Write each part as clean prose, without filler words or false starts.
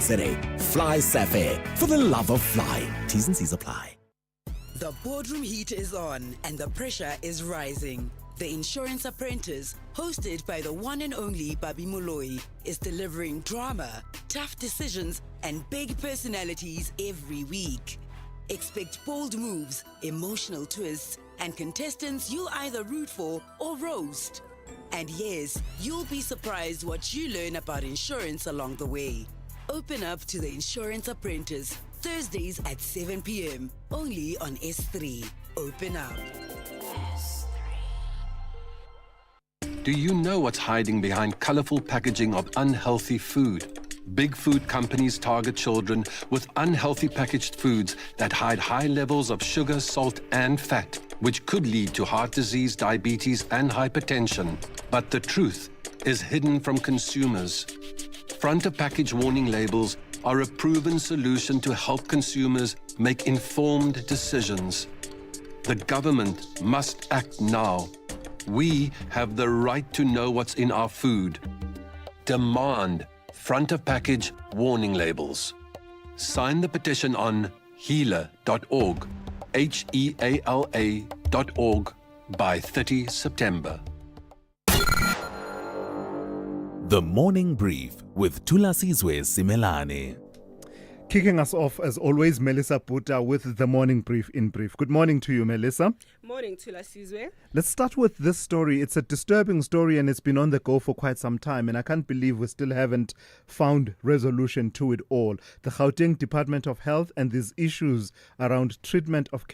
Fly Safair. For the love of flying. T's and C's apply. The boardroom heat is on and the pressure is rising. The Insurance Apprentice, hosted by the one and only Babi Moloi, is delivering drama, tough decisions, and big personalities every week. Expect bold moves, emotional twists, and contestants you'll either root for or roast. And yes, you'll be surprised what you learn about insurance along the way. Open up to the Insurance Apprentice, Thursdays at 7 p.m. only on S3. Open up. Do you know what's hiding behind colorful packaging of unhealthy food? Big food companies target children with unhealthy packaged foods that hide high levels of sugar, salt, and fat, which could lead to heart disease, diabetes, and hypertension. But the truth is hidden from consumers. Front of package warning labels are a proven solution to help consumers make informed decisions. The government must act now. We have the right to know what's in our food. Demand front of package warning labels. Sign the petition on heala.org, HEALA.org by 30 September. The Morning Brief with Thulasizwe Simelane. Kicking us off, as always, Melissa Puta with the Morning Brief in brief. Good morning to you, Melissa. Morning, Thulasizwe. Let's start with this story. It's a disturbing story and it's been on the go for quite some time, and I can't believe we still haven't found resolution to it all. The Gauteng Department of Health and these issues around treatment of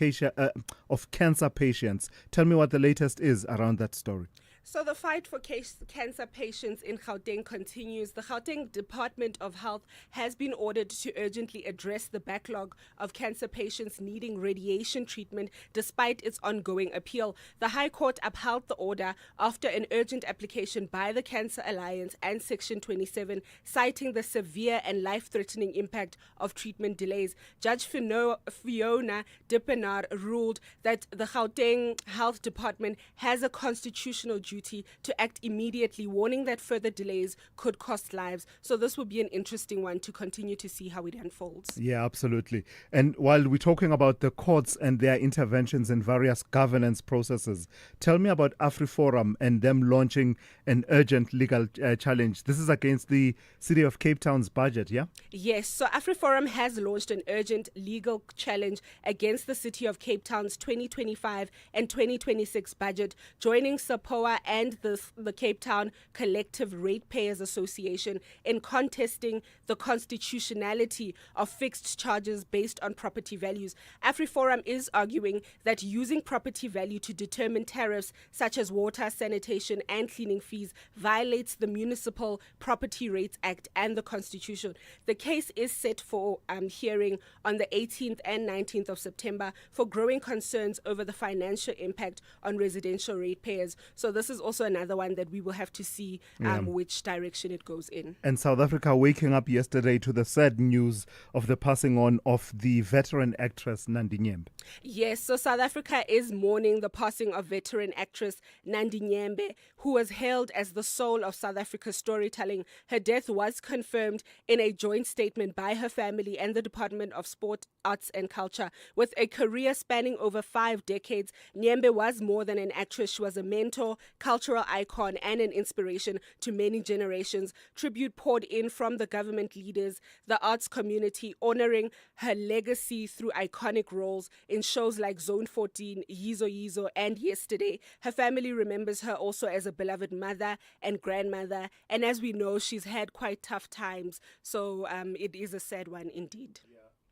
cancer patients. Tell me what the latest is around that story. So the fight for cancer patients in Gauteng continues. The Gauteng Department of Health has been ordered to urgently address the backlog of cancer patients needing radiation treatment despite its ongoing appeal. The High Court upheld the order after an urgent application by the Cancer Alliance and Section 27, citing the severe and life-threatening impact of treatment delays. Judge Fiona Dippenaar ruled that the Gauteng Health Department has a constitutional duty to act immediately, warning that further delays could cost lives. So this will be an interesting one to continue to see how it unfolds. Yeah, absolutely. And while we're talking about the courts and their interventions in various governance processes, tell me about AfriForum and them launching an urgent legal challenge. This is against the City of Cape Town's budget, yeah? Yes, so AfriForum has launched an urgent legal challenge against the City of Cape Town's 2025 and 2026 budget, joining SAPOA and the Cape Town Collective Ratepayers Association in contesting the constitutionality of fixed charges based on property values. AfriForum is arguing that using property value to determine tariffs such as water, sanitation and cleaning fees violates the Municipal Property Rates Act and the Constitution. The case is set for hearing on the 18th and 19th of September for growing concerns over the financial impact on residential ratepayers. So this is also another one that we will have to see which direction it goes in. And South Africa waking up yesterday to the sad news of the passing on of the veteran actress Nandi Nyembe. Yes, so South Africa is mourning the passing of veteran actress Nandi Nyembe, who was hailed as the soul of South Africa's storytelling. Her death was confirmed in a joint statement by her family and the Department of Sport, Arts and Culture. With a career spanning over 5 decades, Nyembe was more than an actress. She was a mentor, cultural icon and an inspiration to many generations. Tribute poured in from the government leaders, the arts community, honoring her legacy through iconic roles in shows like Zone 14, Yizo Yizo and Yesterday. Her family remembers her also as a beloved mother and grandmother, and as we know, she's had quite tough times, so it is a sad one indeed.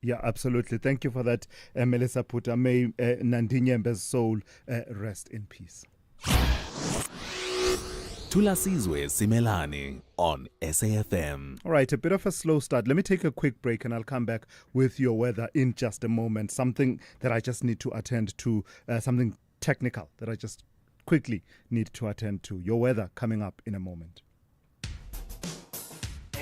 Yeah, absolutely. Thank you for that, Melissa Puta. May Nandi Nyembe's soul rest in peace. Thulasizwe Simelane on SAFM. All right, a bit of a slow start. Let me take a quick break and I'll come back with your weather in just a moment. Something that I just need to attend to, something technical that I just quickly need to attend to. Your weather coming up in a moment.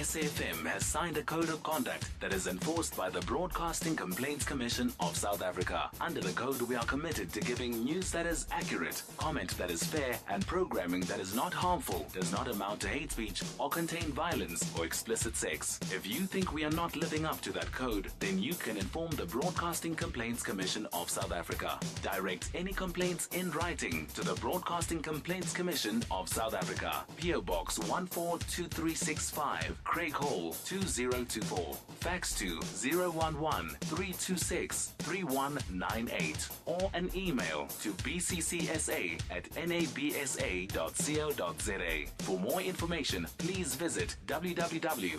SAFM has signed a code of conduct that is enforced by the Broadcasting Complaints Commission of South Africa. Under the code, we are committed to giving news that is accurate, comment that is fair, and programming that is not harmful, does not amount to hate speech, or contain violence or explicit sex. If you think we are not living up to that code, then you can inform the Broadcasting Complaints Commission of South Africa. Direct any complaints in writing to the Broadcasting Complaints Commission of South Africa. PO Box 142365, Craig Hall 2024. Fax to 011-326-3198 or an email to bccsa@nabsa.co.za. For more information, please visit www.bccsa.co.za.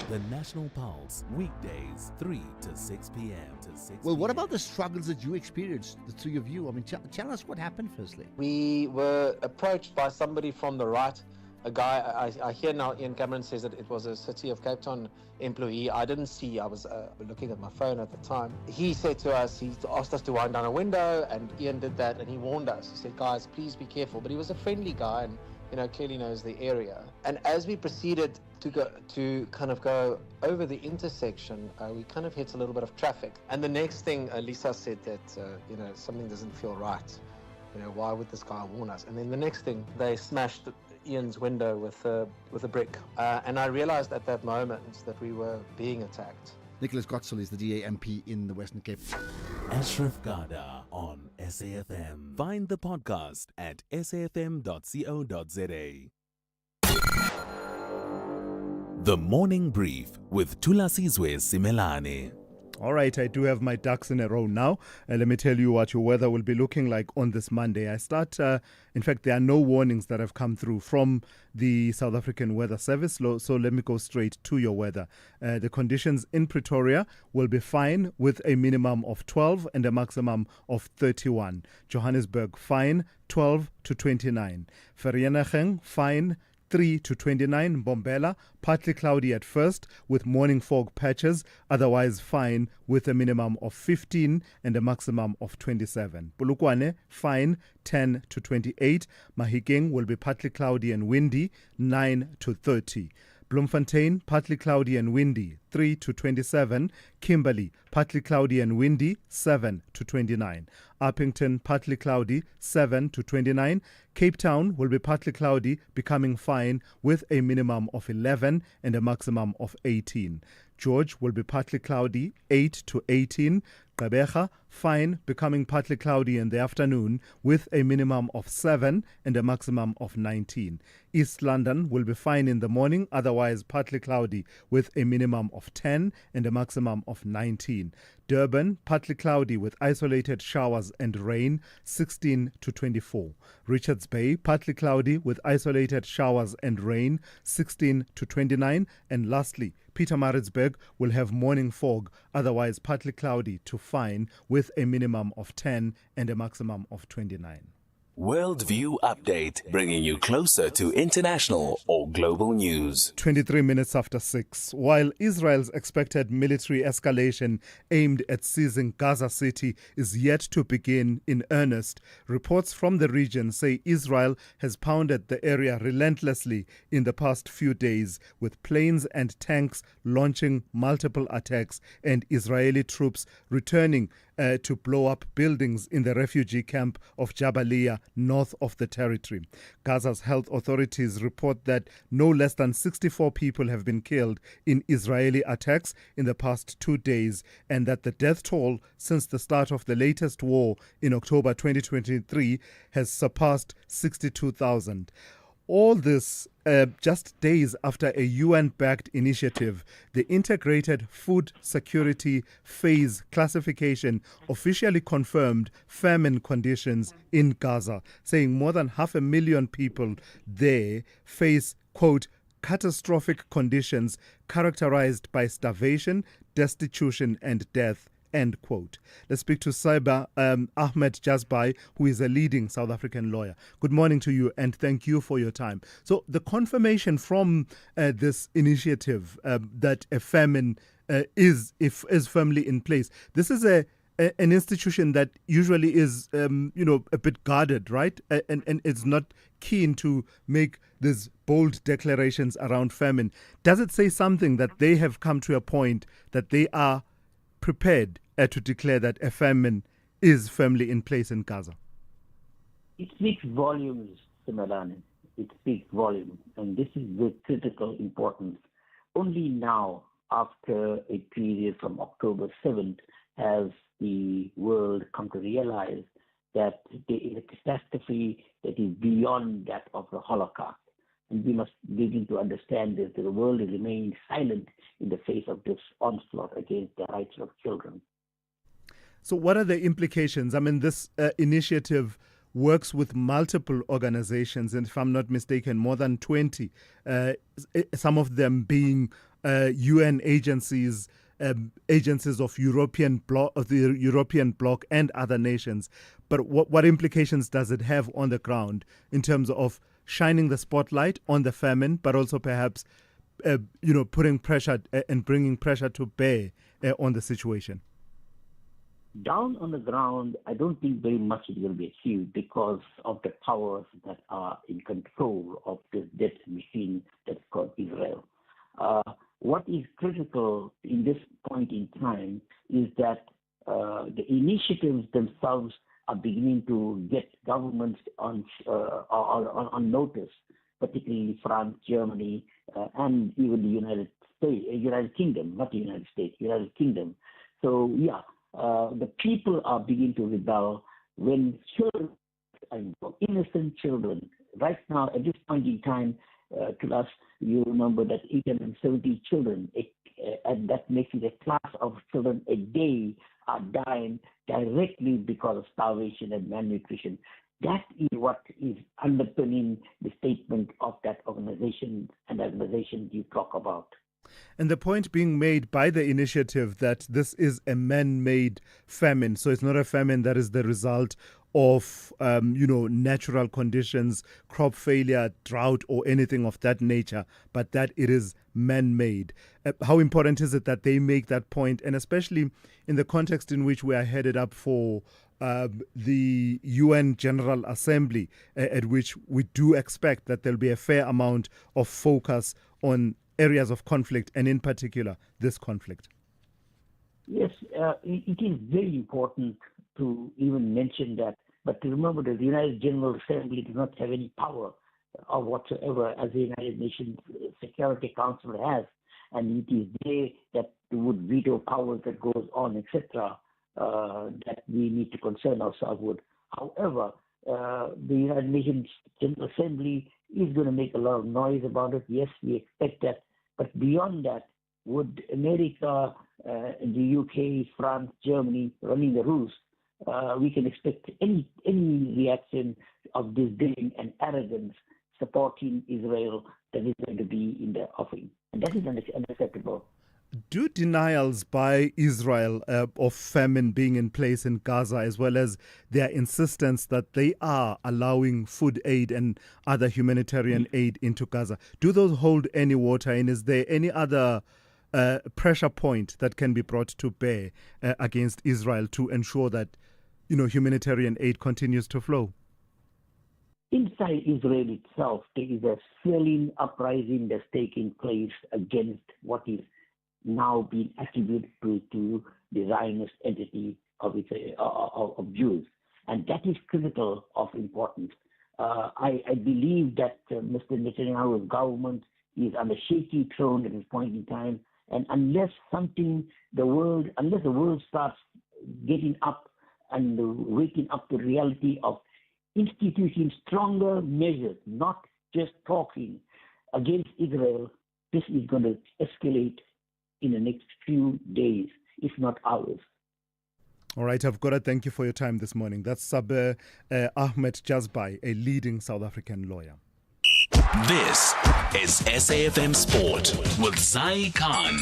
The National Pulse, weekdays, 3 to 6 p.m. Well, what about the struggles that you experienced, the three of you? I mean, tell us what happened firstly. We were approached by somebody from the right, a guy, I hear now Ian Cameron says that it was a City of Cape Town employee. I didn't see, I was looking at my phone at the time. He said to us, he asked us to wind down a window, and Ian did that, and he warned us. He said, guys, please be careful. But he was a friendly guy and, clearly knows the area. And as we proceeded to kind of go over the intersection, we kind of hit a little bit of traffic. And the next thing, Lisa said that, something doesn't feel right. Why would this guy warn us? And then the next thing, they smashed Ian's window with a brick. And I realized at that moment that we were being attacked. Nicholas Gotzel is the DA MP in the Western Cape. Ashraf Garda on SAFM. Find the podcast at safm.co.za. The Morning Brief with Thulasizwe Simelane. All right, I do have my ducks in a row now. Let me tell you what your weather will be looking like on this Monday. In fact, there are no warnings that have come through from the South African Weather Service, so let me go straight to your weather. The conditions in Pretoria will be fine with a minimum of 12 and a maximum of 31. Johannesburg, fine, 12 to 29. Vereeniging, fine, 3 to 29. Bombela, partly cloudy at first with morning fog patches, otherwise fine with a minimum of 15 and a maximum of 27. Polokwane, fine, 10 to 28. Mahikeng will be partly cloudy and windy, 9 to 30. Bloemfontein, partly cloudy and windy, 3 to 27. Kimberley, partly cloudy and windy, 7 to 29. Uppington, partly cloudy, 7 to 29. Cape Town will be partly cloudy, becoming fine with a minimum of 11 and a maximum of 18. George will be partly cloudy, 8 to 18. Gqeberha, fine, becoming partly cloudy in the afternoon with a minimum of 7 and a maximum of 19. East London will be fine in the morning, otherwise partly cloudy with a minimum of 10 and a maximum of 19. Durban, partly cloudy with isolated showers and rain, 16 to 24. Richards Bay, partly cloudy with isolated showers and rain, 16 to 29. And lastly, Pietermaritzburg will have morning fog, otherwise partly cloudy to fine with a minimum of 10 and a maximum of 29. Worldview Update, bringing you closer to international or global news. 23 minutes after 6. While Israel's expected military escalation aimed at seizing Gaza City is yet to begin in earnest, reports from the region say Israel has pounded the area relentlessly in the past few days, with planes and tanks launching multiple attacks and Israeli troops returning to blow up buildings in the refugee camp of Jabalia, north of the territory. Gaza's health authorities report that no less than 64 people have been killed in Israeli attacks in the past 2 days, and that the death toll since the start of the latest war in October 2023 has surpassed 62,000. All this just days after a UN-backed initiative, the Integrated Food Security Phase Classification officially confirmed famine conditions in Gaza, saying more than 500,000 people there face, quote, catastrophic conditions characterized by starvation, destitution, and death. End quote. Let's speak to Saiba Ahmed Jazbai, who is a leading South African lawyer. Good morning to you, and thank you for your time. So the confirmation from this initiative that a famine is firmly in place. This is a an institution that usually is, a bit guarded, right? And it's not keen to make these bold declarations around famine. Does it say something that they have come to a point that they are prepared to declare that a famine is firmly in place in Gaza? It speaks volumes, Simelane. It speaks volumes. And this is the critical importance. Only now, after a period from October 7th, has the world come to realize that there is a catastrophe that is beyond that of the Holocaust. And we must begin to understand this, that the world is remaining silent in the face of this onslaught against the rights of children. So what are the implications? I mean, this initiative works with multiple organizations, and if I'm not mistaken, more than 20, some of them being UN agencies, agencies of the European bloc and other nations. But what implications does it have on the ground in terms of shining the spotlight on the famine, but also perhaps, putting pressure and bringing pressure to bear on the situation? Down on the ground, I don't think very much is going to be achieved because of the powers that are in control of this death machine that's called Israel. What is critical in this point in time is that the initiatives themselves are beginning to get governments on notice, particularly France, Germany, and even the United Kingdom, not the United States, United Kingdom. So, the people are beginning to rebel when children, innocent children, right now at this point in time, to us, you remember that 870 children, and that makes it a class of children a day are dying directly because of starvation and malnutrition. That is what is underpinning the statement of that organization and the organization you talk about. And the point being made by the initiative that this is a man-made famine. So it's not a famine that is the result of, natural conditions, crop failure, drought, or anything of that nature, but that it is man-made. How important is it that they make that point, and especially in the context in which we are headed up for the UN General Assembly, at which we do expect that there'll be a fair amount of focus on areas of conflict, and in particular, this conflict? Yes, it is very important to even mention that. But to remember that the United General Assembly does not have any power or whatsoever as the United Nations Security Council has. And it is there that would veto powers that goes on, etc., that we need to concern ourselves with. However, the United Nations General Assembly is going to make a lot of noise about it. Yes, we expect that. But beyond that, would America, the UK, France, Germany running the roost, we can expect any reaction of disdain and arrogance supporting Israel that is going to be in the offing. And that is unacceptable. Do denials by Israel of famine being in place in Gaza, as well as their insistence that they are allowing food aid and other humanitarian aid into Gaza, do those hold any water? And is there any other pressure point that can be brought to bear against Israel to ensure that, humanitarian aid continues to flow? Inside Israel itself, there is a swelling uprising that's taking place against what is now being attributed to the Zionist entity of Jews. And that is critical of importance. I believe that Mr. Netanyahu's government is on a shaky throne at this point in time. And unless the world starts getting up and waking up to reality of instituting stronger measures, not just talking against Israel, this is going to escalate in the next few days, if not hours. All right, I've got to thank you for your time this morning. That's Sabir Ahmed Jazbai, a leading South African lawyer. This is SAFM Sport with Zai Khan.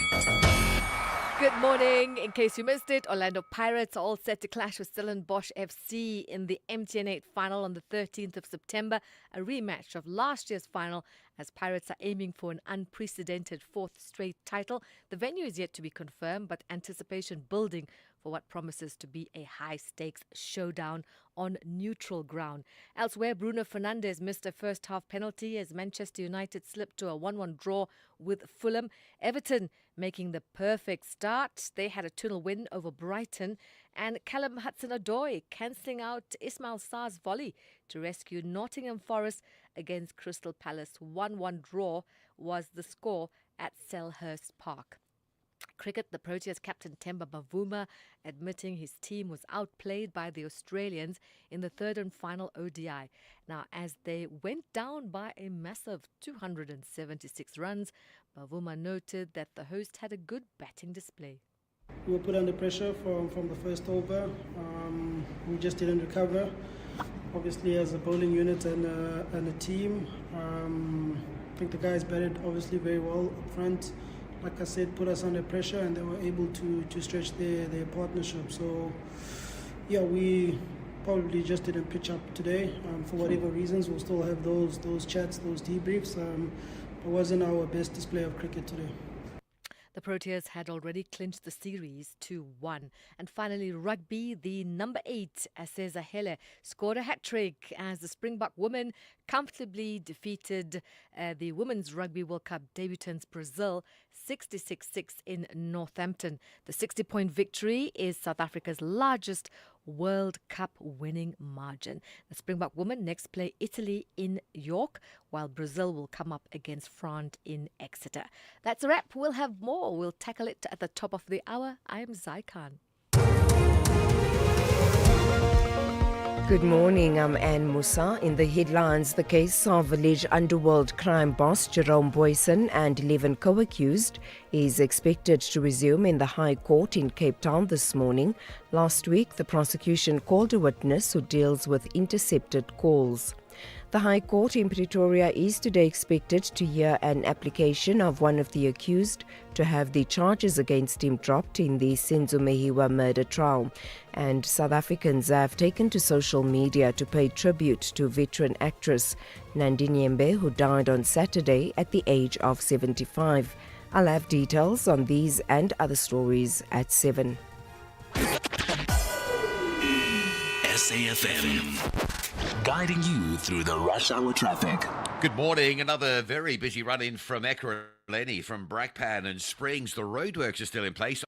Good morning. In case you missed it, Orlando Pirates are all set to clash with Stellenbosch FC in the MTN 8 final on the 13th of September, a rematch of last year's final as Pirates are aiming for an unprecedented fourth straight title. The venue is yet to be confirmed, but anticipation building for what promises to be a high-stakes showdown on neutral ground. Elsewhere, Bruno Fernandes missed a first-half penalty as Manchester United slipped to a 1-1 draw with Fulham. Everton making the perfect start. They had a 2-0 win over Brighton. And Callum Hudson-Odoi cancelling out Ismail Sarr's volley to rescue Nottingham Forest against Crystal Palace. 1-1 draw was the score at Selhurst Park. Cricket, the Proteas captain Temba Bavuma admitting his team was outplayed by the Australians in the third and final ODI. Now, as they went down by a massive 276 runs, Bavuma noted that the host had a good batting display. We were put under pressure from the first over. We just didn't recover. Obviously, as a bowling unit and a team, I think the guys batted obviously very well up front. Like I said, put us under pressure, and they were able to stretch their partnership. So, yeah, we probably just didn't pitch up today for whatever reasons. We'll still have those chats, those debriefs. It wasn't our best display of cricket today. The Proteas had already clinched the series 2-1. And finally, rugby, the number 8, Aseza Hele, scored a hat-trick as the Springbok women comfortably defeated the Women's Rugby World Cup debutants Brazil 66-6 in Northampton. The 60-point victory is South Africa's largest World Cup winning margin. The Springbok women next play Italy in York, while Brazil will come up against France in Exeter. That's a wrap. We'll have more. We'll tackle it at the top of the hour. I'm Zai Khan. Good morning, I'm Anne Musa. In the headlines, the case of alleged underworld crime boss Jerome Boyson and 11 co-accused is expected to resume in the High Court in Cape Town this morning. Last week, the prosecution called a witness who deals with intercepted calls. The High Court in Pretoria is today expected to hear an application of one of the accused to have the charges against him dropped in the Senzo Mehiwa murder trial. And South Africans have taken to social media to pay tribute to veteran actress Nandini Nyembe, who died on Saturday at the age of 75. I'll have details on these and other stories at 7. SAFM. Guiding you through the rush hour traffic. Good morning. Another very busy run-in from Ekurhuleni, from Brakpan and Springs. The roadworks are still in place.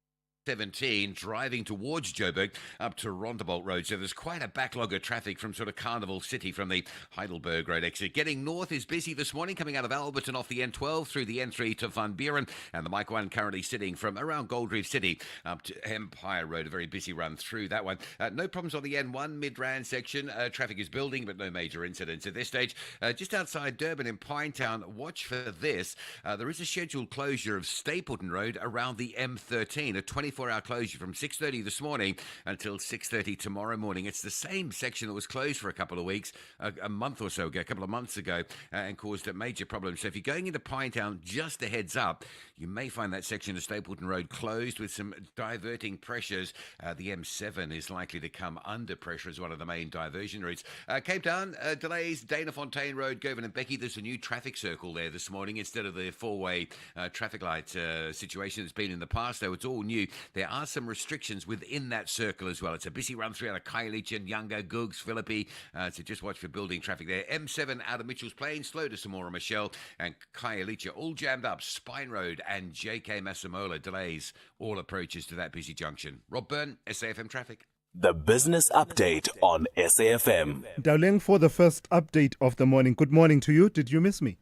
17 driving towards Joburg up to Rondebolt Road. So there's quite a backlog of traffic from sort of Carnival City from the Heidelberg Road exit. Getting north is busy this morning, coming out of Alberton off the N12 through the N3 to Van Buren, and the Mike 1 currently sitting from around Gold Reef City up to Empire Road. A very busy run through that one. No problems on the N1 Midrand section. Traffic is building, but no major incidents at this stage. Just outside Durban in Pinetown, watch for this. There is a scheduled closure of Stapleton Road around the M13, a 24-hour closure from 6:30 this morning until 6:30 tomorrow morning. It's the same section that was closed for a couple of weeks, a month or so ago, a couple of months ago, and caused a major problem. So if you're going into Pinetown, just a heads up, you may find that section of Stapleton Road closed with some diverting pressures. The M7 is likely to come under pressure as one of the main diversion routes. Cape Town, delays, Dana Fontaine Road, Govan and Becky. There's a new traffic circle there this morning instead of the four-way traffic light situation that's been in the past, though it's all new. There are some restrictions within that circle as well. It's a busy run through out of Khayelitsha and Younger, Googs, Philippi, so just watch for building traffic there. M7 out of Mitchell's Plain, slow to Samora Michelle, and Khayelitsha all jammed up. Spine Road and JK Masemola, delays all approaches to that busy junction. Rob Byrne, SAFM Traffic. The business update on SAFM. Dowling for the first update of the morning. Good morning to you. Did you miss me?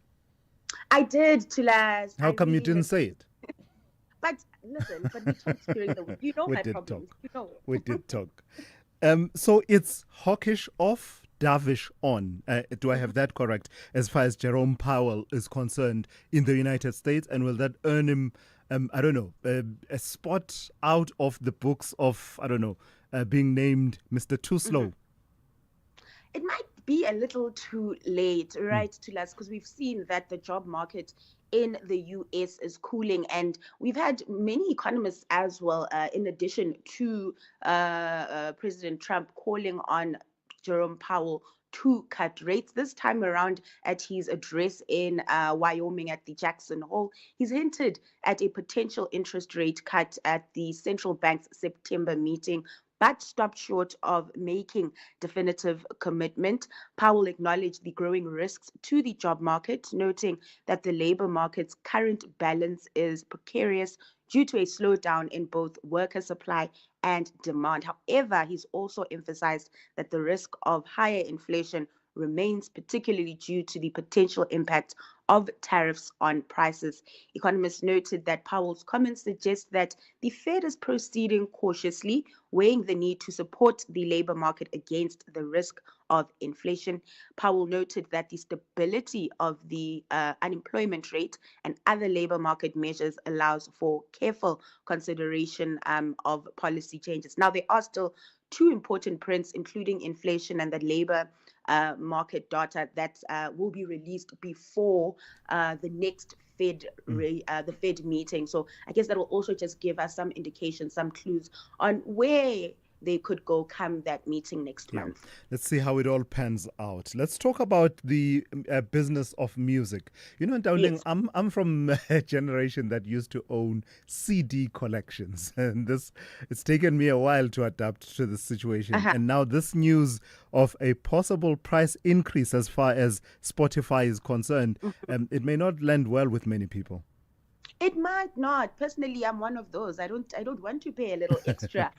I did, Tulaz. How come you didn't say it? But listen, but we talked during the week. You know my problems. You know. We did talk. So it's hawkish off, dovish on. Do I have that correct? As far as Jerome Powell is concerned in the United States, and will that earn him, a spot out of the books of, being named Mr. Too Slow? Mm-hmm. It might be a little too late, right, Tulaz, because we've seen that the job market in the U.S. is cooling, and we've had many economists as well, in addition to President Trump, calling on Jerome Powell to cut rates. This time around, at his address in Wyoming at the Jackson Hole, he's hinted at a potential interest rate cut at the central bank's September meeting, but stopped short of making definitive commitment. Powell acknowledged the growing risks to the job market, noting that the labor market's current balance is precarious due to a slowdown in both worker supply and demand. However, he's also emphasized that the risk of higher inflation remains, particularly due to the potential impact of tariffs on prices. Economists noted that Powell's comments suggest that the Fed is proceeding cautiously, weighing the need to support the labor market against the risk of inflation. Powell noted that the stability of the unemployment rate and other labor market measures allows for careful consideration of policy changes. Now, there are still two important prints, including inflation and the labor market data that will be released before the next the Fed meeting. So I guess that will also just give us some indication, some clues on where they could go come that meeting next month. Let's see how it all pans out. Let's talk about the business of music. You know, darling, yes. I'm from a generation that used to own CD collections, and it's taken me a while to adapt to this situation. And now this news of a possible price increase as far as Spotify is concerned, it may not land well with many people. It might not. Personally, I'm one of those. I don't want to pay a little extra.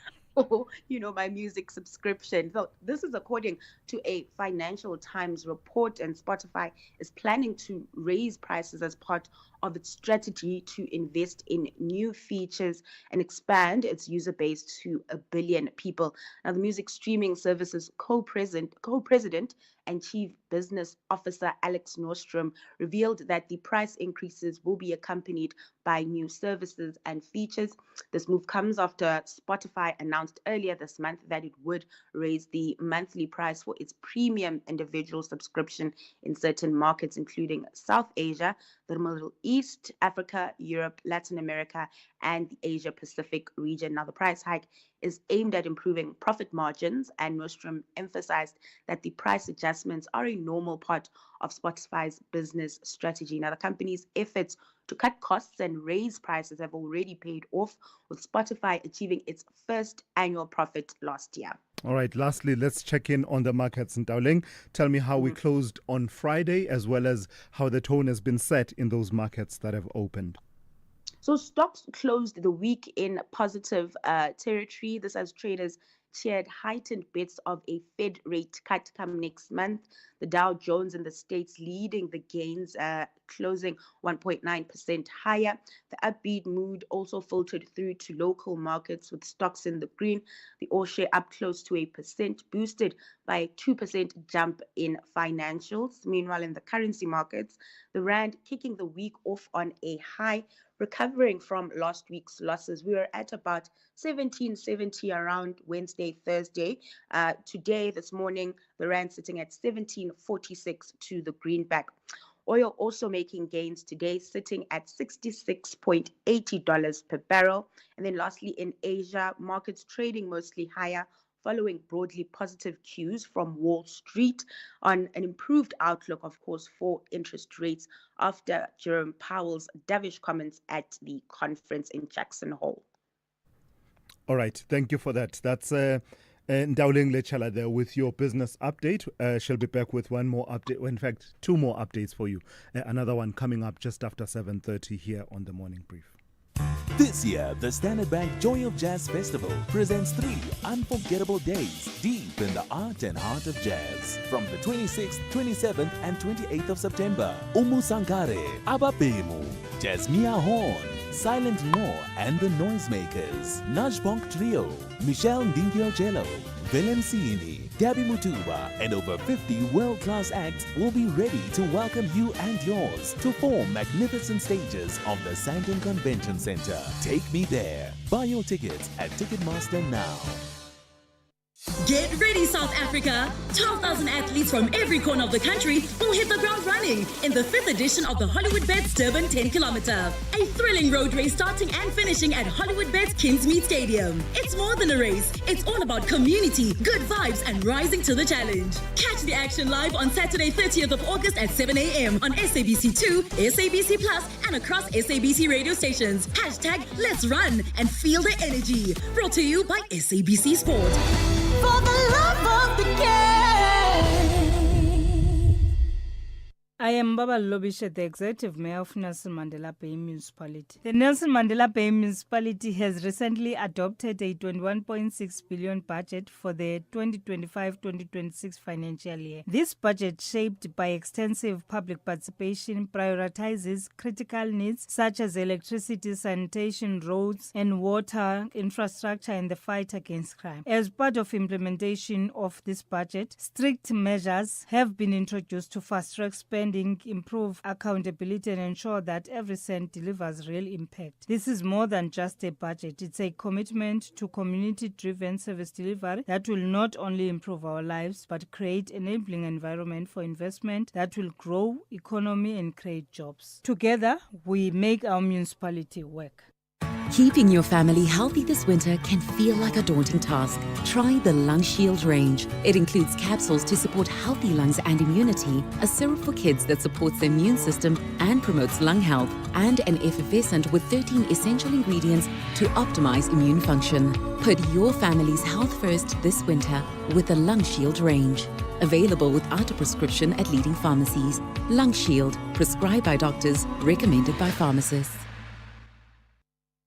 My music subscription. So this is according to a Financial Times report, and Spotify is planning to raise prices as part of its strategy to invest in new features and expand its user base to 1 billion people. Now, the music streaming services co-president and Chief Business Officer Alex Nordstrom revealed that the price increases will be accompanied by new services and features. This move comes after Spotify announced earlier this month that it would raise the monthly price for its premium individual subscription in certain markets, including South Asia, the Middle East, Africa, Europe, Latin America, and the Asia Pacific region. Now, the price hike is aimed at improving profit margins, and Nordstrom emphasized that the price adjustments are a normal part of Spotify's business strategy. Now, the company's efforts to cut costs and raise prices have already paid off, with Spotify achieving its first annual profit last year. All right, lastly, let's check in on the markets. Ndauling, tell me how we closed on Friday, as well as how the tone has been set in those markets that have opened. So stocks closed the week in positive territory. This as traders cheered heightened bets of a Fed rate cut come next month. The Dow Jones in the States leading the gains, closing 1.9% higher. The upbeat mood also filtered through to local markets, with stocks in the green. The all share up close to 1%, boosted by a 2% jump in financials. Meanwhile, in the currency markets, the rand kicking the week off on a high, recovering from last week's losses. We were at about 1770 around Wednesday, Thursday. Today, this morning, the rand sitting at 1746 to the greenback. Oil also making gains today, sitting at $66.80 per barrel. And then lastly, in Asia, markets trading mostly higher, following broadly positive cues from Wall Street on an improved outlook, of course, for interest rates after Jerome Powell's dovish comments at the conference in Jackson Hole. All right. Thank you for that. That's Ndauling Lechala there with your business update. She'll be back with one more update. In fact, two more updates for you. Another one coming up just after 7:30 here on the Morning Brief. This year, the Standard Bank Joy of Jazz Festival presents 3 unforgettable days deep in the art and heart of jazz. From the 26th, 27th and 28th of September, Umu Sankare, Ababemu, Jasmia Horn, Silent Moore and the Noisemakers, Najbonk Trio, Michelle Ndingio-Jello, Valencini, Gabby Mutuba, and over 50 world-class acts will be ready to welcome you and yours to 4 magnificent stages of the Sandton Convention Center. Take me there. Buy your tickets at Ticketmaster now. Get ready, South Africa! 12,000 athletes from every corner of the country will hit the ground running in the 5th edition of the Hollywood Bets Durban 10 kilometer. A thrilling road race starting and finishing at Hollywood Bets Kingsmead Stadium. It's more than a race. It's all about community, good vibes, and rising to the challenge. Catch the action live on Saturday, 30th of August at 7 a.m. on SABC2, SABC Plus, and across SABC radio stations. Hashtag Let's Run and feel the energy. Brought to you by SABC Sport. For the love of the game. I am Baba Lobisha, the Executive Mayor of Nelson Mandela Bay Municipality. The Nelson Mandela Bay Municipality has recently adopted a 21.6 billion budget for the 2025-2026 financial year. This budget, shaped by extensive public participation, prioritizes critical needs such as electricity, sanitation, roads, and water infrastructure in the fight against crime. As part of implementation of this budget, strict measures have been introduced to fast-track spending, improve accountability, and ensure that every cent delivers real impact. This is more than just a budget. It's a commitment to community-driven service delivery that will not only improve our lives, but create an enabling environment for investment that will grow economy and create jobs. Together, we make our municipality work. Keeping your family healthy this winter can feel like a daunting task. Try the Lung Shield range. It includes capsules to support healthy lungs and immunity, a syrup for kids that supports the immune system and promotes lung health, and an effervescent with 13 essential ingredients to optimize immune function. Put your family's health first this winter with the Lung Shield range. Available without a prescription at leading pharmacies. Lung Shield, prescribed by doctors, recommended by pharmacists.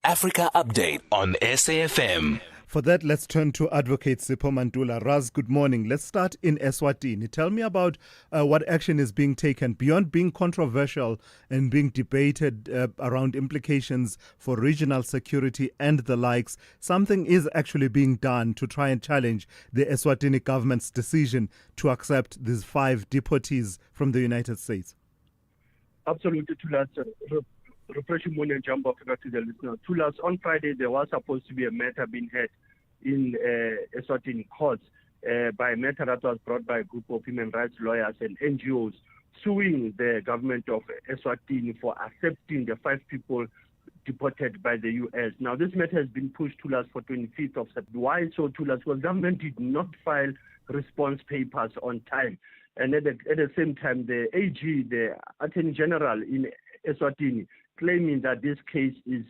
Africa Update on SAFM. For that, let's turn to Advocate Sipho Mantula. Raz, good morning. Let's start in Eswatini. Tell me about what action is being taken beyond being controversial and being debated around implications for regional security and the likes. Something is actually being done to try and challenge the Eswatini government's decision to accept these 5 deportees from the United States. Absolutely, Thulas. Refreshing morning, jump off to the listener. Thulas, on Friday, there was supposed to be a matter being heard in Eswatini courts by a matter that was brought by a group of human rights lawyers and NGOs suing the government of Eswatini for accepting the 5 people deported by the U.S. Now, this matter has been pushed to us for 25th of September. Why so, Thulas? Well, government did not file response papers on time. And at the same time, the AG, the Attorney General in Eswatini, claiming that this case is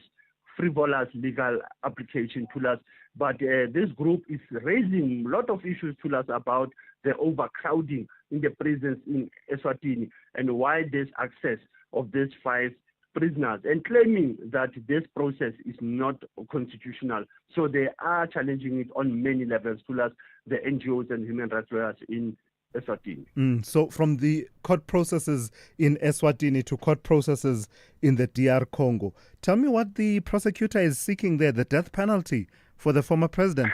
frivolous legal application to us. But this group is raising a lot of issues to us about the overcrowding in the prisons in Eswatini and why there's access of these 5 prisoners, and claiming that this process is not constitutional. So they are challenging it on many levels to us, the NGOs and human rights lawyers in Eswatini. So from the court processes in Eswatini to court processes in the DR Congo, tell me what the prosecutor is seeking there, the death penalty for the former president.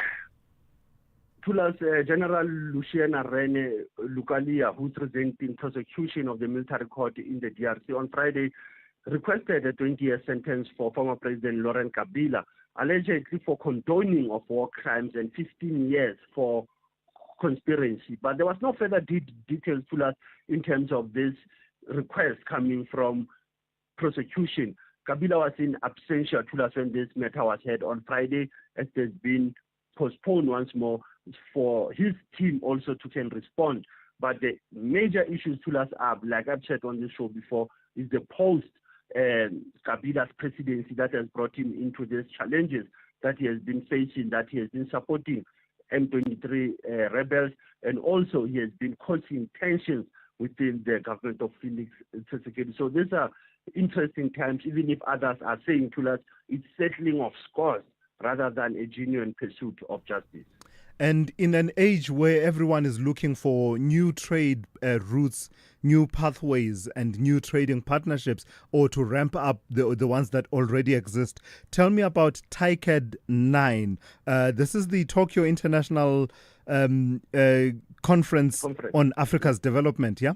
Thulas, General Luciana Rene Lucalia, who's presenting prosecution of the military court in the DRC on Friday, requested a 20-year sentence for former President Laurent Kabila, allegedly for condoning of war crimes, and 15 years for conspiracy. But there was no further details to us in terms of this request coming from prosecution. Kabila was in absentia to us when this matter was heard on Friday, as there's been postponed once more for his team also to can respond. But the major issues to us are, like I've said on this show before, is the post Kabila's presidency that has brought him into these challenges that he has been facing, that he has been supporting M23 rebels, and also he has been causing tensions within the government of Felix Tshisekedi. So these are interesting times, even if others are saying to us it's settling of scores rather than a genuine pursuit of justice. And in an age where everyone is looking for new trade routes, new pathways and new trading partnerships, or to ramp up the ones that already exist, tell me about TICAD 9. This is the Tokyo International Conference on Africa's Development, yeah?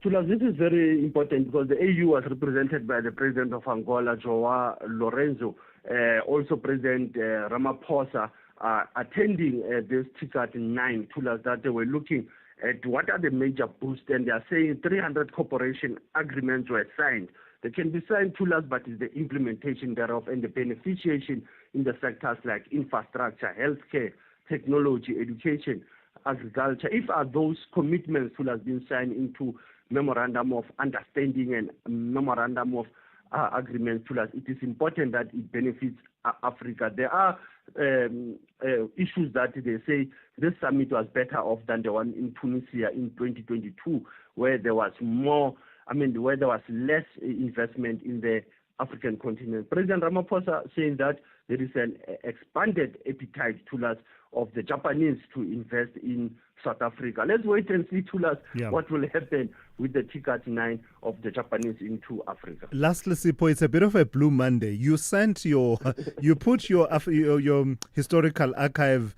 Thulas, this is very important because the AU was represented by the President of Angola, Joao Lorenzo, also President Ramaphosa, are attending this TICAT 9 Thulas, that they were looking at what are the major boosts, and they are saying 300 cooperation agreements were signed. They can be signed Thulas, but it's the implementation thereof and the beneficiation in the sectors like infrastructure, healthcare, technology, education, agriculture. If are those commitments Thulas been signed into memorandum of understanding and memorandum of agreement Thulas, it is important that it benefits Africa. There are issues that they say this summit was better off than the one in Tunisia in 2022, where there was where there was less investment in the African continent. President Ramaphosa saying that there is an expanded appetite Thulas of the Japanese to invest in South Africa. Let's wait and see Thulas what will happen with the TICAT 9 of the Japanese into Africa. Lastly, Sipho, it's a bit of a blue Monday. You sent you put your historical archive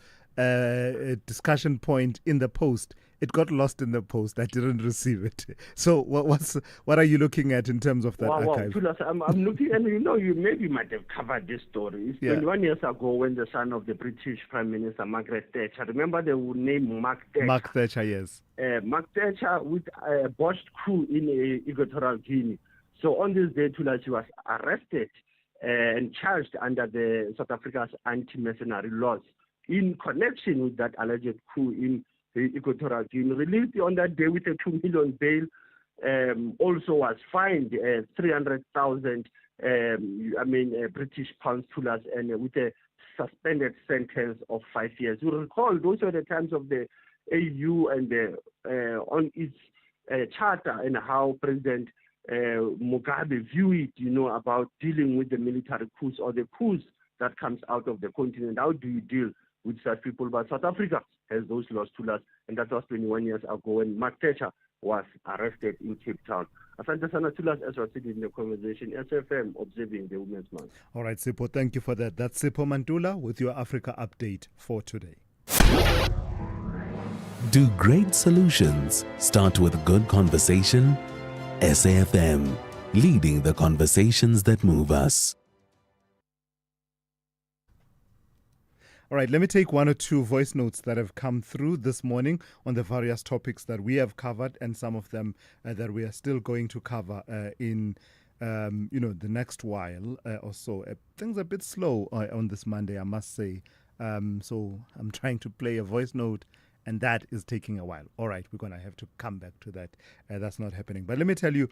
discussion point in the post. It got lost in the post. I didn't receive it. So what are you looking at in terms of that archive? Wow, I'm looking, and you maybe might have covered this story. It's 21 years ago when the son of the British Prime Minister Margaret Thatcher, remember the name Mark Thatcher? Mark Thatcher, yes. Mark Thatcher with a botched coup in Equatorial Guinea. So on this day, she was arrested and charged under the South Africa's anti-mercenary laws in connection with that alleged coup in the Equatorial Guinea. Released on that day with a 2 million bail, also was fined 300,000 British pounds Thulas, and with a suspended sentence of 5 years. You recall those were the times of the AU and on its charter and how President Mugabe viewed it, about dealing with the military coups or the coups that comes out of the continent. How do you deal with such people? But South Africa has those laws Thulas, and that was 21 years ago when Mark Thatcher was arrested in Cape Town. Asante sana Thulas, as we're sitting in the conversation, SFM observing the Women's Month. All right, Sipho, thank you for that. That's Sipho Mantula with your Africa update for today. Do great solutions start with good conversation? SAFM, leading the conversations that move us. All right, let me take one or two voice notes that have come through this morning on the various topics that we have covered, and some of them that we are still going to cover in the next while or so. Things are a bit slow on this Monday, I must say. So I'm trying to play a voice note, and that is taking a while. All right, we're going to have to come back to that. That's not happening. But let me tell you,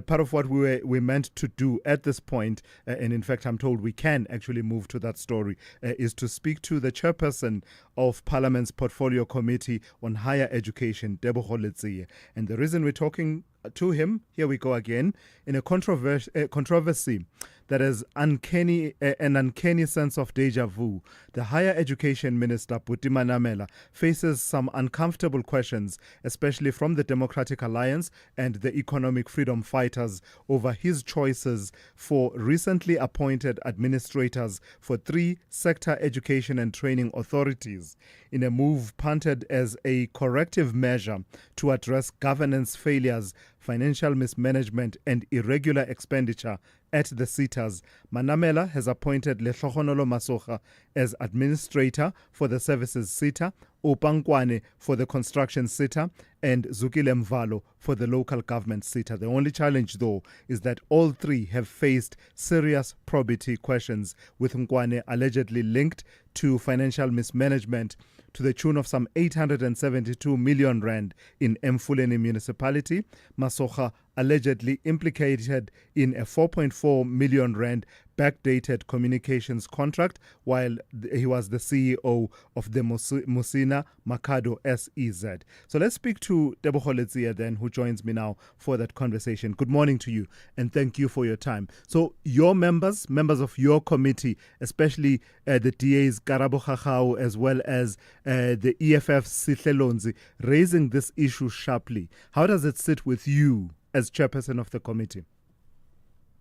part of what we meant to do at this point, and in fact, I'm told we can actually move to that story, is to speak to the chairperson of Parliament's Portfolio Committee on Higher Education, Debo Thulasizwe. And the reason we're talking to him, here we go again, in a controversy that has an uncanny sense of deja vu. The Higher Education Minister, Buti Manamela, faces some uncomfortable questions, especially from the Democratic Alliance and the Economic Freedom Fighters, over his choices for recently appointed administrators for 3 sector education and training authorities, in a move punted as a corrective measure to address governance failures, financial mismanagement and irregular expenditure at the SETAs. Manamela has appointed Lehlohonolo Masocha as administrator for the services SETA, Opangwane for the construction SETA, and Zukile Mvalo for the local government SETA. The only challenge, though, is that all 3 have faced serious probity questions, with Mkwane allegedly linked to financial mismanagement to the tune of some 872 million rand in Mfuleni Municipality. Masocha allegedly implicated in a 4.4 million rand backdated communications contract while he was the CEO of the Musina Makado SEZ. So let's speak to Debo Thulasizwe then, who joins me now for that conversation. Good morning to you, and thank you for your time. So your members of your committee, especially the DA's Karabo Khachau as well as the EFF's Sihlelonzi, raising this issue sharply. How does it sit with you as chairperson of the committee?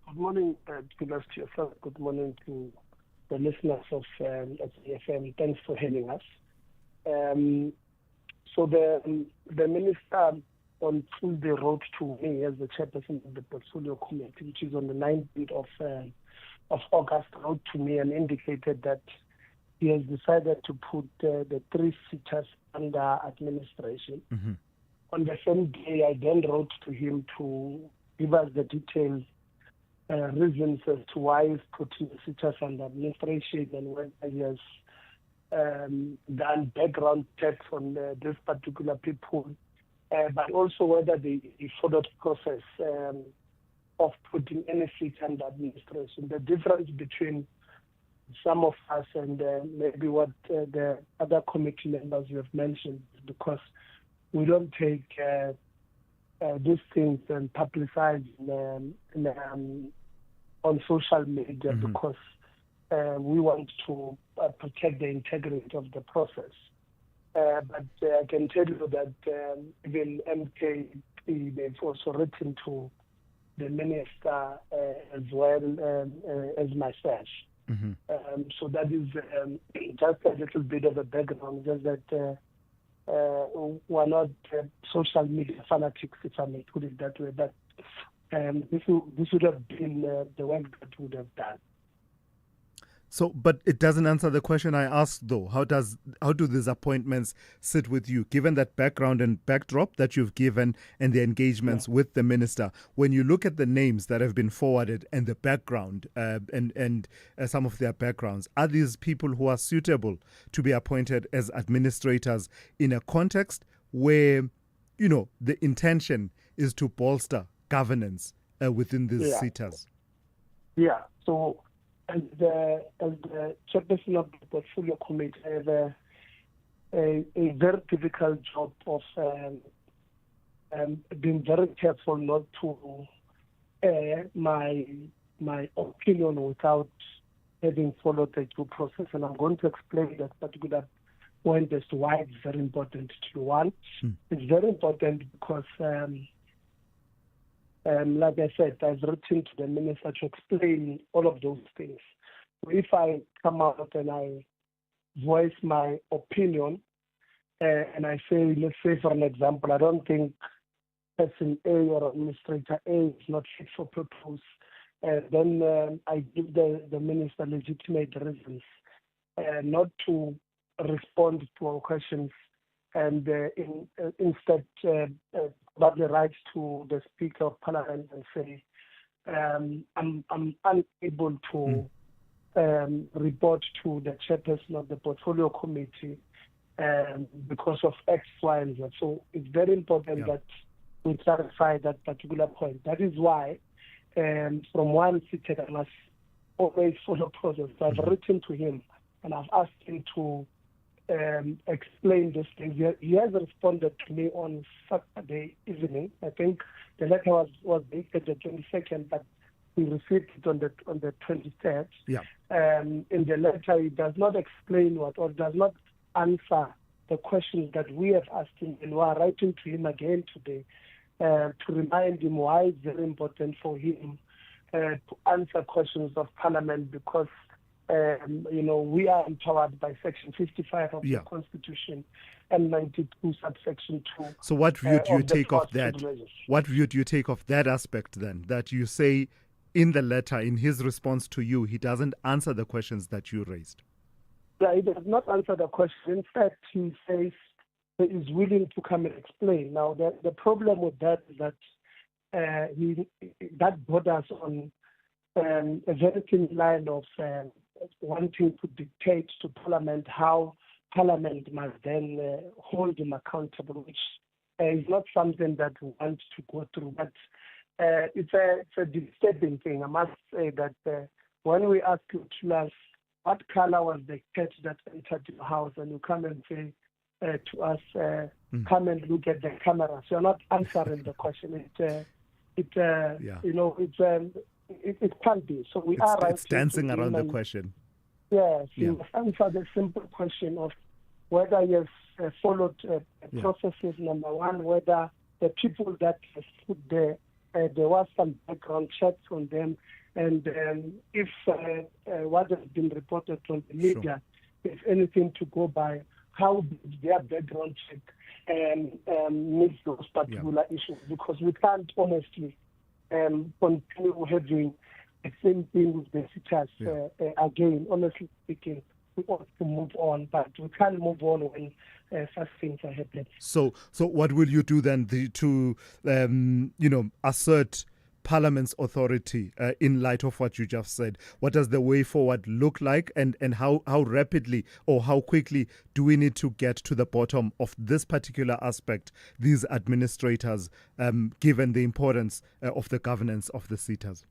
Good morning, to yourself. Good morning to the listeners of SAFM. Thanks for having us. So the minister on Tuesday wrote to me as the chairperson of the Portfolio Committee, which is on the 19th of August, wrote to me and indicated that he has decided to put the 3 sitters under administration. Mm-hmm. On the same day, I then wrote to him to give us the detailed reasons as to why he's putting the sitters under administration and when he has done background checks on these particular people, but also whether they followed the process of putting any seat under administration. The difference between some of us and maybe what the other committee members you have mentioned is because we don't take these things and publicize on social media because we want to protect the integrity of the process. But I can tell you that even MK, they've also written to the minister as well as myself. So that is just a little bit of a background, just that we're not social media fanatics, if I may put it that way. But this would have been the work that would have done. So, but it doesn't answer the question I asked, though. How do these appointments sit with you, given that background and backdrop that you've given and the engagements with the minister? When you look at the names that have been forwarded and the background and some of their backgrounds, are these people who are suitable to be appointed as administrators in a context where, you know, the intention is to bolster governance within these sitters? Yeah. So, as the chairperson of the portfolio committee, I have a very difficult job of being very careful not to air my opinion without having followed the due process. And I'm going to explain that particular point as to why it's very important to you. One, it's very important because like I said, I've written to the minister to explain all of those things. If I come out and I voice my opinion and I say, let's say for an example, I don't think person A or administrator A is not fit for purpose, then I give the minister legitimate reasons not to respond to our questions and instead but the right to the Speaker of Parliament and say, I'm unable to report to the chairperson of the portfolio committee because of X, Y, and Z. So it's very important that we clarify that particular point. That is why from one seated I must always follow process. So I've written to him and I've asked him to explain this thing. He has responded to me on Saturday evening. I think the letter was dated the 22nd, but we received it on the 23rd. Yeah. In the letter, he does not explain or does not answer the questions that we have asked him, and we are writing to him again today to remind him why it's very important for him to answer questions of Parliament because we are empowered by Section 55 of the Constitution and 92 subsection 2. So what view do you take of that? Privileges. What view do you take of that aspect then? That you say in the letter, in his response to you, he doesn't answer the questions that you raised? Yeah, he does not answer the question. In fact, he says he is willing to come and explain. Now, the problem with that is that that borders on a very thin line of wanting to dictate to Parliament how Parliament must then hold him accountable, which is not something that we want to go through. But it's a disturbing thing. I must say that when we ask you to us, what color was the cat that entered your house, and you come and say to us, come and look at the camera. So you're not answering the question. It can't be. So it's dancing around the question. Yes, you must answer the simple question of whether you have followed processes, number one, whether the people that have put there was some background checks on them, and if what has been reported on the media, if anything to go by, how did their background check meet those particular issues? Because we can't honestly continue having the same thing with the sitters again, honestly speaking. we ought to move on, but we can't move on when such things are happening. So what will you do then to assert Parliament's authority in light of what you just said? What does the way forward look like, and how rapidly or how quickly do we need to get to the bottom of this particular aspect, these administrators, given the importance of the governance of the SETAs?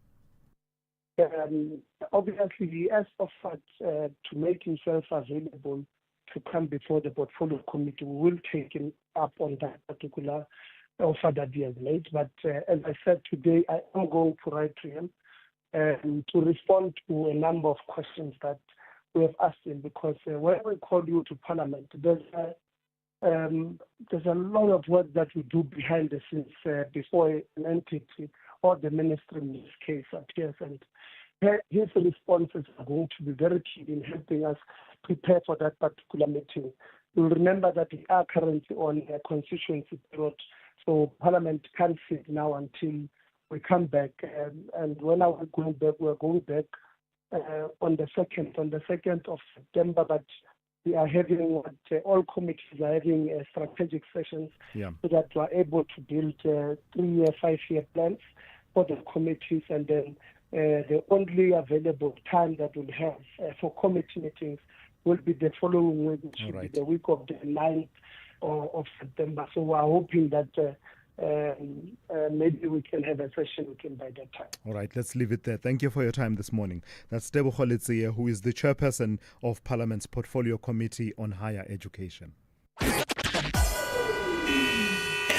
Obviously, he has offered to make himself available to come before the portfolio committee. We will take him up on that particular offer that he has made. But as I said today, I am going to write to him to respond to a number of questions that we have asked him, because when we call you to Parliament, there's a lot of work that we do behind the scenes before an entity or the ministry in this case appears, and his responses are going to be very key in helping us prepare for that particular meeting. You'll remember that we are currently on a constituency period, so Parliament can't sit now until we come back. And when are we going back? We're going back on the 2nd of September, but we are having all committees are having strategic sessions so that we are able to build 3-year, 5-year plans for the committees, and then the only available time that we'll have for committee meetings will be the following week, which will be the week of the 9th of September. So we are hoping that maybe we can have a session with him by that time. All right, let's leave it there. Thank you for your time this morning. That's Tebogo Letsie, who is the chairperson of Parliament's Portfolio Committee on Higher Education.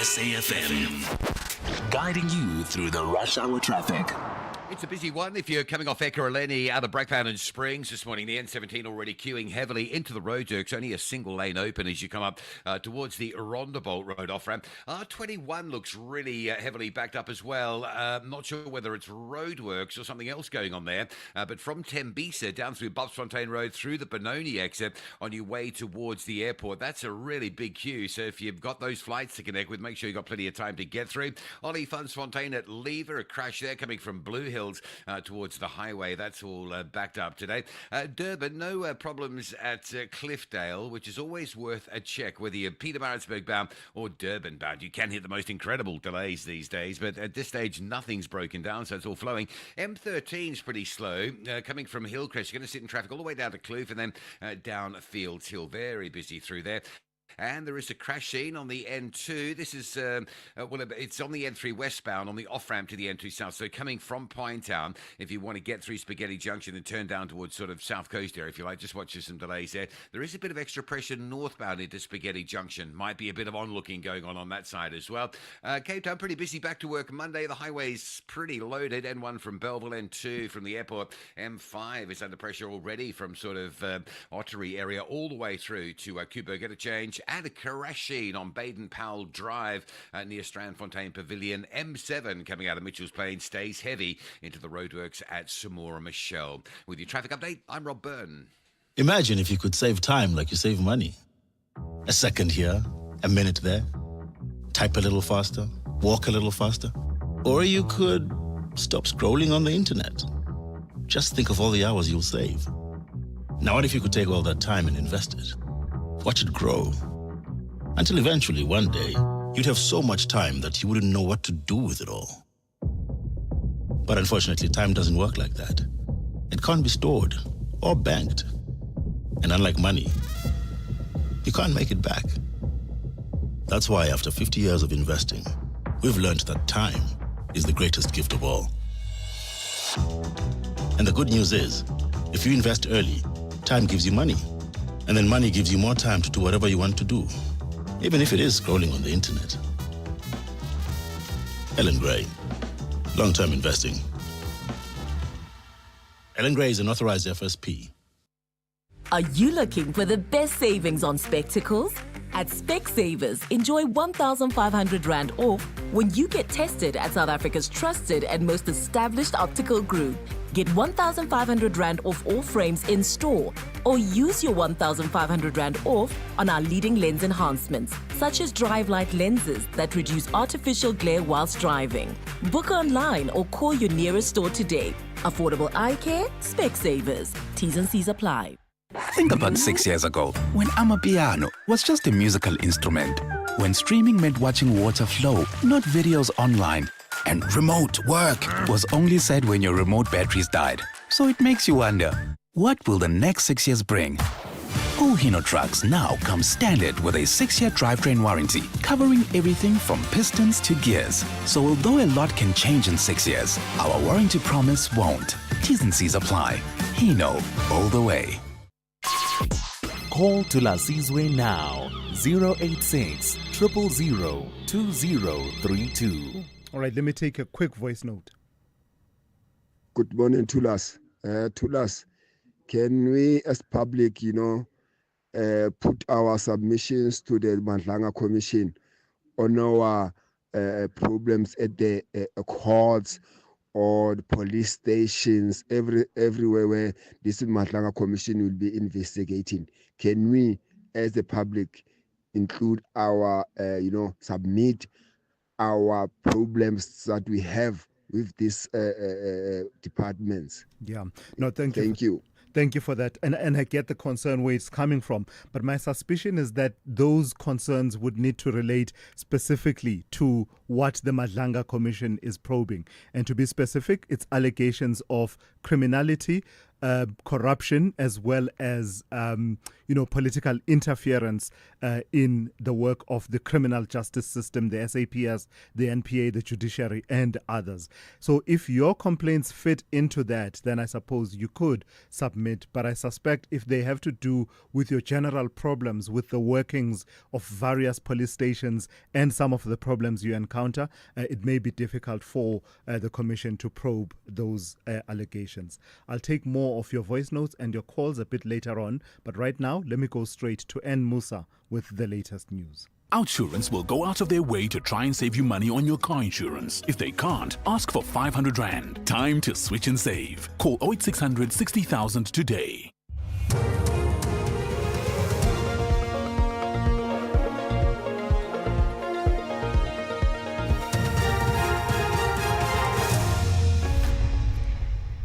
SAFM, guiding you through the rush hour traffic. It's a busy one if you're coming off Ekurhuleni out of Brakpan and Springs this morning. The N17 already queuing heavily into the roadworks. Only a single lane open as you come up towards the Roundabout Road off-ramp. R21 looks really heavily backed up as well. Not sure whether it's roadworks or something else going on there. But from Tembisa down through Bobsfontein Road through the Benoni exit on your way towards the airport, that's a really big queue. So if you've got those flights to connect with, make sure you've got plenty of time to get through. Olifantsfontein at Lever, a crash there coming from Blue Hill towards the highway. That's all backed up today. Durban, no problems at Cliffdale, which is always worth a check, whether you're Pietermaritzburg bound or Durban bound. You can hit the most incredible delays these days, but at this stage, nothing's broken down, so it's all flowing. M13's pretty slow, coming from Hillcrest. You're going to sit in traffic all the way down to Kloof and then down Fields Hill. Very busy through there. And there is a crash scene on the N2. This is, it's on the N3 westbound on the off-ramp to the N2 south. So coming from Pinetown, if you want to get through Spaghetti Junction and turn down towards sort of South Coast area, if you like, just watch some delays there. There is a bit of extra pressure northbound into Spaghetti Junction. Might be a bit of onlooking going on that side as well. Cape Town, pretty busy, back to work Monday. The highway's pretty loaded. N1 from Belleville, N2 from the airport. M5 is under pressure already from sort of Ottery area all the way through to Kubo. Get a change. And a crash scene on Baden-Powell Drive near Strandfontein Pavilion. M7 coming out of Mitchell's Plain stays heavy into the roadworks at Samora Michelle. With your traffic update, I'm Rob Byrne. Imagine if you could save time like you save money. A second here, a minute there. Type a little faster, walk a little faster. Or you could stop scrolling on the internet. Just think of all the hours you'll save. Now what if you could take all that time and invest it? Watch it grow. Until eventually, one day, you'd have so much time that you wouldn't know what to do with it all. But unfortunately, time doesn't work like that. It can't be stored or banked. And unlike money, you can't make it back. That's why after 50 years of investing, we've learned that time is the greatest gift of all. And the good news is, if you invest early, time gives you money. And then money gives you more time to do whatever you want to do, even if it is scrolling on the internet. Ellen Gray, long-term investing. Ellen Gray is an authorized FSP. Are you looking for the best savings on spectacles? At Specsavers, enjoy 1,500 Rand off when you get tested at South Africa's trusted and most established optical group. Get 1,500 Rand off all frames in store, or use your 1,500 Rand off on our leading lens enhancements, such as drive light lenses that reduce artificial glare whilst driving. Book online or call your nearest store today. Affordable eye care, Specsavers. T's and C's apply. Think about 6 years ago, when Amapiano was just a musical instrument. When streaming meant watching water flow, not videos online. And remote work was only said when your remote batteries died. So it makes you wonder, what will the next 6 years bring? All Hino trucks now come standard with a 6-year drivetrain warranty, covering everything from pistons to gears. So although a lot can change in 6 years, our warranty promise won't. T's and C's apply. Hino, all the way. Call Thulasizwe now. 086 000 2032. All right, let me take a quick voice note. Good morning, Thulas. Thulas, can we as public, put our submissions to the Madlanga Commission on our problems at the courts or the police stations, everywhere where this Madlanga Commission will be investigating? Can we, as the public, include our, submit our problems that we have with these departments? Yeah, no, thank you. Thank you. Thank you for that. And I get the concern where it's coming from. But my suspicion is that those concerns would need to relate specifically to what the Madlanga Commission is probing. And to be specific, it's allegations of criminality, corruption, as well as, political interference in the work of the criminal justice system, the SAPS, the NPA, the judiciary, and others. So if your complaints fit into that, then I suppose you could submit. But I suspect if they have to do with your general problems with the workings of various police stations and some of the problems you encounter, it may be difficult for the Commission to probe those allegations. I'll take more of your voice notes and your calls a bit later on, but right now let me go straight to N. Musa with the latest news. Outsurance will go out of their way to try and save you money on your car insurance. If they can't, ask for 500 Rand. Time to switch and save. Call 08600 60,000 today.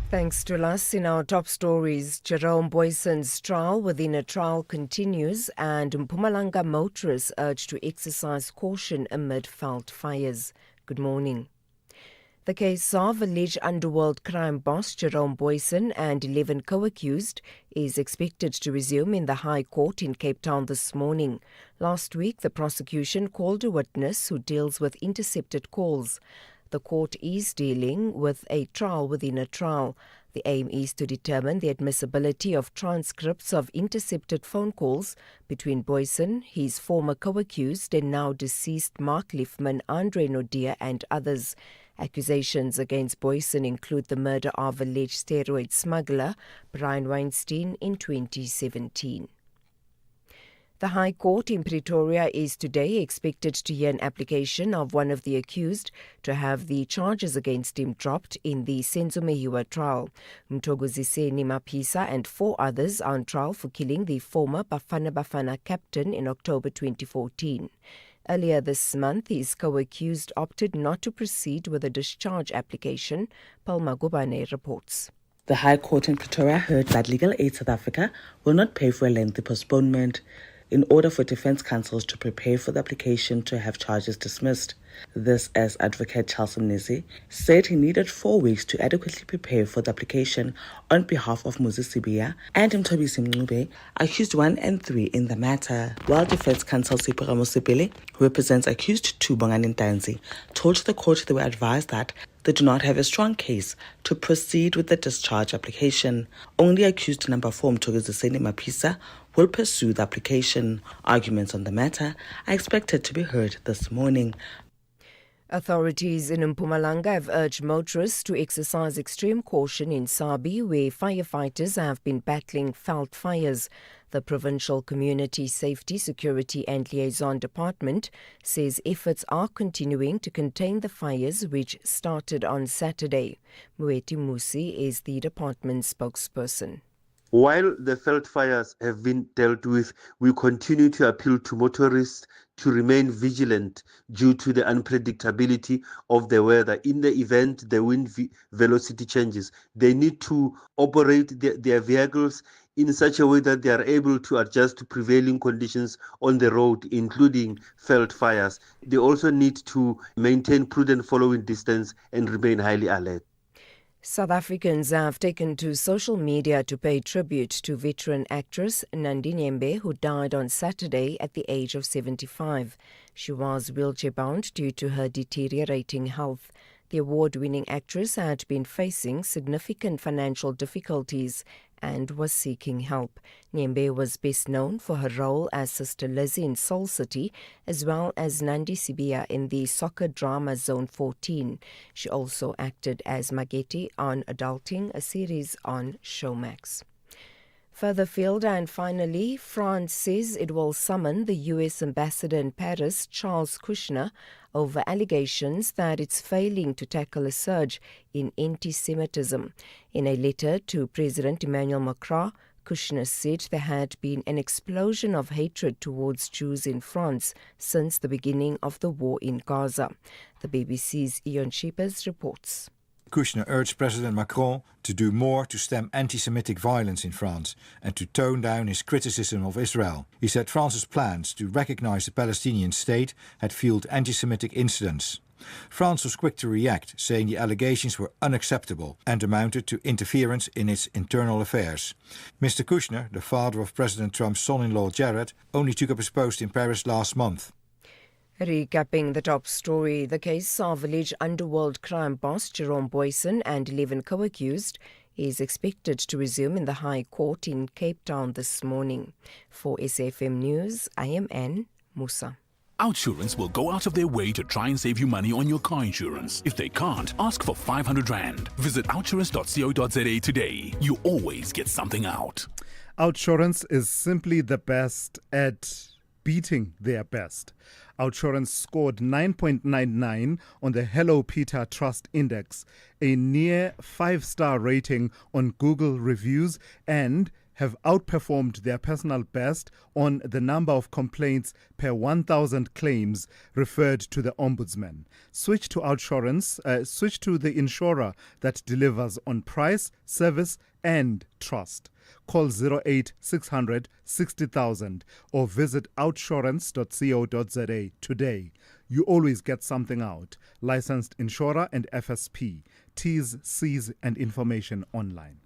Thanks to us. In our top stories, Jerome Boyson's trial within a trial continues, and Mpumalanga motorists urged to exercise caution amid felt fires. Good morning. The case of alleged underworld crime boss Jerome Boyson and 11 co-accused is expected to resume in the High Court in Cape Town this morning. Last week, the prosecution called a witness who deals with intercepted calls. The court is dealing with a trial within a trial. The aim is to determine the admissibility of transcripts of intercepted phone calls between Boyson, his former co-accused and now deceased Mark Liefman, Andre Nodia and others. Accusations against Boyson include the murder of alleged steroid smuggler Brian Weinstein in 2017. The High Court in Pretoria is today expected to hear an application of one of the accused to have the charges against him dropped in the Senzo Mehiwa trial. Mthokoziseni Maphisa and 4 others are on trial for killing the former Bafana Bafana captain in October 2014. Earlier this month, his co-accused opted not to proceed with a discharge application. Palma Gubane reports. The High Court in Pretoria heard that Legal Aid South Africa will not pay for a lengthy postponement in order for defense counsels to prepare for the application to have charges dismissed. This as Advocate Charles Mnisi said he needed 4 weeks to adequately prepare for the application on behalf of Muzi Sibiya and Mthobisi Mncube, accused 1 and 3 in the matter, while defense counsel Sipho Mosipele, who represents accused 2 Bongani Ntanzi, told the court they were advised that they do not have a strong case to proceed with the discharge application. Only accused number 4 Mthokoziseni Maphisa will pursue the application. Arguments on the matter are expected to be heard this morning. Authorities in Mpumalanga have urged motorists to exercise extreme caution in Sabi, where firefighters have been battling felt fires. The Provincial Community Safety, Security and Liaison Department says efforts are continuing to contain the fires which started on Saturday. Mueti Musi is the department's spokesperson. While the felt fires have been dealt with, we continue to appeal to motorists to remain vigilant due to the unpredictability of the weather. In the event the wind velocity changes, they need to operate their vehicles in such a way that they are able to adjust to prevailing conditions on the road, including felt fires. They also need to maintain prudent following distance and remain highly alert. South Africans have taken to social media to pay tribute to veteran actress Nandi Nyembe, who died on Saturday at the age of 75. She was wheelchair-bound due to her deteriorating health. The award-winning actress had been facing significant financial difficulties and was seeking help. Nyembe was best known for her role as Sister Lizzie in Soul City, as well as Nandi Sibia in the soccer drama Zone 14. She also acted as Mageti on Adulting, a series on Showmax. Further afield, and finally, France says it will summon the U.S. ambassador in Paris, Charles Kushner, over allegations that it's failing to tackle a surge in anti-Semitism. In a letter to President Emmanuel Macron, Kushner said there had been an explosion of hatred towards Jews in France since the beginning of the war in Gaza. The BBC's Ian Sheepers reports. Kushner urged President Macron to do more to stem anti-Semitic violence in France and to tone down his criticism of Israel. He said France's plans to recognize the Palestinian state had fueled anti-Semitic incidents. France was quick to react, saying the allegations were unacceptable and amounted to interference in its internal affairs. Mr. Kushner, the father of President Trump's son-in-law Jared, only took up his post in Paris last month. Recapping the top story, the case of alleged underworld crime boss Jerome Boyson and 11 co-accused is expected to resume in the High Court in Cape Town this morning. For SAFM News, I am Anne Musa. Outsurance will go out of their way to try and save you money on your car insurance. If they can't, ask for 500 Rand. Visit outsurance.co.za today. You always get something out. Outsurance is simply the best at beating their best. Outsurance scored 9.99 on the Hello Peter Trust Index, a near 5-star rating on Google reviews, and have outperformed their personal best on the number of complaints per 1,000 claims referred to the Ombudsman. Switch to Outsurance, switch to the insurer that delivers on price, service and trust. Call 0800 60,000 or visit outsurance.co.za today. You always get something out. Licensed insurer and FSP. T's, C's and information online.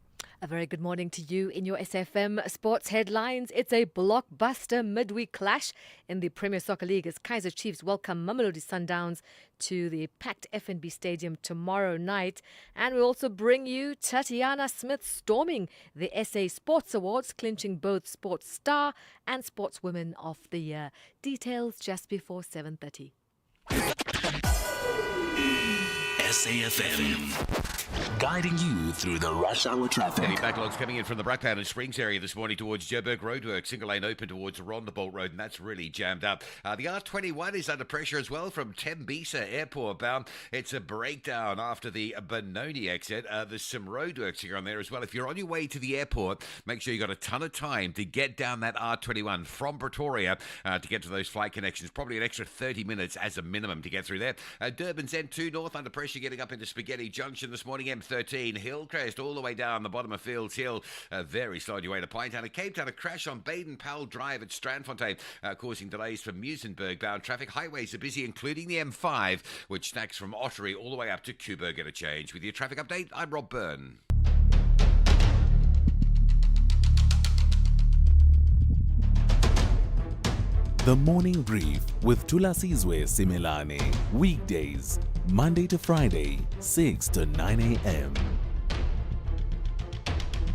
A very good morning to you in your SFM sports headlines. It's a blockbuster midweek clash in the Premier Soccer League as Kaizer Chiefs welcome Mamelodi Sundowns to the packed FNB Stadium tomorrow night. And we also bring you Tatiana Smith storming the SA Sports Awards, clinching both Sports Star and Sportswomen of the Year. Details just before 7:30. SAFM. Guiding you through the rush hour traffic. Any backlogs coming in from the Brakpan and Springs area this morning towards Joburg Roadwork. Single lane open towards Rondebolt Road, and that's really jammed up. The R21 is under pressure as well from Tembisa Airport bound. It's a breakdown after the Benoni exit. There's some roadworks here on there as well. If you're on your way to the airport, make sure you got a ton of time to get down that R21 from Pretoria to get to those flight connections. Probably an extra 30 minutes as a minimum to get through there. Durban's N2 North under pressure getting up into Spaghetti Junction this morning. M13 Hillcrest all the way down the bottom of Fields Hill. Very slow on your way to Pinetown. And Cape Town, a crash on Baden-Powell Drive at Strandfontein, causing delays from Muizenberg bound traffic. Highways are busy, including the M5, which stacks from Ottery all the way up to Kuburg at a change. With your traffic update, I'm Rob Byrne. The Morning Brief with Thulasizwe Simelane. Weekdays, Monday to Friday, 6 to 9 a.m.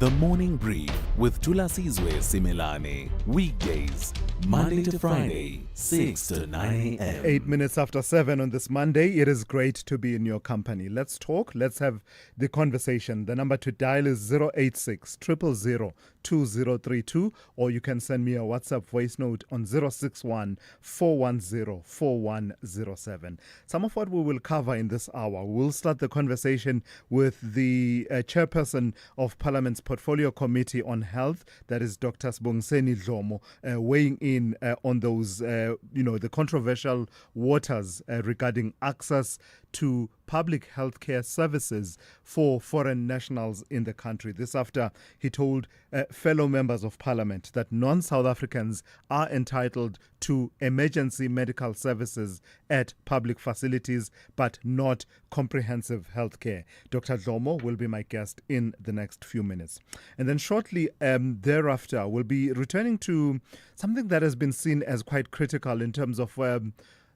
The Morning Brief with Thulasizwe Simelane. Weekdays, Monday to Friday, 6 to 9 a.m. 8 minutes after 7 on this Monday. It is great to be in your company. Let's talk. Let's have the conversation. The number to dial is 086 000 2032, or you can send me a WhatsApp voice note on 061 410 4107. Some of what we will cover in this hour. We'll start the conversation with the chairperson of Parliament's Portfolio Committee on Health, that is Dr. Sibongiseni Dlomo, weighing in on those, the controversial waters regarding access to public healthcare services for foreign nationals in the country. This after he told fellow members of parliament that non-South Africans are entitled to emergency medical services at public facilities, but not comprehensive healthcare. Dr. Dlomo will be my guest in the next few minutes. And then shortly thereafter, we'll be returning to something that has been seen as quite critical in terms of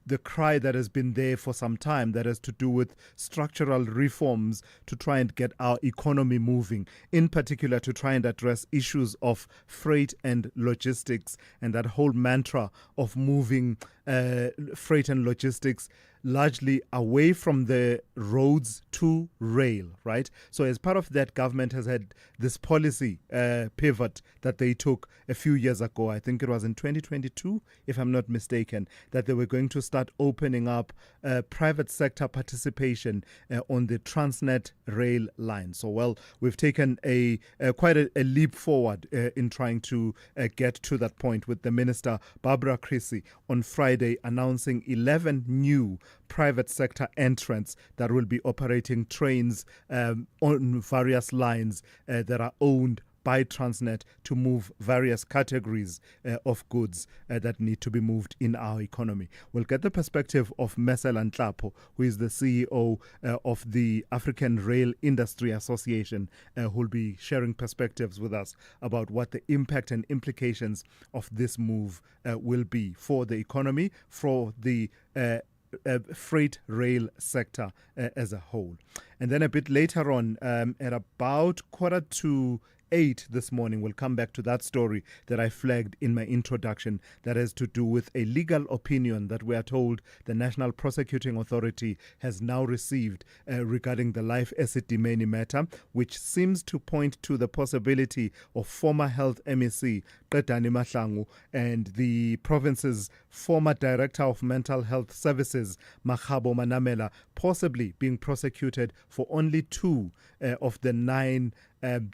the cry that has been there for some time, that has to do with structural reforms to try and get our economy moving, in particular to try and address issues of freight and logistics, and that whole mantra of moving freight and logistics largely away from the roads to rail, right? So as part of that, government has had this policy pivot that they took a few years ago. I think it was in 2022, if I'm not mistaken, that they were going to start opening up private sector participation on the Transnet rail line. So, well, we've taken quite a leap forward in trying to get to that point, with the Minister, Barbara Creecy, on Friday announcing 11 new private sector entrants that will be operating trains on various lines that are owned by Transnet to move various categories of goods that need to be moved in our economy. We'll get the perspective of Mesela Nhlapo, who is the CEO of the African Rail Industry Association, who will be sharing perspectives with us about what the impact and implications of this move will be for the economy, for the freight rail sector as a whole. And then a bit later on, at about 7:45 this morning, we'll come back to that story that I flagged in my introduction that has to do with a legal opinion that we are told the National Prosecuting Authority has now received regarding the Life Esidimeni matter, which seems to point to the possibility of former health MEC Qedani Mahlangu and the province's former Director of Mental Health Services, Makhabo Manamela, possibly being prosecuted for only 2 of the 9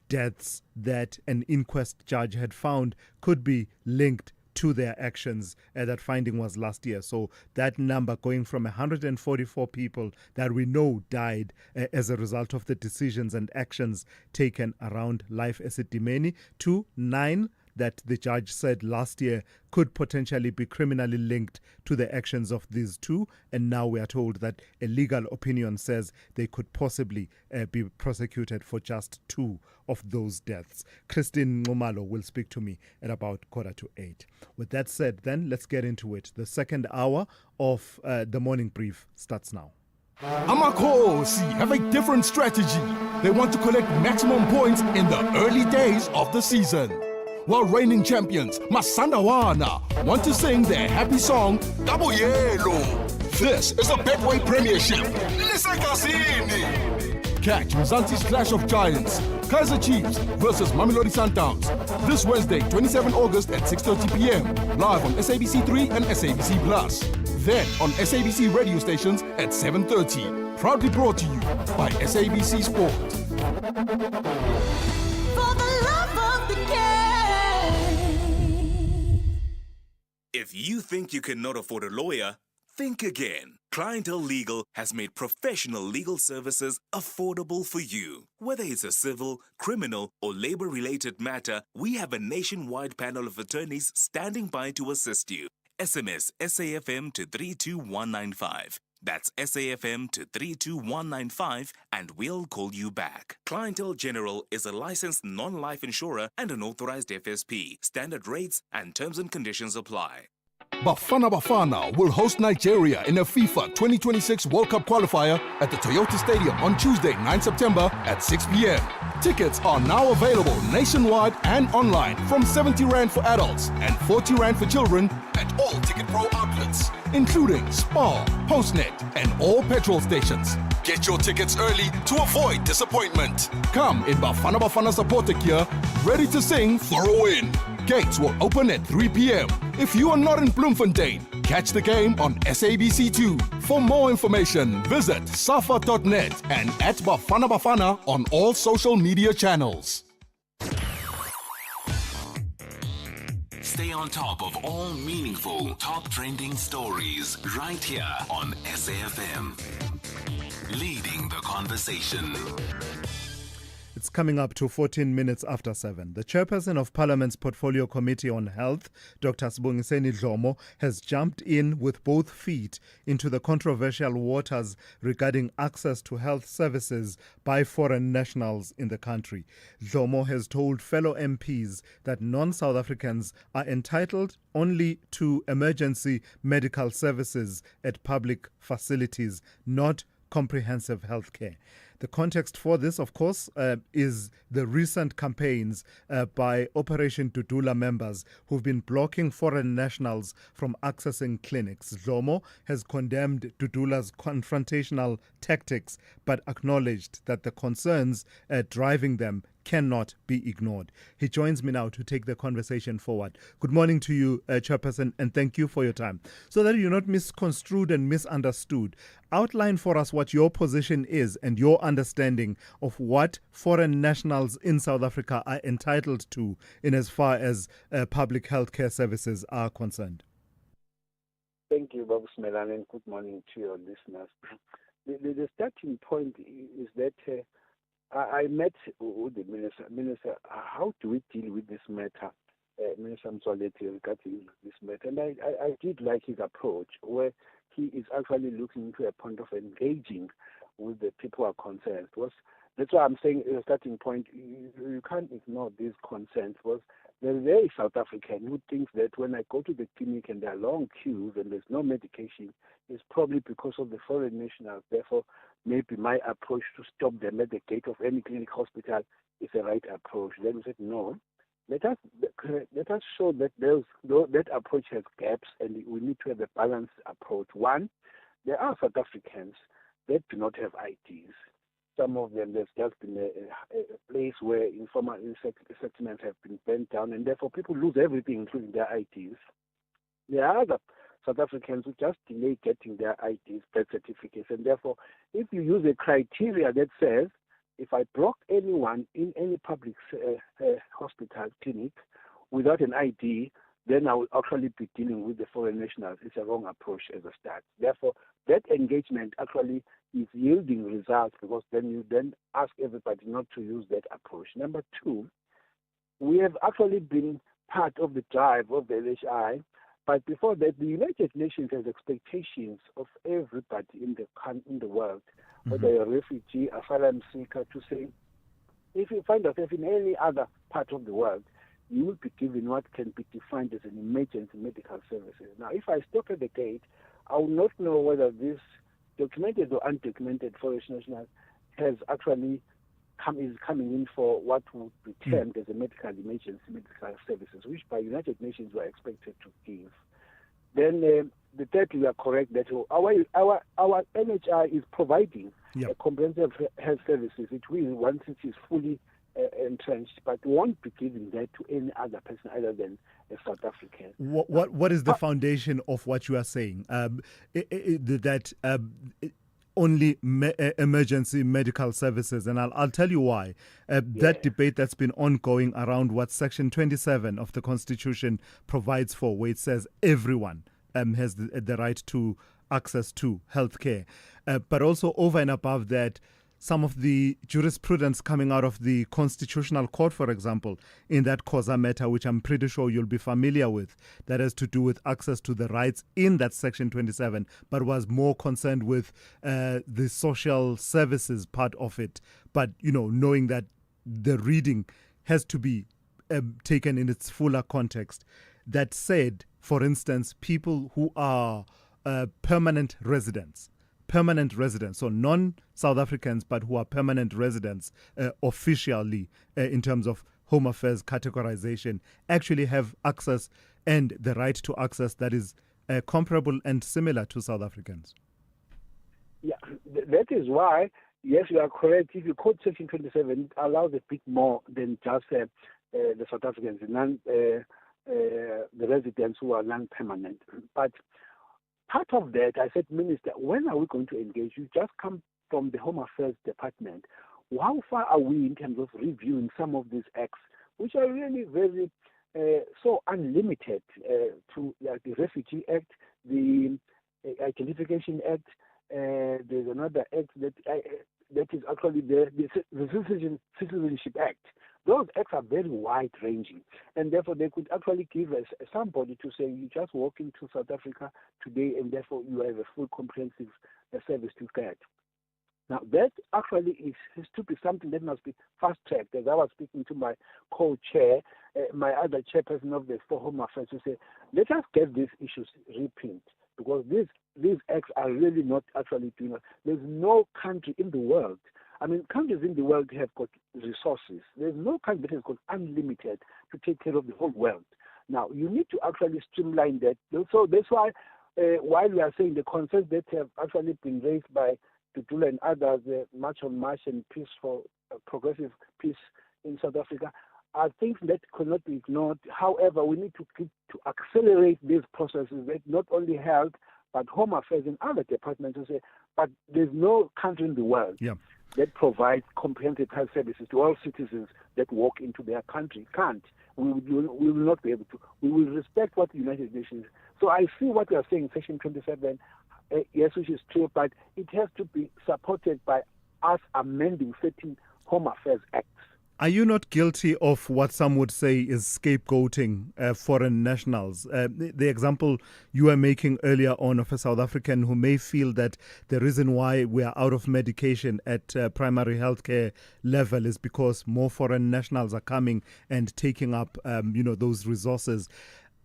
deaths that an inquest judge had found could be linked to their actions. That finding was last year. So that number going from 144 people that we know died as a result of the decisions and actions taken around Life Esidimeni to 9 that the judge said last year could potentially be criminally linked to the actions of these 2. And now we are told that a legal opinion says they could possibly be prosecuted for just 2 of those deaths. Christine Ngumalo will speak to me at about 7:45. With that said, then let's get into it. The second hour of the morning brief starts now. Amakhosi have a different strategy. They want to collect maximum points in the early days of the season. While reigning champions, Masandawana, want to sing their happy song, Double Yellow. This is the Betway Premiership. Catch Mzansi's Clash of Giants, Kaizer Chiefs versus Mamelodi Sundowns, this Wednesday, 27 August at 6:30 p.m, live on SABC3 and SABC Plus. Then on SABC radio stations at 7:30. Proudly brought to you by SABC Sport. For the love of the game. If you think you cannot afford a lawyer, think again. Clientele Legal has made professional legal services affordable for you. Whether it's a civil, criminal, or labor-related matter, we have a nationwide panel of attorneys standing by to assist you. SMS SAFM to 32195. That's SAFM to 32195 and we'll call you back. Clientele General is a licensed non-life insurer and an authorized FSP. Standard rates and terms and conditions apply. Bafana Bafana will host Nigeria in a FIFA 2026 World Cup qualifier at the Toyota Stadium on Tuesday, 9 September at 6 p.m. Tickets are now available nationwide and online from 70 Rand for adults and 40 Rand for children at all Ticket Pro outlets, including Spar, Postnet, and all petrol stations. Get your tickets early to avoid disappointment. Come in Bafana Bafana supporter gear, ready to sing for a win. Gates will open at 3 p.m. If you are not in Bloemfontein, catch the game on SABC2. For more information, visit safa.net and at Bafana Bafana on all social media channels. Stay on top of all meaningful, top trending stories right here on SAFM. Leading the conversation. It's coming up to 14 minutes after 7. The chairperson of Parliament's Portfolio Committee on Health, Dr. Sibongiseni Dlomo, has jumped in with both feet into the controversial waters regarding access to health services by foreign nationals in the country. Dlomo has told fellow MPs that non-South Africans are entitled only to emergency medical services at public facilities, not comprehensive health care. The context for this, of course, is the recent campaigns by Operation Dudula members who've been blocking foreign nationals from accessing clinics. Dlomo has condemned Dudula's confrontational tactics, but acknowledged that the concerns driving them cannot be ignored. He joins me now to take the conversation forward. Good morning to you, Chairperson, and thank you for your time. So that you're not misconstrued and misunderstood, outline for us what your position is and your understanding of what foreign nationals in South Africa are entitled to in as far as public healthcare services are concerned. Thank you, Babu Simelane, and good morning to your listeners. The starting point is that I met with the minister. Minister, how do we deal with this matter? Minister Mzwaleti regarding this matter. And I did like his approach, where he is actually looking into a point of engaging with the people who are concerned. That's why I'm saying the starting point, you can't ignore these concerns. There's a very South African who thinks that when I go to the clinic and there are long queues and there's no medication, it's probably because of the foreign nationals. Therefore, maybe my approach to stop them at the gate of any clinic hospital is the right approach. Then we said, no, let us show that that approach has gaps and we need to have a balanced approach. One, there are South Africans that do not have IDs. Some of them, there's just been a place where informal settlements have been burnt down, and therefore people lose everything, including their IDs. There are other South Africans who just delay getting their IDs, birth certificates, and therefore, if you use a criteria that says, if I block anyone in any public hospital clinic without an ID, then I will actually be dealing with the foreign nationals. It's a wrong approach as a start. Therefore, that engagement actually is yielding results because then you then ask everybody not to use that approach. Number two, we have actually been part of the drive of the LHI, but before that, the United Nations has expectations of everybody in the world, whether you're a refugee, asylum seeker, to say, if you find yourself in any other part of the world, you will be given what can be defined as an emergency medical services. Now, if I stop at the gate, I will not know whether this documented or undocumented foreign national has actually is coming in for what would be termed as a medical emergency medical services, which by United Nations were expected to give. Then the third, you are correct that our NHI is providing a comprehensive health services. It will once it is fully entrenched, but won't be giving that to any other person other than a South African. What is the foundation of what you are saying? That only emergency medical services, and I'll tell you why. That debate that's been ongoing around what Section 27 of the Constitution provides for, where it says everyone has the right to access to healthcare, but also over and above that, some of the jurisprudence coming out of the Constitutional Court, for example, in that Khoza matter, which I'm pretty sure you'll be familiar with, that has to do with access to the rights in that Section 27, but was more concerned with the social services part of it. But, knowing that the reading has to be taken in its fuller context. That said, for instance, people who are permanent residents, so non-South Africans, but who are permanent residents officially in terms of Home Affairs categorization, actually have access and the right to access that is comparable and similar to South Africans. Yeah, that is why, yes, you are correct. If you quote Section 27, it allows a bit more than just the South Africans, the residents who are non-permanent. But part of that, I said, Minister, when are we going to engage? You just come from the Home Affairs Department. How far are we in terms of reviewing some of these acts, which are really very so unlimited to like the Refugee Act, the Identification Act. There's another act that is actually the Citizenship Act. Those acts are very wide-ranging, and therefore they could actually give us somebody to say, you just walk into South Africa today, and therefore you have a full comprehensive service to get. Now, that actually has to be something that must be fast-tracked. As I was speaking to my co-chair, my other chairperson of the For Home Affairs, to say, let us get these issues repinned, because these acts are really not actually doing it. There's no country in the world. I mean, countries in the world have got resources. There's no country that has got unlimited to take care of the whole world. Now, you need to actually streamline that. So that's why, while we are saying the concerns that have actually been raised by Tutula and others, March on March and Peace for Progressive Peace in South Africa, are things that cannot be ignored. However, we need to accelerate these processes that not only health, but Home Affairs and other departments to say, but there's no country in the world that provides comprehensive health services to all citizens that walk into their country. Can't. We will not be able to. We will respect what the United Nations. So I see what you are saying in Section 27, yes, which is true, but it has to be supported by us amending certain Home Affairs Acts. Are you not guilty of what some would say is scapegoating foreign nationals? The example you were making earlier on of a South African who may feel that the reason why we are out of medication at primary healthcare level is because more foreign nationals are coming and taking up, those resources.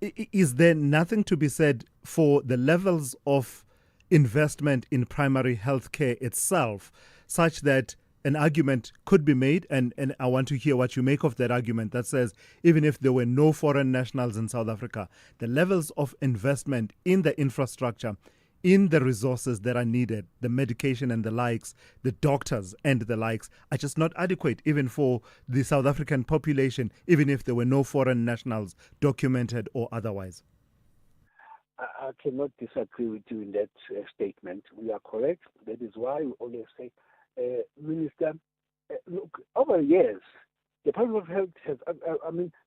Is there nothing to be said for the levels of investment in primary healthcare itself, such that an argument could be made, and I want to hear what you make of that argument that says even if there were no foreign nationals in South Africa, the levels of investment in the infrastructure, in the resources that are needed, the medication and the likes, the doctors and the likes, are just not adequate even for the South African population, even if there were no foreign nationals documented or otherwise. I cannot disagree with you in that statement. We are correct. That is why we always say, Minister, look, over years, the Department of Health has,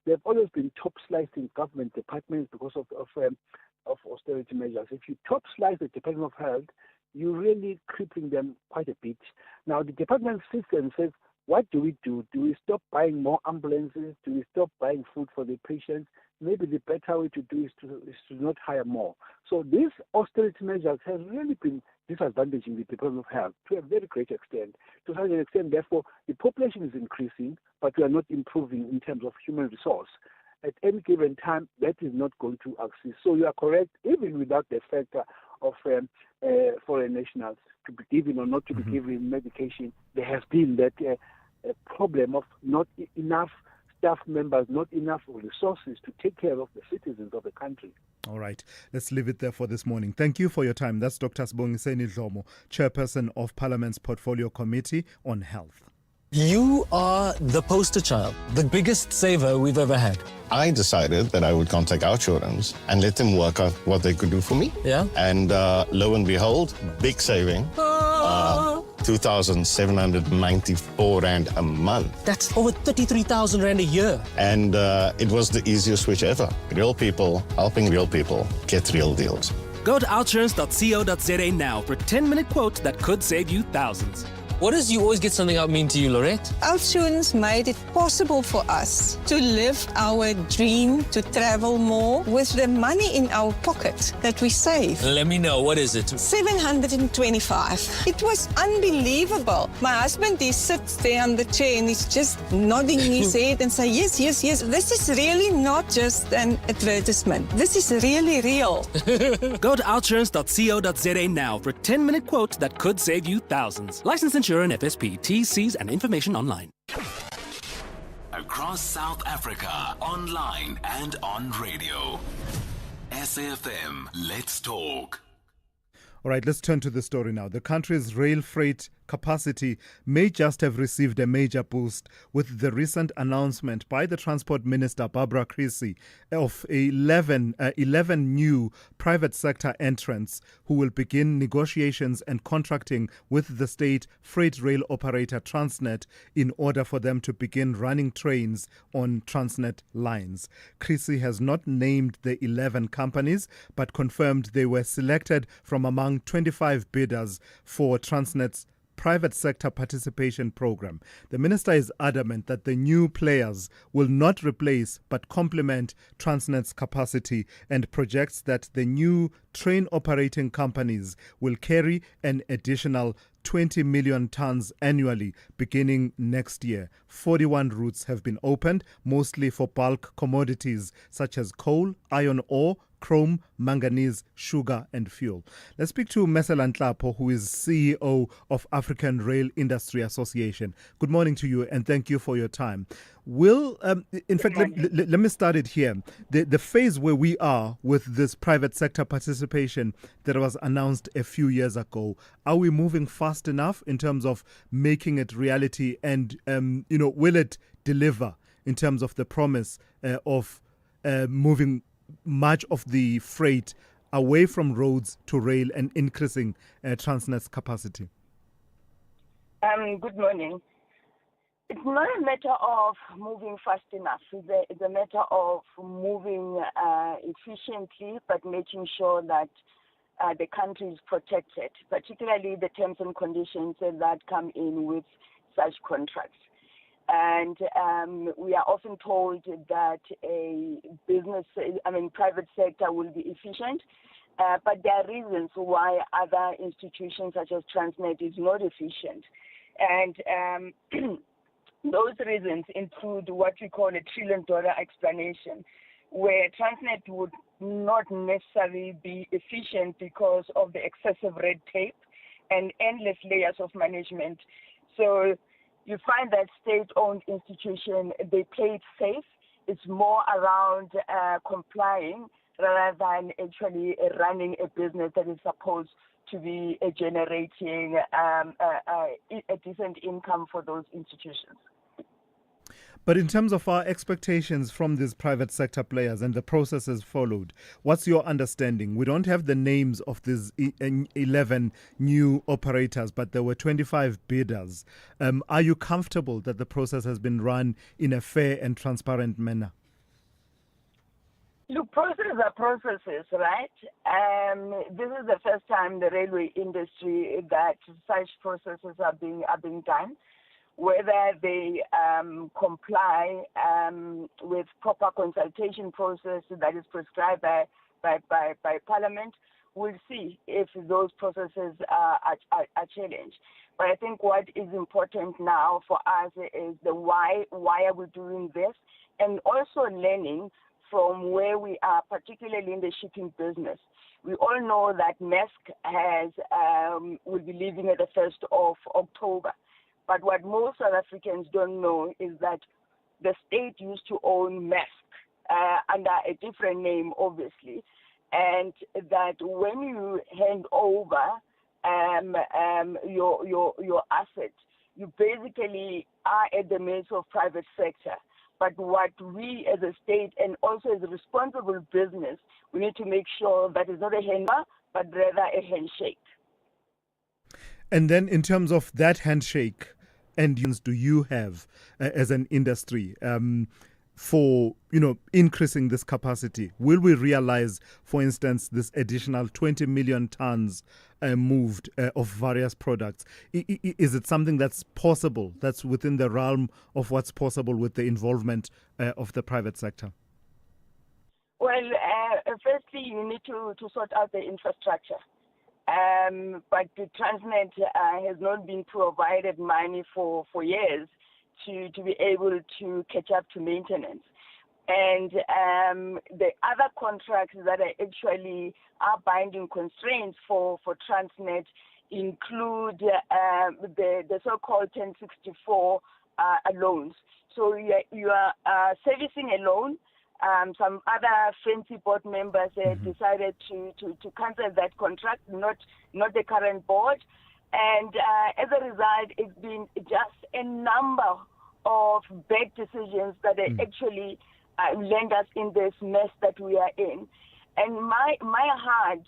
they've always been top sliced in government departments because of austerity measures. If you top slice the Department of Health, you're really crippling them quite a bit. Now, the department sits and says, what do we do? Do we stop buying more ambulances? Do we stop buying food for the patients? Maybe the better way to do is to not hire more. So these austerity measures have really been disadvantaging the Department of Health to a very great extent. To such an extent, therefore, the population is increasing, but we are not improving in terms of human resource. At any given time, that is not going to exist. So you are correct, even without the factor of foreign nationals to be given or not to be given medication, there has been that problem of not enough staff members, not enough resources to take care of the citizens of the country. All right, let's leave it there for this morning. Thank you for your time. That's Dr. Sibongiseni Dlomo, Chairperson of Parliament's Portfolio Committee on Health. You are the poster child, the biggest saver we've ever had. I decided that I would contact OUTsurance and let them work out what they could do for me. Yeah. And lo and behold, big saving. 2,794 Rand a month. That's over 33,000 Rand a year. And it was the easiest switch ever. Real people helping real people get real deals. Go to outsurance.co.za now for a 10-minute quote that could save you thousands. What does you always get something out mean to you, Lorette? OUTsurance made it possible for us to live our dream, to travel more with the money in our pocket that we save. Let me know, what is it? 725. It was unbelievable. My husband, he sits there on the chair and he's just nodding his head and say, yes, yes, yes. This is really not just an advertisement. This is really real. Go to outsurance.co.za now for a 10-minute quote that could save you thousands. License insurance, FSP, TCs, and information online. Across South Africa, online and on radio. SAFM, let's talk. All right, let's turn to the story now. The country's rail freight capacity may just have received a major boost with the recent announcement by the Transport Minister, Barbara Creecy, of 11 new private sector entrants who will begin negotiations and contracting with the state freight rail operator Transnet in order for them to begin running trains on Transnet lines. Creecy has not named the 11 companies, but confirmed they were selected from among 25 bidders for Transnet's private sector participation program. The minister is adamant that the new players will not replace but complement Transnet's capacity and projects that the new train operating companies will carry an additional 20 million tons annually beginning next year. 41 routes have been opened, mostly for bulk commodities such as coal, iron ore, chrome, manganese, sugar and fuel. Let's speak to Mesela Nhlapo, who is CEO of African Rail Industry Association. Good morning to you and thank you for your time. Let me start it here. The phase where we are with this private sector participation that was announced a few years ago, are we moving fast enough in terms of making it reality and, will it deliver in terms of the promise of moving much of the freight away from roads to rail and increasing Transnet's capacity? Good morning. It's not a matter of moving fast enough. It's a matter of moving efficiently, but making sure that the country is protected, particularly the terms and conditions that come in with such contracts. And we are often told that private sector will be efficient, but there are reasons why other institutions such as Transnet is not efficient. And those reasons include what we call a $1 trillion explanation, where Transnet would not necessarily be efficient because of the excessive red tape and endless layers of management. So you find that state-owned institution, they play it safe. It's more around complying rather than actually running a business that is supposed to be generating a decent income for those institutions. But in terms of our expectations from these private sector players and the processes followed, what's your understanding? We don't have the names of these 11 new operators, but there were 25 bidders. Are you comfortable that the process has been run in a fair and transparent manner? Look, processes are processes, right? This is the first time in the railway industry that such processes are being done. Whether they comply with proper consultation process that is prescribed by Parliament, we'll see if those processes are challenged. But I think what is important now for us is the why are we doing this, and also learning from where we are, particularly in the shipping business. We all know that Maersk will be leaving at the 1st of October. But what most South Africans don't know is that the state used to own Maersk under a different name, obviously, and that when you hand over your assets, you basically are at the mercy of private sector. But what we as a state and also as a responsible business, we need to make sure that it's not a handover, but rather a handshake. And then in terms of that handshake, and do you have as an industry for increasing this capacity? Will we realize, for instance, this additional 20 million tons moved of various products? Is it something that's possible, that's within the realm of what's possible with the involvement of the private sector? Well, firstly, you need to sort out the infrastructure. But the Transnet has not been provided money for years to be able to catch up to maintenance. And the other contracts that are binding constraints for Transnet include the so-called 1064 loans. So you are servicing a loan. Some other fancy board members decided to cancel that contract, not the current board. And as a result, it's been just a number of bad decisions that actually land us in this mess that we are in. And my heart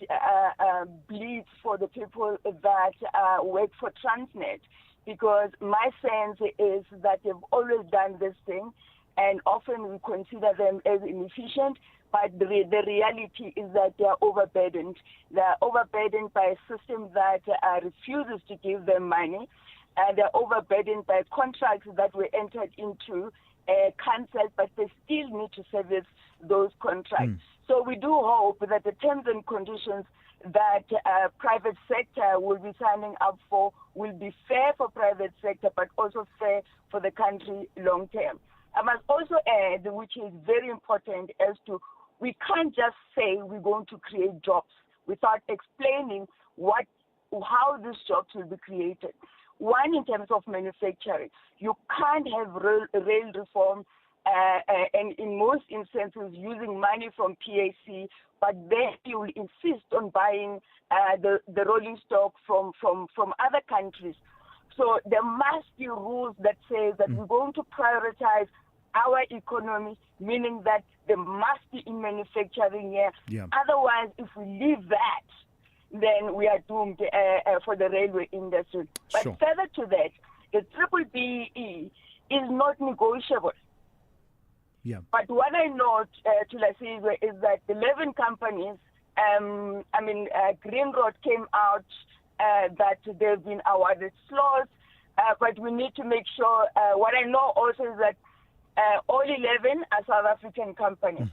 bleeds for the people that work for Transnet, because my sense is that they've always done this thing, and often we consider them as inefficient, but the reality is that they are overburdened. They are overburdened by a system that refuses to give them money, and they're overburdened by contracts that were entered into, cancelled, but they still need to service those contracts. So we do hope that the terms and conditions that private sector will be signing up for will be fair for private sector, but also fair for the country long term. I must also add, which is very important, as to we can't just say we're going to create jobs without explaining how these jobs will be created. One, in terms of manufacturing, you can't have rail reform and in most instances using money from PAC, but then you will insist on buying the rolling stock from other countries. So there must be rules that say that we're going to prioritize our economy, meaning that there must be in manufacturing here. Yeah. Otherwise, if we leave that, then we are doomed for the railway industry. But further to that, the BBBE is not negotiable. Yeah. But what I know, Thulasizwe, is that 11 companies, Green Road came out that they've been awarded slots, but we need to make sure, what I know also is that all 11 are South African companies.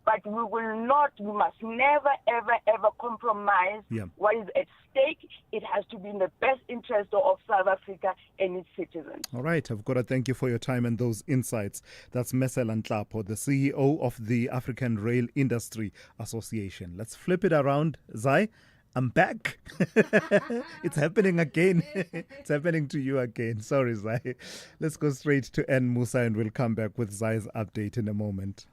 But we must never, ever, ever compromise what is at stake. It has to be in the best interest of South Africa and its citizens. All right, I've got to thank you for your time and those insights. That's Mesel Ntlapo, the CEO of the African Rail Industry Association. Let's flip it around. Zai, I'm back. It's happening again. It's happening to you again. Sorry, Zai. Let's go straight to N. Musa and we'll come back with Zai's update in a moment.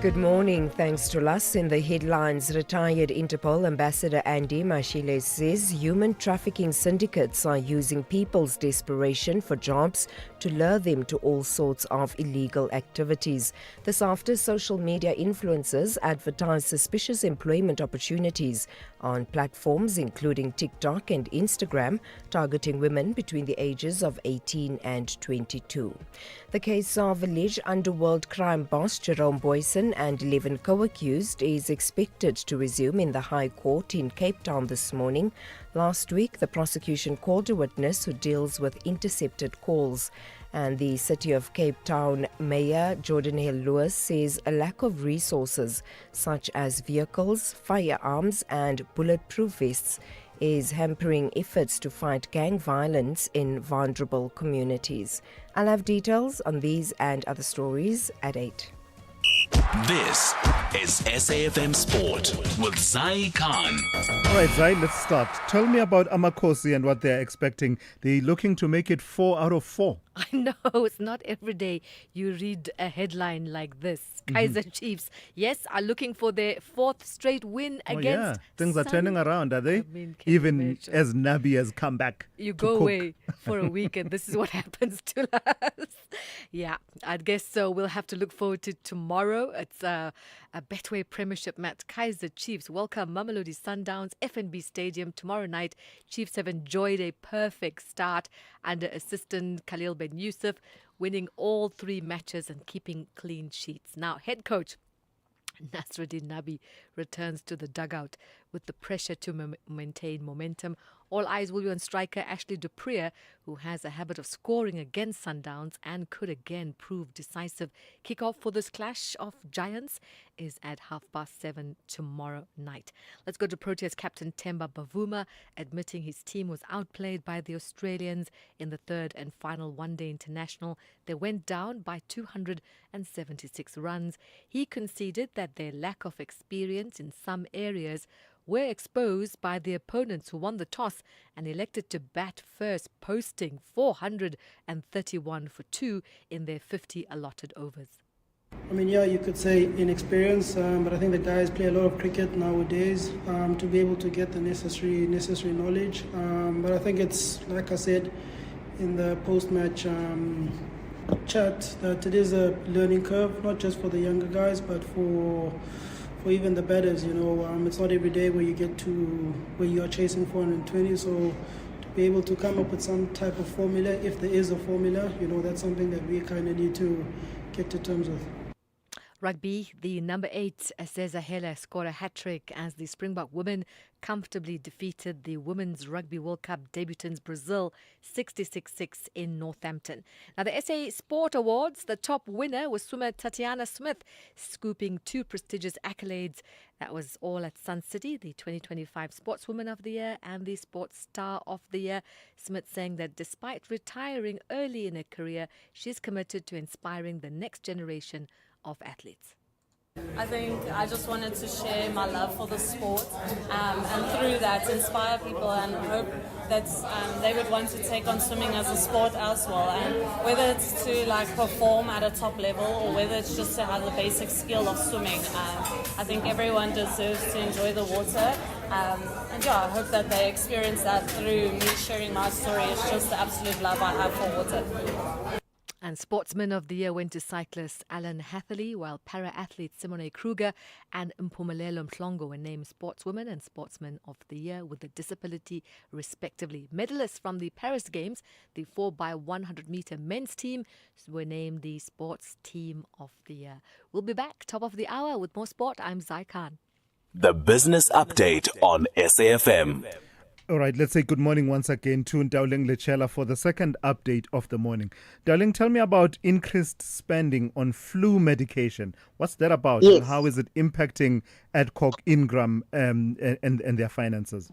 Good morning. Thanks to us. In the headlines, retired Interpol Ambassador Andy Mashile says human trafficking syndicates are using people's desperation for jobs to lure them to all sorts of illegal activities. This after social media influencers advertise suspicious employment opportunities on platforms including TikTok and Instagram, targeting women between the ages of 18 and 22. The case of alleged underworld crime boss Jerome Boyson and 11 co-accused is expected to resume in the High Court in Cape Town this morning. Last week, the prosecution called a witness who deals with intercepted calls. And the City of Cape Town Mayor Jordan Hill Lewis says a lack of resources such as vehicles, firearms and bulletproof vests is hampering efforts to fight gang violence in vulnerable communities. I'll have details on these and other stories at 8. This is SAFM Sport with Zai Khan. All right, Zai, let's start. Tell me about Amakosi and what they're expecting. They're looking to make it 4 out of 4. I know, it's not every day you read a headline like this. Kaizer Chiefs, yes, are looking for their 4th straight win against Things are turning around, are they? Even as Nabi has come back. You go away for a week and this is what happens to us. Yeah, I guess so. We'll have to look forward to tomorrow. It's a Betway Premiership match. Kaizer Chiefs welcome Mamelodi Sundowns, FNB Stadium tomorrow night. Chiefs have enjoyed a perfect start under assistant Khalil Ben Yusuf, winning all 3 matches and keeping clean sheets. Now, head coach Nasruddin Nabi returns to the dugout with the pressure to maintain momentum. All eyes will be on striker Ashley Dupree, who has a habit of scoring against Sundowns and could again prove decisive. Kick-off for this clash of giants is at 7:30 tomorrow night. Let's go to Proteas captain Themba Bavuma, admitting his team was outplayed by the Australians in the 3rd and final one-day international. They went down by 276 runs. He conceded that their lack of experience in some areas were exposed by the opponents who won the toss and elected to bat first, posting 431 for 2 in their 50 allotted overs. I mean, yeah, you could say inexperience, but I think the guys play a lot of cricket nowadays to be able to get the necessary knowledge. But I think it's, like I said in the post-match chat, that it is a learning curve, not just for the younger guys, but for even the batters. It's not every day where you get to where you are chasing 420. So to be able to come up with some type of formula, if there is a formula, that's something that we kind of need to get to terms with. Rugby, the number 8, Seza Hela, scored a hat-trick as the Springbok women comfortably defeated the Women's Rugby World Cup debutants Brazil 66-6 in Northampton. Now, the SA Sport Awards, the top winner was swimmer Tatiana Smith, scooping 2 prestigious accolades. That was all at Sun City, the 2025 Sportswoman of the Year and the Sports Star of the Year. Smith saying that despite retiring early in her career, she's committed to inspiring the next generation of athletes. I think I just wanted to share my love for the sport and through that inspire people and hope that they would want to take on swimming as a sport as well, and whether it's to perform at a top level or whether it's just to have the basic skill of swimming. I think everyone deserves to enjoy the water, and I hope that they experience that through me sharing my story. It's just the absolute love I have for water. And Sportsman of the Year went to cyclist Alan Hatherley, while para-athletes Simone Kruger and Mpumelelo Mhlongo were named Sportswoman and Sportsman of the Year with a disability respectively. Medalists from the Paris Games, the 4x100 meter men's team, were named the Sports Team of the Year. We'll be back top of the hour with more sport. I'm Zai Khan. The Business Update on SAFM. All right, let's say good morning once again to Dowling Lechela for the second update of the morning. Dowling, tell me about increased spending on flu medication. What's that about? Yes. And how is it impacting Adcock Ingram and their finances?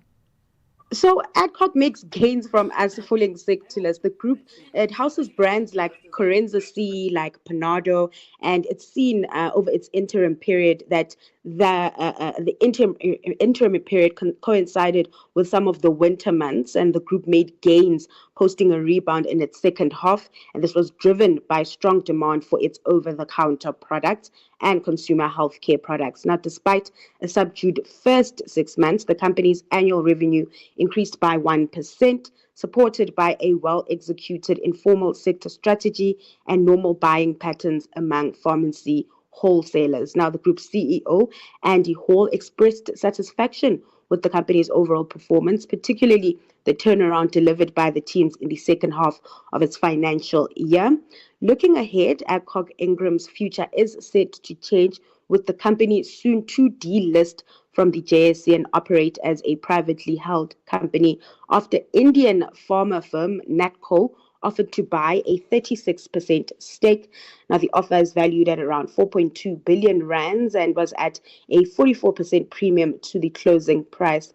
So Adcock makes gains from as-falling sectors. The group, it houses brands like Corenza C, like Panado, and it's seen over its interim period that the interim period coincided with some of the winter months, and the group made gains, posting a rebound in its second half, and this was driven by strong demand for its over-the-counter products and consumer healthcare products. Now, despite a subdued first 6 months, the company's annual revenue increased by 1%, supported by a well-executed informal sector strategy and normal buying patterns among pharmacy wholesalers. Now, the group's CEO, Andy Hall, expressed satisfaction with the company's overall performance, particularly the turnaround delivered by the teams in the second half of its financial year. Looking ahead, Adcock Ingram's future is set to change, with the company soon to delist from the JSE and operate as a privately held company after Indian pharma firm Natco offered to buy a 36% stake. Now, the offer is valued at around 4.2 billion rands and was at a 44% premium to the closing price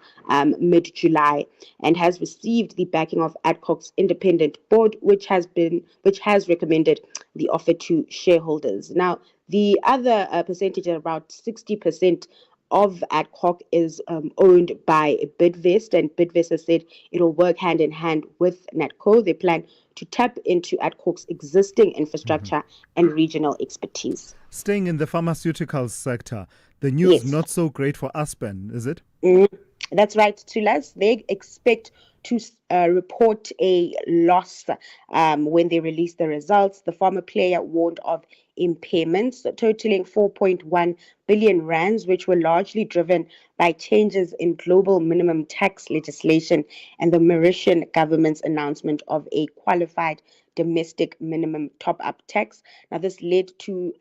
mid-July, and has received the backing of Adcock's independent board, which has recommended the offer to shareholders. Now, the other percentage, at about 60%, of Adcock is owned by Bidvest, and Bidvest has said it will work hand in hand with Natco. They plan to tap into Adcock's existing infrastructure and regional expertise. Staying in the pharmaceuticals sector, the news not so great for Aspen, is it? That's right, Thulas. They expect to report a loss when they release the results. The former player warned of impairments totaling 4.1 billion rands, which were largely driven by changes in global minimum tax legislation and the Mauritian government's announcement of a qualified domestic minimum top-up tax. Now, this led to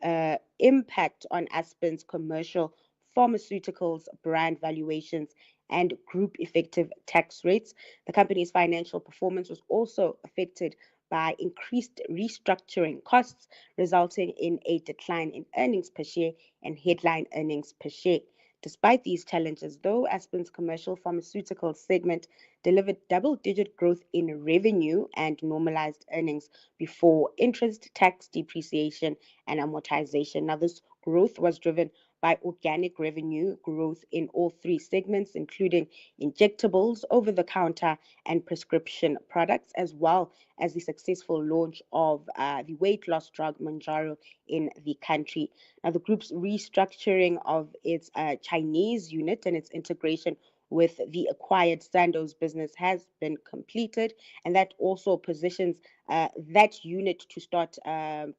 impact on Aspen's commercial pharmaceuticals brand valuations and group effective tax rates. The company's financial performance was also affected by increased restructuring costs, resulting in a decline in earnings per share and headline earnings per share. Despite these challenges, though, Aspen's commercial pharmaceutical segment delivered double-digit growth in revenue and normalized earnings before interest, tax, depreciation, and amortization. Now, this growth was driven by organic revenue growth in all three segments, including injectables, over-the-counter, and prescription products, as well as the successful launch of the weight loss drug Mounjaro in the country. Now, the group's restructuring of its Chinese unit and its integration with the acquired Sandoz business has been completed, and that also positions that unit to start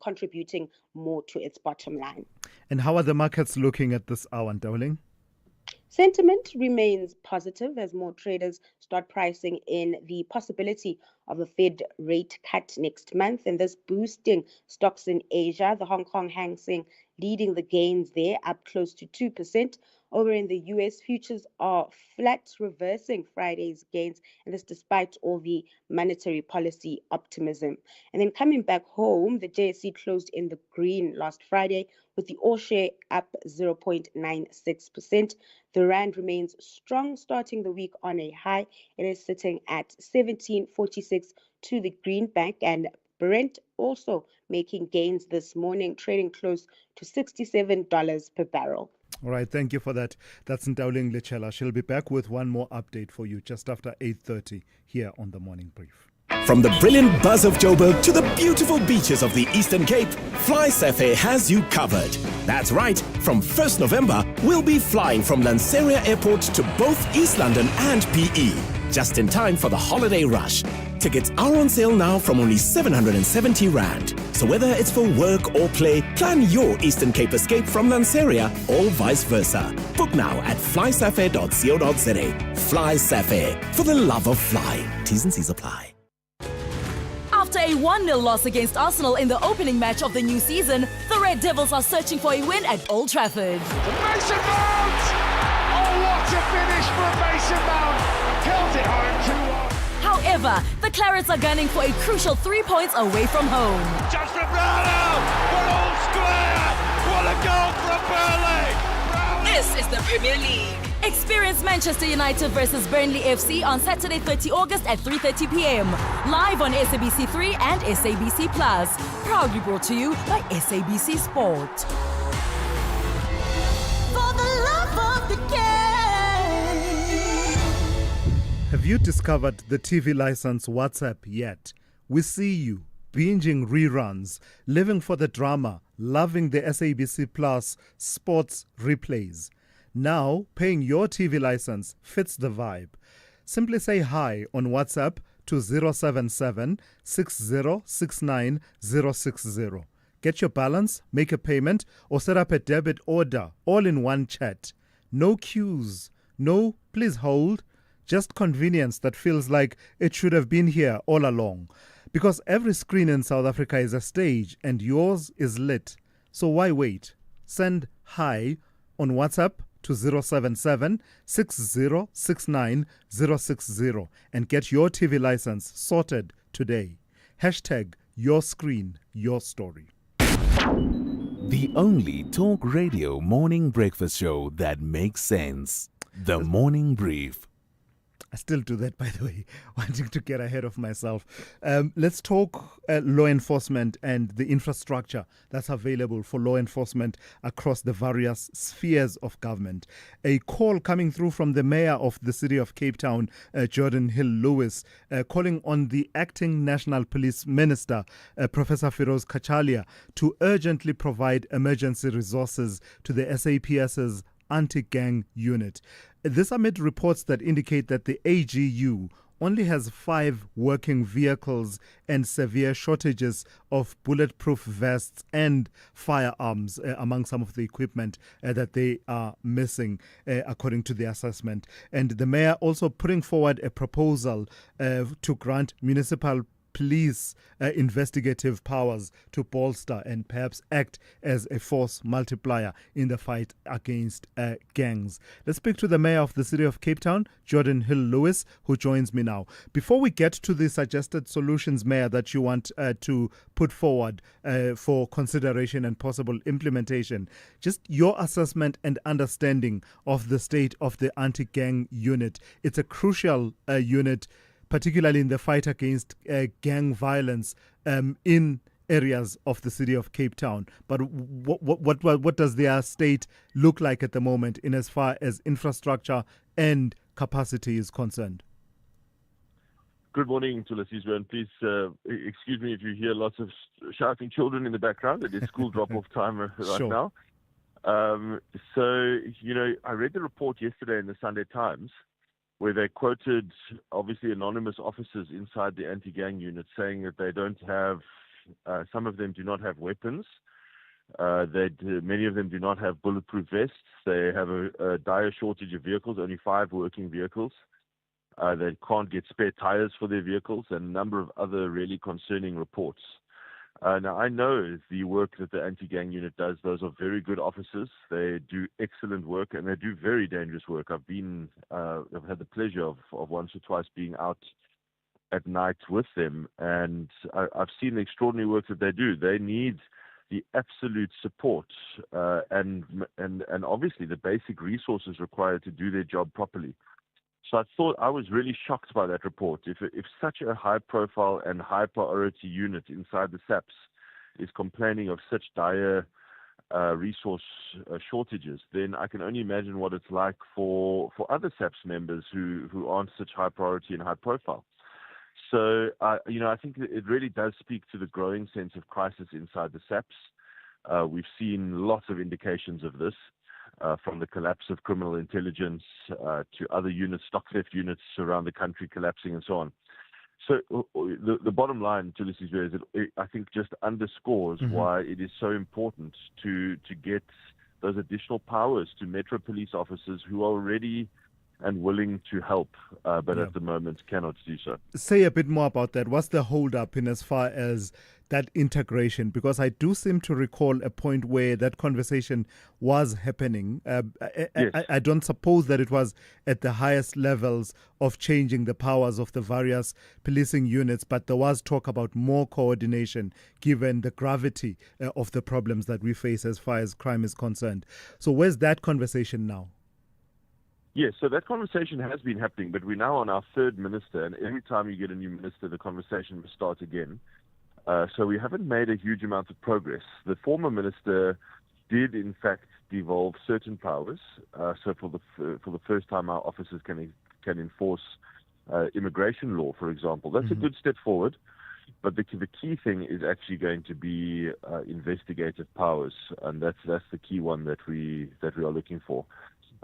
contributing more to its bottom line. And how are the markets looking at this hour, Darling? Sentiment remains positive as more traders start pricing in the possibility of a Fed rate cut next month, and this boosting stocks in Asia. The Hong Kong Hang Seng leading the gains there, up close to 2%. Over in the US, futures are flat, reversing Friday's gains, and this despite all the monetary policy optimism. And then coming back home, the JSE closed in the green last Friday, with the all share up 0.96%. The rand remains strong, starting the week on a high. It is sitting at 17.46 to the greenback, and Brent also making gains this morning, trading close to $67 per barrel. All right, thank you for that. That's Ntauling Lechela. She'll be back with one more update for you just after 8:30 here on the Morning Brief. From the brilliant buzz of Joburg to the beautiful beaches of the Eastern Cape, FlySafair has you covered. That's right, from 1st November, we'll be flying from Lanseria Airport to both East London and PE, just in time for the holiday rush. Tickets are on sale now from only 770 Rand. So whether it's for work or play, plan your Eastern Cape escape from Lanseria or vice versa. Book now at flysafair.co.za. FlySafair, for the love of flying. T's and C's apply. After a 1-0 loss against Arsenal in the opening match of the new season, the Red Devils are searching for a win at Old Trafford. Mason Mount! Oh, what a finish from Mason Mount! Kills it home 2-1. However, the Clarets are gunning for a crucial 3 points away from home. Just from Brownell! What all square! What a goal from Burnley! This is the Premier League. Experience Manchester United versus Burnley FC on Saturday 30 August at 3:30 p.m. Live on SABC3 and SABC Plus. Proudly brought to you by SABC Sport. For the love of the game. Have you discovered the TV license WhatsApp yet? We see you binging reruns, living for the drama, loving the SABC Plus sports replays. Now, paying your TV license fits the vibe. Simply say hi on WhatsApp to 077 6069 060. Get your balance, make a payment, or set up a debit order all in one chat. No queues, no please hold, just convenience that feels like it should have been here all along. Because every screen in South Africa is a stage and yours is lit. So why wait? Send hi on WhatsApp to 077 6069 060 and get your TV license sorted today. Hashtag your screen, your story. The only talk radio morning breakfast show that makes sense. The Morning Brief. I still do that, by the way, wanting to get ahead of myself. Let's talk law enforcement and the infrastructure that's available for law enforcement across the various spheres of government. A call coming through from the mayor of the city of Cape Town, Jordan Hill-Lewis, calling on the acting National Police Minister, Professor Firoz Kachalia, to urgently provide emergency resources to the SAPS's anti-gang unit. This amid reports that indicate that the AGU only has 5 working vehicles and severe shortages of bulletproof vests and firearms among some of the equipment that they are missing, according to the assessment. And the mayor also putting forward a proposal to grant municipal police investigative powers to bolster and perhaps act as a force multiplier in the fight against gangs. Let's speak to the mayor of the city of Cape Town, Jordan Hill-Lewis, who joins me now. Before we get to the suggested solutions, Mayor, that you want to put forward for consideration and possible implementation, just your assessment and understanding of the state of the anti-gang unit. It's a crucial unit, particularly in the fight against gang violence in areas of the city of Cape Town. But what does their state look like at the moment in as far as infrastructure and capacity is concerned? Good morning, Thulasizwe, and please excuse me if you hear lots of shouting children in the background. It is school drop-off time right Sure. now. I read the report yesterday in the Sunday Times where they quoted, obviously, anonymous officers inside the anti-gang unit saying that they don't have, some of them do not have weapons. Many of them do not have bulletproof vests. They have a dire shortage of vehicles, only 5 working vehicles. They can't get spare tires for their vehicles, and a number of other really concerning reports. Now, I know the work that the anti-gang unit does. Those are very good officers. They do excellent work, and they do very dangerous work. I've had the pleasure of once or twice being out at night with them, and I've seen the extraordinary work that they do. They need the absolute support and obviously the basic resources required to do their job properly. So I was really shocked by that report. If such a high-profile and high-priority unit inside the SAPS is complaining of such dire resource shortages, then I can only imagine what it's like for other SAPS members who aren't such high priority and high profile. So, I think it really does speak to the growing sense of crisis inside the SAPS. We've seen lots of indications of this. From the collapse of criminal intelligence to other units, stock theft units around the country collapsing and so on. So the bottom line, Thulasizwe, is that I think just underscores why it is so important to get those additional powers to Metro Police officers who are ready and willing to help, but at the moment cannot do so. Say a bit more about that. What's the hold-up in as far as that integration? Because I do seem to recall a point where that conversation was happening. Yes. I don't suppose that it was at the highest levels of changing the powers of the various policing units, but there was talk about more coordination given the gravity of the problems that we face as far as crime is concerned. So where's that conversation now? Yes, so that conversation has been happening, but we're now on our 3rd minister, and every time you get a new minister, the conversation will start again. So we haven't made a huge amount of progress. The former minister did, in fact, devolve certain powers. So for the first time, our officers can enforce immigration law, for example. That's a good step forward. But the key thing is actually going to be investigative powers, and that's the key one that we are looking for.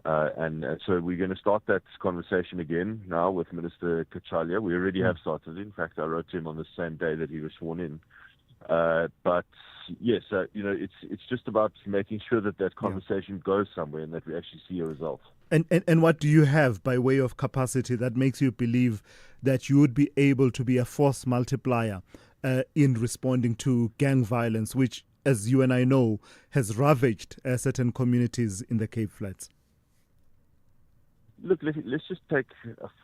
And so we're going to start that conversation again now with Minister Kachalia. We already have started. In fact, I wrote to him on the same day that he was sworn in. But yes, it's just about making sure that conversation goes somewhere and that we actually see a result. And what do you have by way of capacity that makes you believe that you would be able to be a force multiplier in responding to gang violence, which, as you and I know, has ravaged certain communities in the Cape Flats? Look, let's just take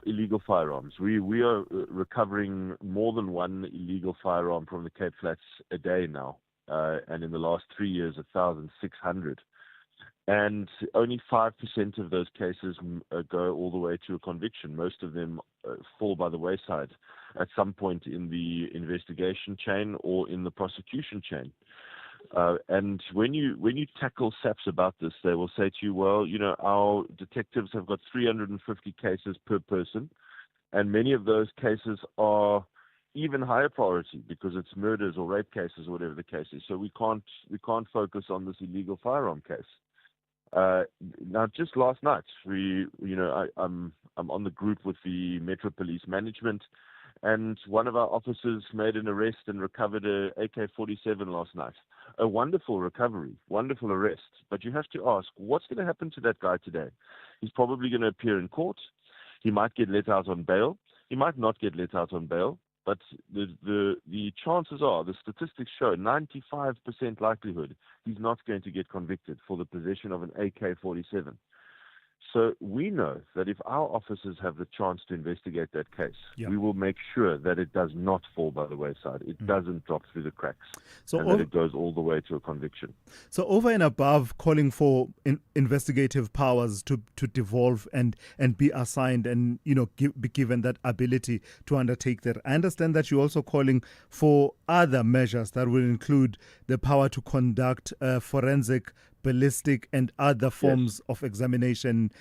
illegal firearms. We are recovering more than one illegal firearm from the Cape Flats a day now, and in the last 3 years, 1,600. And only 5% of those cases go all the way to a conviction. Most of them fall by the wayside at some point in the investigation chain or in the prosecution chain. And when you tackle SAPS about this, they will say to you, well, our detectives have got 350 cases per person, and many of those cases are even higher priority because it's murders or rape cases or whatever the case is. So we can't focus on this illegal firearm case. Now, just last night, I'm on the group with the Metro Police management, and one of our officers made an arrest and recovered a AK-47 last night. A wonderful recovery, wonderful arrest. But you have to ask, what's going to happen to that guy today? He's probably going to appear in court. He might get let out on bail. He might not get let out on bail. But the chances are, the statistics show, 95% likelihood he's not going to get convicted for the possession of an AK-47. So we know that if our officers have the chance to investigate that case, we will make sure that it does not fall by the wayside. It doesn't drop through the cracks, and that it goes all the way to a conviction. So over and above calling for investigative powers to devolve and be assigned and, be given that ability to undertake that, I understand that you're also calling for other measures that will include the power to conduct forensic, ballistic and other forms of examination,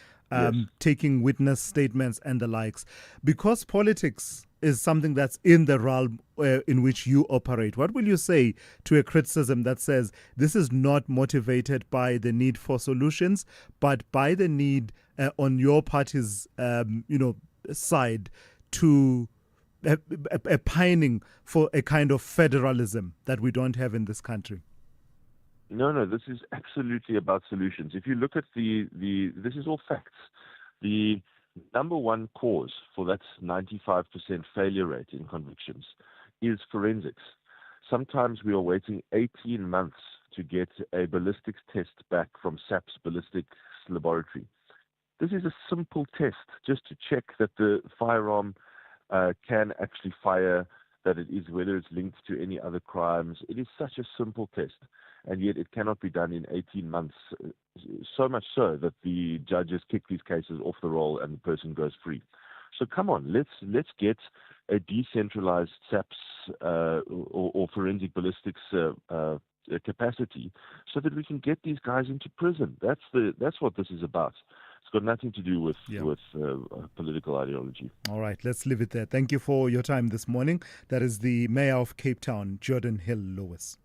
taking witness statements and the likes. Because politics is something that's in the realm in which you operate, what will you say to a criticism that says this is not motivated by the need for solutions, but by the need on your party's side to a pining for a kind of federalism that we don't have in this country? No, this is absolutely about solutions. If you look at this is all facts. The number one cause for that 95% failure rate in convictions is forensics. Sometimes we are waiting 18 months to get a ballistics test back from SAP's ballistics laboratory. This is a simple test just to check that the firearm can actually fire, that it is, whether it's linked to any other crimes. It is such a simple test, and yet it cannot be done in 18 months, so much so that the judges kick these cases off the roll and the person goes free. So come on, let's get a decentralized SAPS or forensic ballistics capacity so that we can get these guys into prison. That's what this is about. It's got nothing to do with political ideology. All right, let's leave it there. Thank you for your time this morning. That is the Mayor of Cape Town, Jordan Hill Lewis.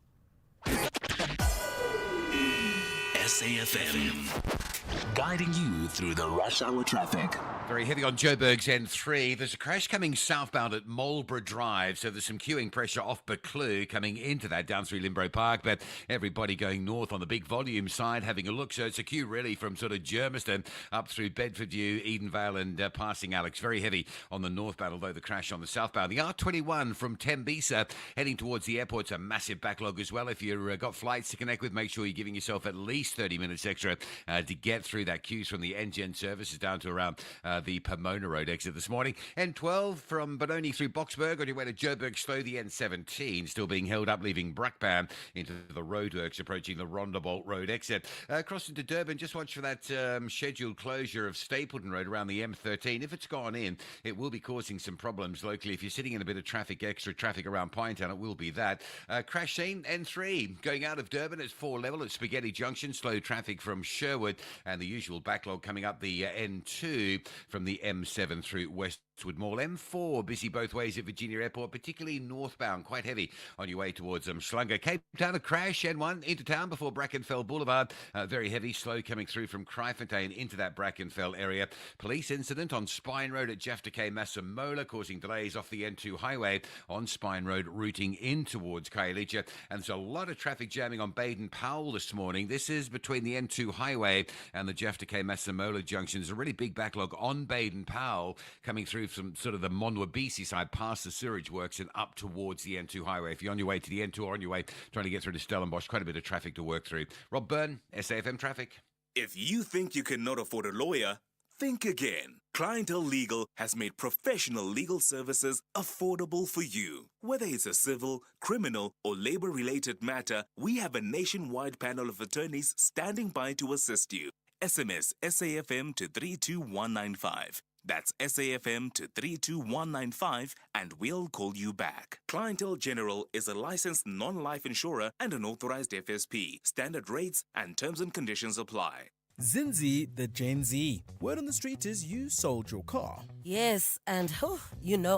SAFM, guiding you through the rush hour traffic. Very heavy on Joburg's N3. There's a crash coming southbound at Marlborough Drive, so there's some queuing pressure off Buccleuch coming into that down through Limbro Park, but everybody going north on the big volume side having a look. So it's a queue really from sort of Germiston up through Bedfordview, Edenvale and passing Alex. Very heavy on the northbound, although the crash on the southbound. The R21 from Tembisa heading towards the airport's a massive backlog as well. If you've got flights to connect with, make sure you're giving yourself at least 30 minutes extra to get through that queues from the NGN services down to around the Pomona Road exit this morning. N12 from Benoni through Boksburg on your way to Joburg Slow. The N17 still being held up, leaving Brakpan into the roadworks approaching the Rondebolt Road exit. Crossing to Durban, just watch for that scheduled closure of Stapleton Road around the M13. If it's gone in, it will be causing some problems locally. If you're sitting in a bit of traffic, extra traffic around Pinetown, it will be that. Crash scene, N3 going out of Durban at 4 level at Spaghetti Junction. Slow traffic from Sherwood and the usual backlog coming up the N2 from the M7 through Westwood Mall. M4 busy both ways at Virginia Airport, particularly northbound, quite heavy on your way towards Schlunga. Cape Town, a crash, N1 into town before Brackenfell Boulevard. Very heavy, slow coming through from Kryfontein into that Brackenfell area. Police incident on Spine Road at Jafta Masamola, causing delays off the N2 highway on Spine Road, routing in towards Khayelitsha. And there's a lot of traffic jamming on Baden-Powell this morning. This is between the N2 highway and the Jafta Masamola junction. There's a really big backlog on Baden-Powell coming through from sort of the Monwabisi side past the sewage works and up towards the N2 highway. If you're on your way to the N2 or on your way trying to get through to Stellenbosch, quite a bit of traffic to work through. Rob Byrne, SAFM Traffic. If you think you cannot afford a lawyer, think again. Clientele Legal has made professional legal services affordable for you. Whether it's a civil, criminal, or labor-related matter, we have a nationwide panel of attorneys standing by to assist you. SMS SAFM to 32195. That's SAFM to 32195 and we'll call you back. Clientele General is a licensed non-life insurer and an authorized FSP. Standard rates and terms and conditions apply. Zinzi, the Gen Z. Word on the street is you sold your car. Yes, and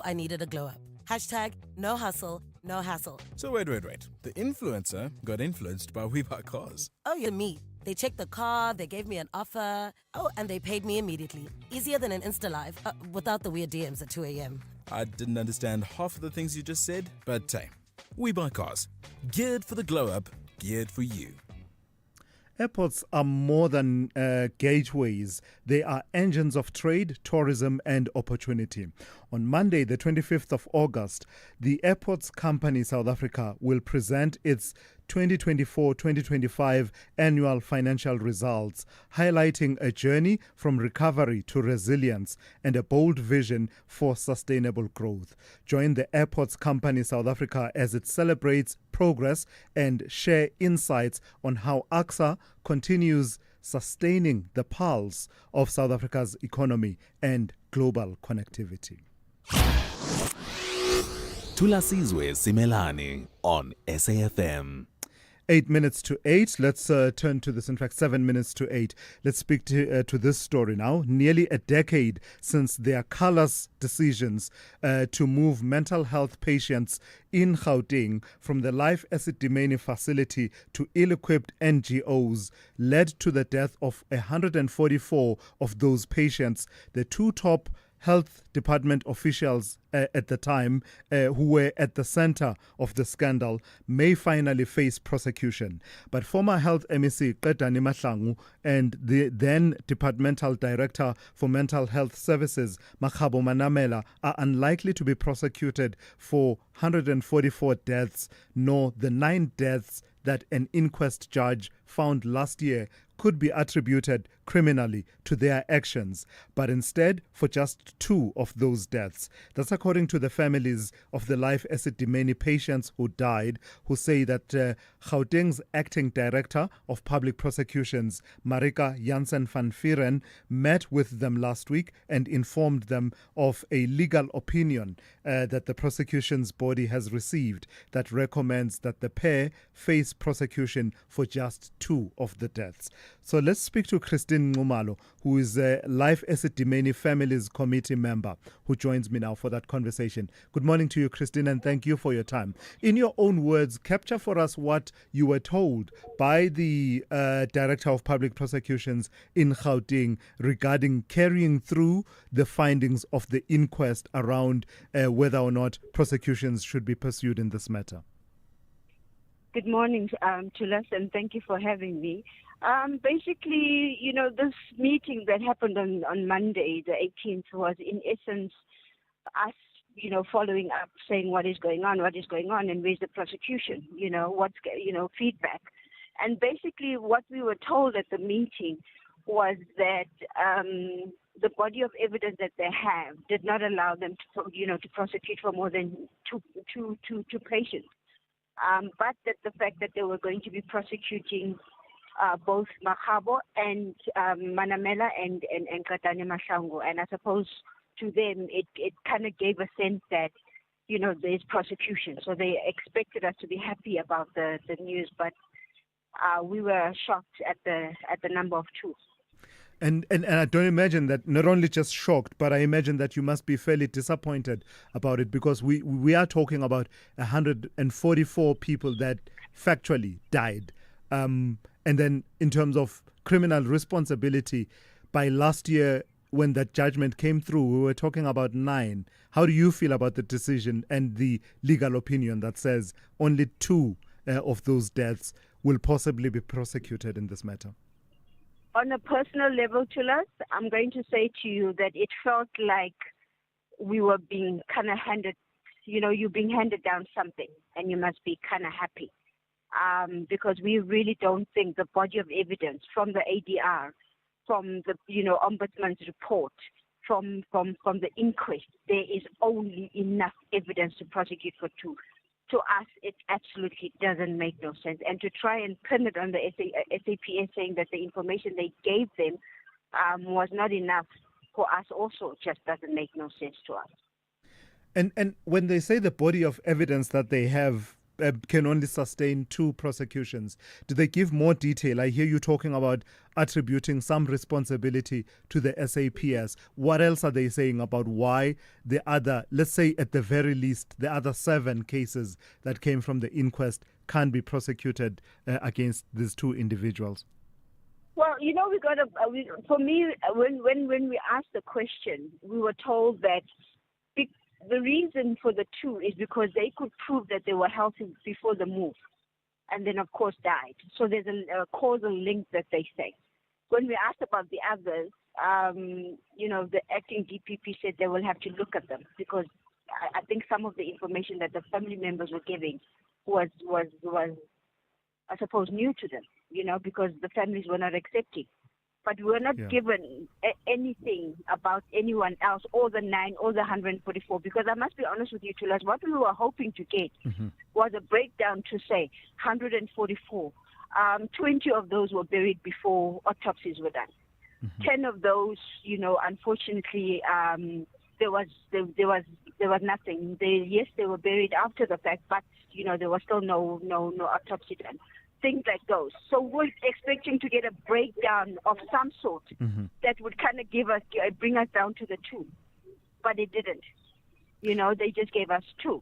I needed a glow up. Hashtag no hustle, no hassle. So wait. The influencer got influenced by We Buy Cars. Oh, yeah, me. They checked the car, they gave me an offer. Oh, and they paid me immediately. Easier than an Insta Live, without the weird DMs at 2 a.m. I didn't understand half of the things you just said, but hey, We Buy Cars. Geared for the glow up, geared for you. Airports are more than gateways. They are engines of trade, tourism and opportunity. On Monday, the 25th of August, the Airports Company South Africa will present its 2024-2025 annual financial results, highlighting a journey from recovery to resilience and a bold vision for sustainable growth. Join the Airports Company South Africa as it celebrates progress and share insights on how AXA continues sustaining the pulse of South Africa's economy and global connectivity. Thulasizwe Simelane on SAFM. 8 minutes to 8. Let's turn to this. In fact, 7 minutes to 8. Let's speak to this story now. Nearly a decade since their callous decisions to move mental health patients in Gauteng from the Life Esidimeni facility to ill-equipped NGOs led to the death of 144 of those patients. The two top health department officials at the time who were at the center of the scandal may finally face prosecution. But former health MEC Qedani Mahlangu and the then departmental director for mental health services Makhabo Manamela are unlikely to be prosecuted for 144 deaths, nor the 9 deaths that an inquest judge found last year could be attributed criminally to their actions, but instead for just 2 of those deaths. That's according to the families of the Life Esidimeni patients who died, who say that Gauteng's acting director of public prosecutions, Marika Jansen van Vieren, met with them last week and informed them of a legal opinion that the prosecution's body has received that recommends that the pair face prosecution for just 2 of the deaths. So let's speak to Christine Ngumalo, who is a Life Esidimeni Families Committee member, who joins me now for that conversation. Good morning to you, Christine, and thank you for your time. In your own words, capture for us what you were told by the Director of Public Prosecutions in Gauteng regarding carrying through the findings of the inquest around whether or not prosecutions should be pursued in this matter. Good morning, Thulas, and thank you for having me. Basically, this meeting that happened on Monday, the 18th, was in essence us, following up, saying what is going on, and where's the prosecution, what's, feedback. And basically what we were told at the meeting was that the body of evidence that they have did not allow them to prosecute for more than two patients. But that the fact that they were going to be prosecuting both Makhabo and Manamela and Qedani Mahlangu. And I suppose to them it kind of gave a sense that, there's prosecution. So they expected us to be happy about the news, but we were shocked at the number of 2. And I don't imagine that, not only just shocked, but I imagine that you must be fairly disappointed about it, because we are talking about 144 people that factually died. And then in terms of criminal responsibility, by last year when that judgment came through, we were talking about 9. How do you feel about the decision and the legal opinion that says only 2 of those deaths will possibly be prosecuted in this matter? On a personal level, Thulas, I'm going to say to you that it felt like we were being kind of handed, you're being handed down something, and you must be kind of happy. Because we really don't think the body of evidence from the ADR, from the ombudsman's report, from the inquest, there is only enough evidence to prosecute for 2. To us, it absolutely doesn't make no sense. And to try and pin it on the SAPS saying that the information they gave them was not enough for us also just doesn't make no sense to us. And when they say the body of evidence that they have can only sustain 2 prosecutions, do they give more detail? I hear you talking about attributing some responsibility to the SAPS. What else are they saying about why the other, let's say at the very least, the other 7 cases that came from the inquest can't be prosecuted against these 2 individuals? Well, we got for me, when we asked the question, we were told that the reason for the 2 is because they could prove that they were healthy before the move, and then of course died. So there's a causal link that they say. When we asked about the others, the acting DPP said they will have to look at them, because I think some of the information that the family members were giving was I suppose, new to them, because the families were not accepting. But we were not given anything about anyone else, or the 9 or the 144, because I must be honest with you, Thulas, what we were hoping to get was a breakdown to say 144. 20 of those were buried before autopsies were done. 10 of those, unfortunately, there was nothing. They were buried after the fact, but there was still no autopsy done. Things like those. So we're expecting to get a breakdown of some sort that would kind of bring us down to the 2, but it didn't. They just gave us 2.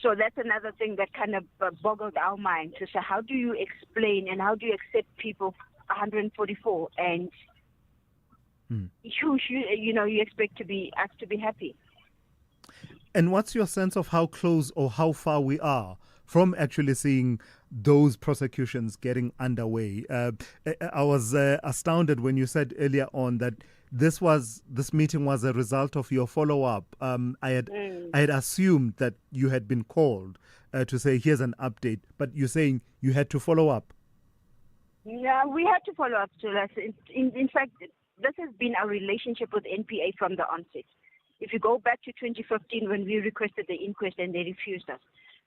So that's another thing that kind of boggled our mind to say, how do you explain and how do you accept people 144 and you expect us to be happy? And what's your sense of how close or how far we are from actually seeing those prosecutions getting underway? I was astounded when you said earlier on that this meeting was a result of your follow-up. I had assumed that you had been called to say, here's an update, but you're saying you had to follow up. Yeah, we had to follow up, Thulas. In fact, this has been our relationship with NPA from the onset. If you go back to 2015 when we requested the inquest and they refused us,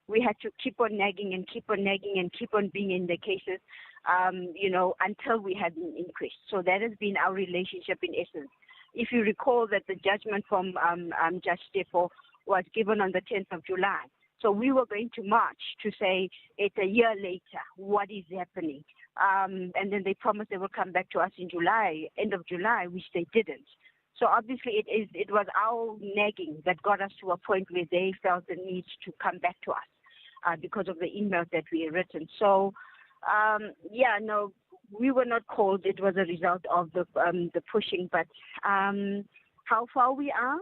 we had to keep on nagging and keep on nagging and keep on being in the cases, until we had an inquest. So that has been our relationship in essence. If you recall that the judgment from Judge Stefo was given on the 10th of July. So we were going to march to say it's a year later, what is happening? And then they promised they would come back to us in July, end of July, which they didn't. So obviously it was our nagging that got us to a point where they felt the need to come back to us because of the emails that we had written. So, we were not called. It was a result of the pushing. But how far we are?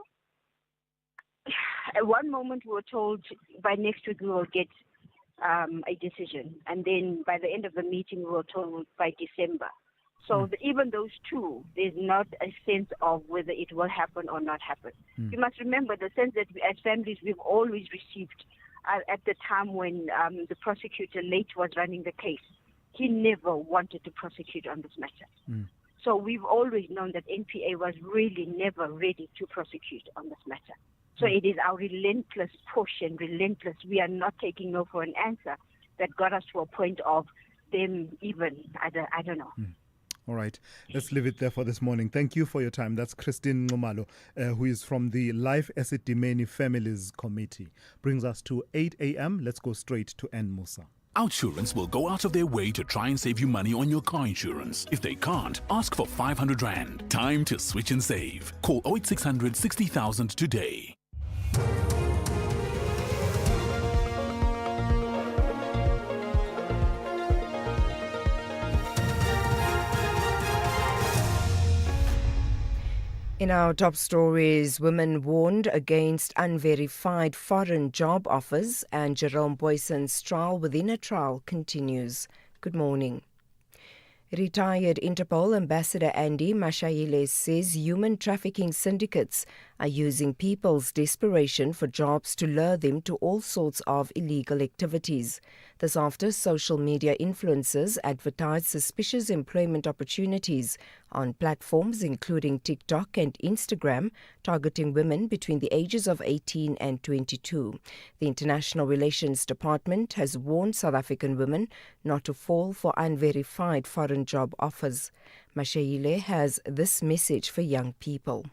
At one moment we were told by next week we will get a decision. And then by the end of the meeting we were told by December. So even those 2, there's not a sense of whether it will happen or not happen. You must remember the sense that we, as families, we've always received at the time when the prosecutor late was running the case. He never wanted to prosecute on this matter. So we've always known that NPA was really never ready to prosecute on this matter. So it is our relentless push and relentless, we are not taking no for an answer, that got us to a point of them even, I don't know. All right, let's leave it there for this morning. Thank you for your time. That's Christine Ngomalo, who is from the Life Esidimeni Families Committee. Brings us to 8 a.m. Let's go straight to N. Musa. Outsurance will go out of their way to try and save you money on your car insurance. If they can't, ask for 500 Rand. Time to switch and save. Call 0800 60,000 today. In our top stories, women warned against unverified foreign job offers, and Jerome Boyson's trial within a trial continues. Good morning. Retired Interpol Ambassador Andy Mashaile says human trafficking syndicates are using people's desperation for jobs to lure them to all sorts of illegal activities. This after social media influencers advertised suspicious employment opportunities on platforms including TikTok and Instagram, targeting women between the ages of 18 and 22. The International Relations Department has warned South African women not to fall for unverified foreign job offers. Mashaile has this message for young people.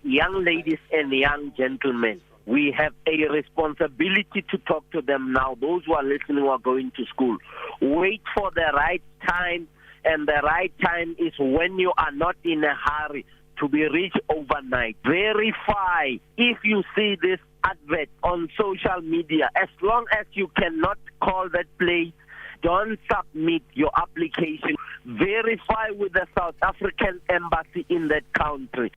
Young ladies and young gentlemen, we have a responsibility to talk to them now. Those who are listening who are going to school, wait for the right time, and the right time is when you are not in a hurry to be rich overnight. Verify if you see this advert on social media. As long as you cannot call that place, don't submit your application. Verify with the South African Embassy in that country.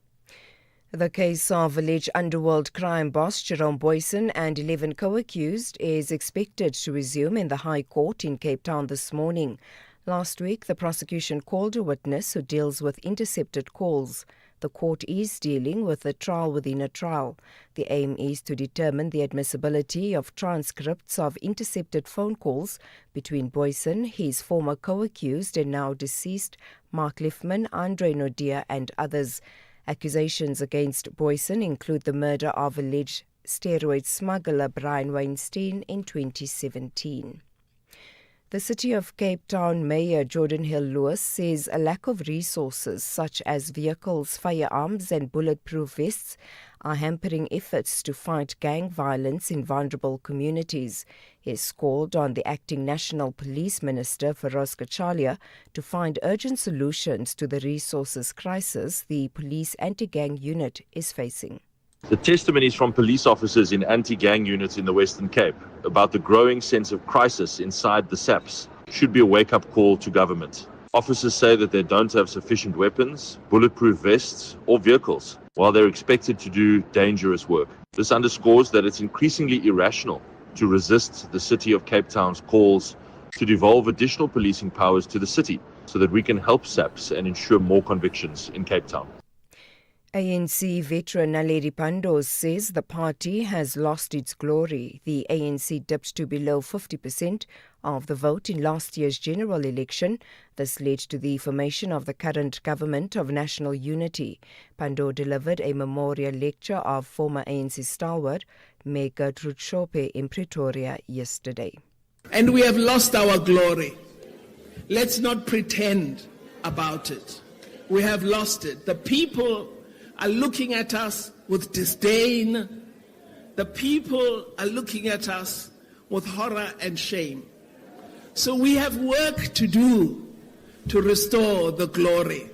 The case of alleged underworld crime boss Jerome Boyson and 11 co-accused is expected to resume in the High Court in Cape Town this morning. Last week, the prosecution called a witness who deals with intercepted calls. The court is dealing with a trial within a trial. The aim is to determine the admissibility of transcripts of intercepted phone calls between Boyson, his former co-accused and now deceased Mark Liffman, Andre Nodia and others. Accusations against Boyson include the murder of alleged steroid smuggler Brian Weinstein in 2017. The City of Cape Town Mayor Jordan Hill-Lewis says a lack of resources such as vehicles, firearms and bulletproof vests are hampering efforts to fight gang violence in vulnerable communities. He has called on the acting National Police Minister Feroz Kachalia to find urgent solutions to the resources crisis the police anti-gang unit is facing. The testimonies from police officers in anti-gang units in the Western Cape about the growing sense of crisis inside the SAPs should be a wake-up call to government. Officers say that they don't have sufficient weapons, bulletproof vests or vehicles while they're expected to do dangerous work. This underscores that it's increasingly irrational to resist the City of Cape Town's calls to devolve additional policing powers to the city so that we can help SAPs and ensure more convictions in Cape Town. ANC veteran Naledi Pandor says the party has lost its glory. The ANC dipped to below 50% of the vote in last year's general election. This led to the formation of the current government of national unity. Pandor delivered a memorial lecture of former ANC stalwart Meg Gertrude Shope in Pretoria yesterday. And we have lost our glory. Let's not pretend about it. We have lost it. The people are looking at us with disdain. The people are looking at us with horror and shame. So we have work to do to restore the glory.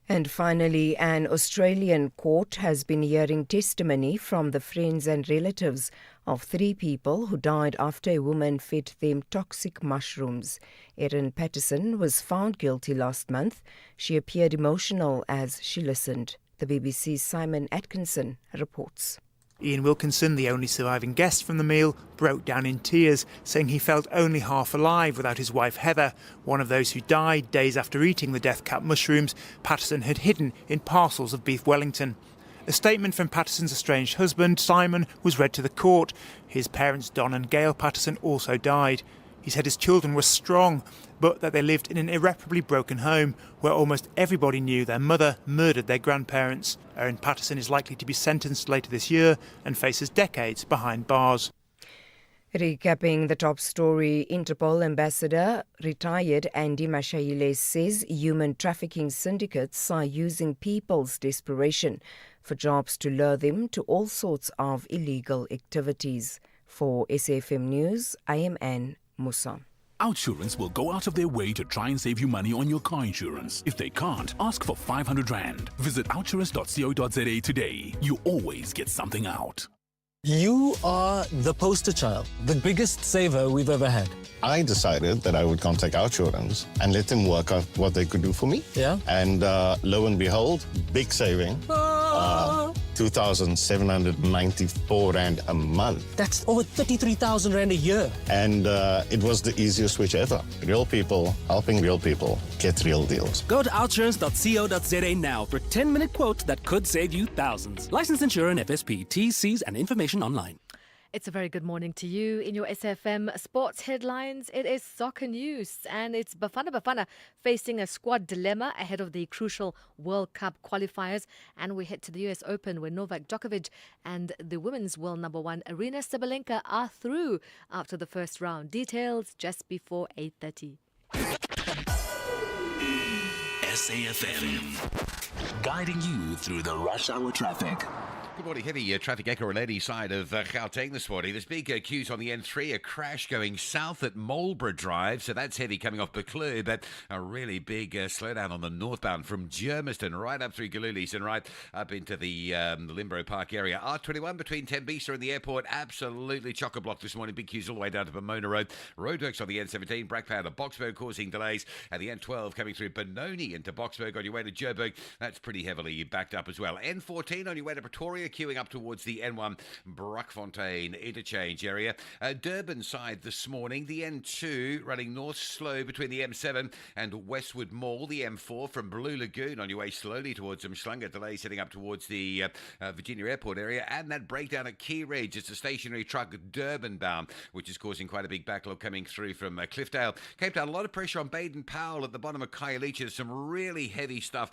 And finally, an Australian court has been hearing testimony from the friends and relatives of 3 people who died after a woman fed them toxic mushrooms. Erin Patterson was found guilty last month. She appeared emotional as she listened. The BBC's Simon Atkinson reports. Ian Wilkinson, the only surviving guest from the meal, broke down in tears, saying he felt only half alive without his wife Heather, one of those who died days after eating the death cap mushrooms Patterson had hidden in parcels of beef Wellington. A statement from Patterson's estranged husband, Simon, was read to the court. His parents, Don and Gail Patterson, also died. He said his children were strong, but that they lived in an irreparably broken home where almost everybody knew their mother murdered their grandparents. Erin Patterson is likely to be sentenced later this year and faces decades behind bars. Recapping the top story, Interpol ambassador retired Andy Mashaile says human trafficking syndicates are using people's desperation for jobs to lure them to all sorts of illegal activities. For SAFM News, I am Anne Musa. Outsurance will go out of their way to try and save you money on your car insurance. If they can't, ask for 500 Rand. Visit outsurance.co.za today. You always get something out. You are the poster child, the biggest saver we've ever had. I decided that I would contact Outsurance and let them work out what they could do for me. Yeah. And lo and behold, big saving. 2,794 Rand a month. That's over 33,000 Rand a year. And it was the easiest switch ever. Real people helping real people get real deals. Go to outsurance.co.za now for a 10-minute quote that could save you thousands. Licensed insurer and FSP. T's, C's and information online. It's a very good morning to you. In your SFM sports headlines, it is soccer news, and it's Bafana facing a squad dilemma ahead of the crucial World Cup qualifiers. And we head to the US Open where Novak Djokovic and the women's world number 1 Arina Sabalenka are through after the first round. Details just before 8:30. SAFM, guiding you through the rush hour traffic. Good morning. Heavy traffic echo on the side of Gauteng this morning. There's big queues on the N3, a crash going south at Marlborough Drive, so that's heavy coming off Buccleuch, but a really big slowdown on the northbound from Germiston right up through Galulis and right up into the Limbro Park area. R21 between Tembisa and the airport, absolutely chock-a-block this morning. Big queues all the way down to Pomona Road. Roadworks on the N17, Brackpower to Boxburg causing delays, and the N12 coming through Benoni into Boxburg on your way to Joburg. That's pretty heavily backed up as well. N14 on your way to Pretoria, Pretoria queuing up towards the N1 Brockfontein interchange area. Durban side this morning, the N2 running north slow between the M7 and Westwood Mall. The M4 from Blue Lagoon on your way slowly towards Umhlanga. Delays heading up towards the Virginia Airport area. And that breakdown at Key Ridge. It's a stationary truck Durban bound, which is causing quite a big backlog coming through from Cliffdale. Cape Town, a lot of pressure on Baden-Powell at the bottom of Khayelitsha. There's some really heavy stuff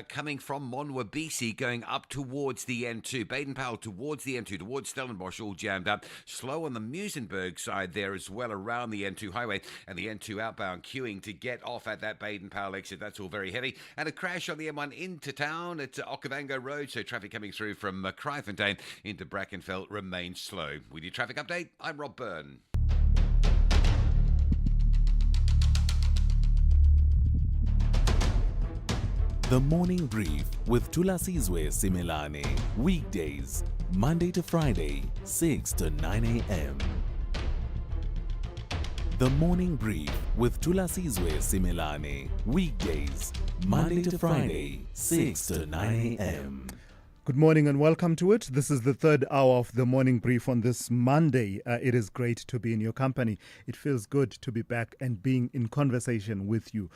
coming from Monwabisi going up towards the N2. Baden-Powell towards the N2, towards Stellenbosch, all jammed up. Slow on the Muizenberg side there as well around the N2 highway, and the N2 outbound queuing to get off at that Baden-Powell exit. That's all very heavy. And a crash on the M1 into town at Okavango Road, so traffic coming through from Kraaifontein into Brackenfell remains slow. With your traffic update, I'm Rob Byrne. The Morning Brief with Thulasizwe Simelane. Weekdays, Monday to Friday, 6 to 9 a.m. The Morning Brief with Thulasizwe Simelane. Weekdays, Monday to Friday, 6 to 9 a.m. Good morning and welcome to it. This is the third hour of the morning brief on this Monday. It is great to be in your company. It feels good to be back and being in conversation with you.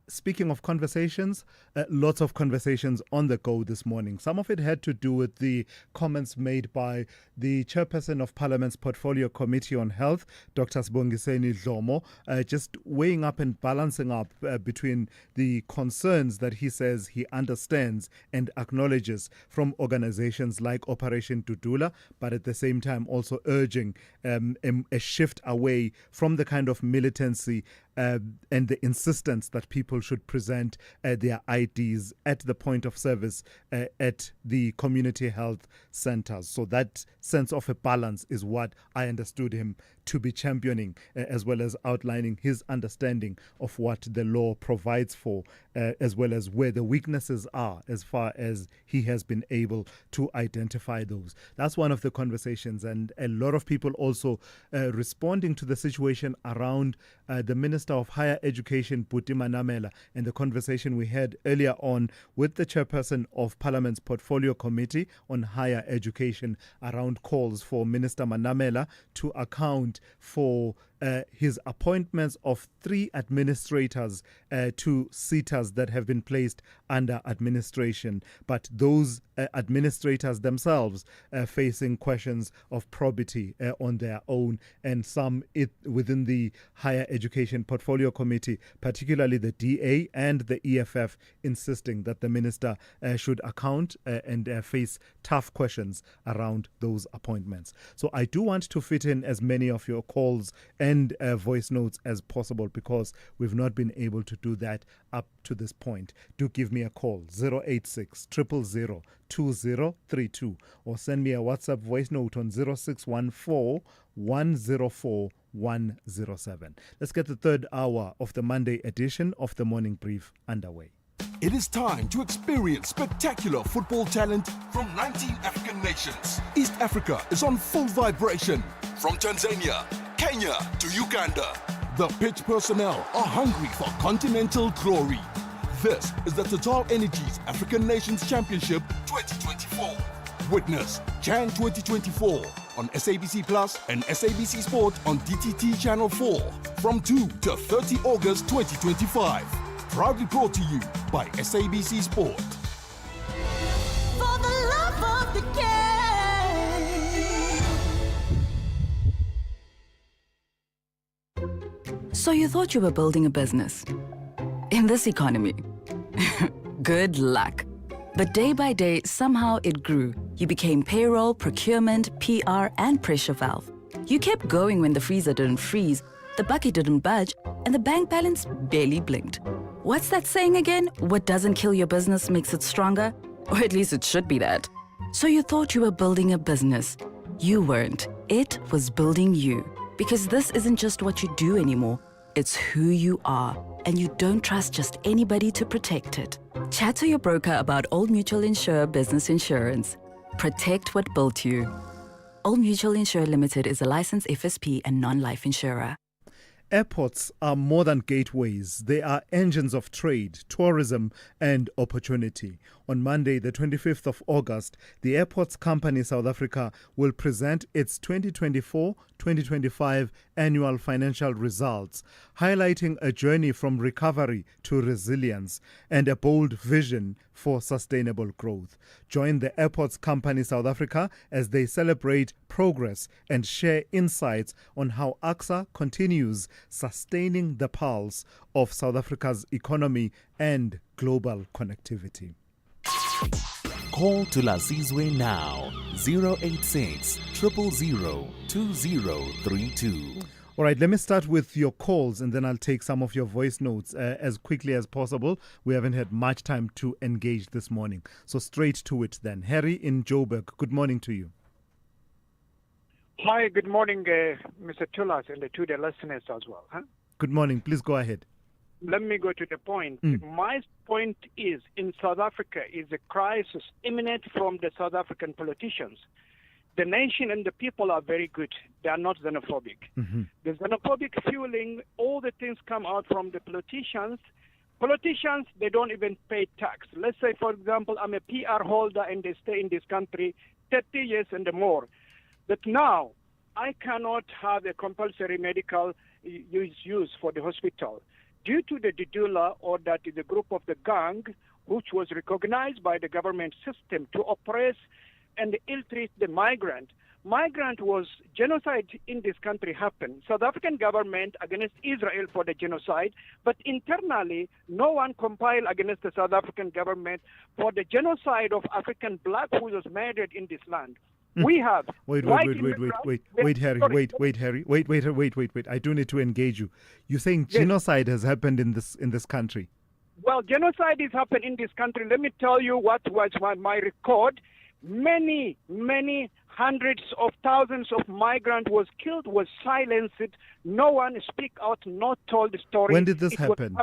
Speaking of conversations, lots of conversations on the go this morning. Some of it had to do with the comments made by the chairperson of Parliament's Portfolio Committee on Health, Dr. Sibongiseni Dlomo, just weighing up and balancing up between the concerns that he says he understands and acknowledges from organizations like Operation Dudula, but at the same time also urging a shift away from the kind of militancy and the insistence that people should present their IDs at the point of service at the community health centers. So that sense of a balance is what I understood him to be championing, as well as outlining his understanding of what the law provides for, as well as where the weaknesses are as far as he has been able to identify those. That's one of the conversations, and a lot of people also responding to the situation around the Minister of Higher Education, Buti Manamela, and the conversation we had earlier on with the chairperson of Parliament's Portfolio Committee on Higher Education around calls for Minister Manamela to account for his appointments of 3 administrators to SETAs that have been placed under administration, but those administrators themselves facing questions of probity on their own, and some within the Higher Education Portfolio Committee, particularly the DA and the EFF, insisting that the minister should account and face tough questions around those appointments. So I do want to fit in as many of your calls and voice notes as possible, because we've not been able to do that up to this point. Do give me a call, 086 000 2032, or send me a WhatsApp voice note on 0614 104 107. Let's get the third hour of the Monday edition of the Morning Brief underway. It is time to experience spectacular football talent from 19 African nations. East Africa is on full vibration. From Tanzania, Kenya to Uganda, the pitch personnel are hungry for continental glory. This is the Total Energies African Nations Championship 2024. Witness Chan 2024 on SABC Plus and SABC Sport on DTT Channel 4 from 2 to 30 August 2025. Proudly brought to you by SABC Sport. For the love of the game. So you thought you were building a business? In this economy? Good luck. But day by day, somehow it grew. You became payroll, procurement, PR, and pressure valve. You kept going when the freezer didn't freeze, the bucket didn't budge, and the bank balance barely blinked. What's that saying again? What doesn't kill your business makes it stronger? Or at least it should be that. So you thought you were building a business. You weren't. It was building you. Because this isn't just what you do anymore. It's who you are. And you don't trust just anybody to protect it. Chat to your broker about Old Mutual Insure Business Insurance. Protect what built you. Old Mutual Insure Limited is a licensed FSP and non-life insurer. Airports are more than gateways. They are engines of trade, tourism, and opportunity. On Monday, the 25th of August, the Airports Company South Africa will present its 2024-2025 annual financial results, highlighting a journey from recovery to resilience and a bold vision for sustainable growth. Join the Airports Company South Africa as they celebrate progress and share insights on how AXA continues sustaining the pulse of South Africa's economy and global connectivity. Call Thulasizwe now, 086 000 2032. All right, let me start with your calls and then I'll take some of your voice notes as quickly as possible. We haven't had much time to engage this morning. So straight to it then. Harry in Joburg, good morning to you. Hi, good morning, Mr. Thulas, and to the listeners as well. Good morning. Please go ahead. Let me go to the point. My point is, in South Africa is a crisis imminent from the South African politicians. The nation and the people are very good. They are not xenophobic. The xenophobic fueling, all the things come out from the politicians. Politicians, they don't even pay tax. Let's say, for example, I'm a PR holder and they stay in this country 30 years and more. But now, I cannot have a compulsory medical use for the hospital due to the Dudula, or that is a group of the gang, which was recognized by the government system to oppress and ill-treat the migrant. Migrant was genocide in this country happened. South African government against Israel for the genocide, but internally, no one compiled against the South African government for the genocide of African black who was murdered in this land. We have. Wait, Harry. I do need to engage you. You're saying genocide has happened in this country? Well, genocide has happened in this country. Let me tell you what was my record. Many hundreds of thousands of migrants was killed, was silenced. No one speak out, not told the story. When did this happen?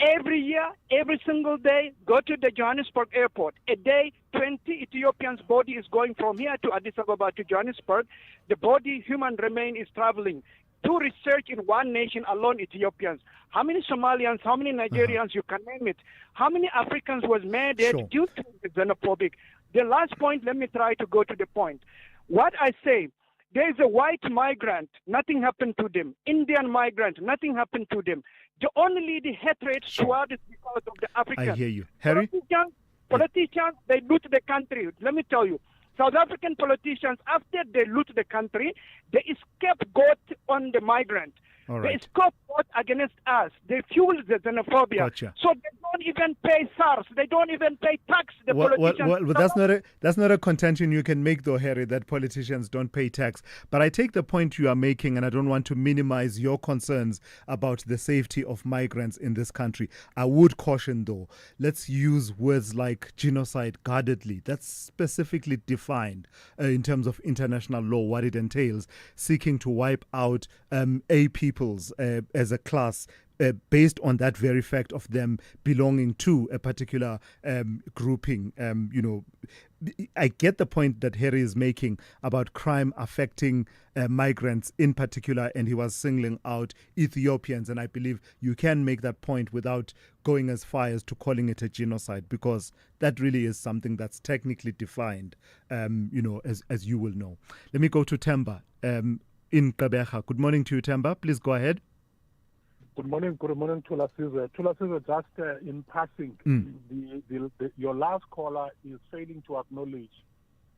Every year, every single day, go to the Johannesburg airport. A day, 20 Ethiopians' body is going from here to Addis Ababa to Johannesburg. The body, human remain, is traveling. Do research in one nation alone, Ethiopians. How many Somalians, how many Nigerians, you can name it. How many Africans was murdered due to the xenophobic. The last point, let me try to go to the point. What I say, there is a white migrant, nothing happened to them. Indian migrant, nothing happened to them. The only the hatred towards because of the Africans. I hear you. Harry? Politicians, they loot the country. Let me tell you, South African politicians, after they loot the country, they scapegoat on the migrant. All right. They scapegoat against us. They fuel the xenophobia. Gotcha. So they don't even pay SARS. They don't even pay tax. The politicians. Well, that's not a contention you can make, though, Harry, that politicians don't pay tax. But I take the point you are making, and I don't want to minimize your concerns about the safety of migrants in this country. I would caution, though, let's use words like genocide guardedly. That's specifically defined in terms of international law, what it entails, seeking to wipe out a peoples as a class based on that very fact of them belonging to a particular grouping. I get the point that Harry is making about crime affecting migrants in particular, and he was singling out Ethiopians, and I believe you can make that point without going as far as to calling it a genocide, because that really is something that's technically defined, as you will know. Let me go to Temba in Kabeja. Good morning to you, Temba. Please go ahead. Good morning, Thulasizwe. Thulasizwe, just in passing, your last caller is failing to acknowledge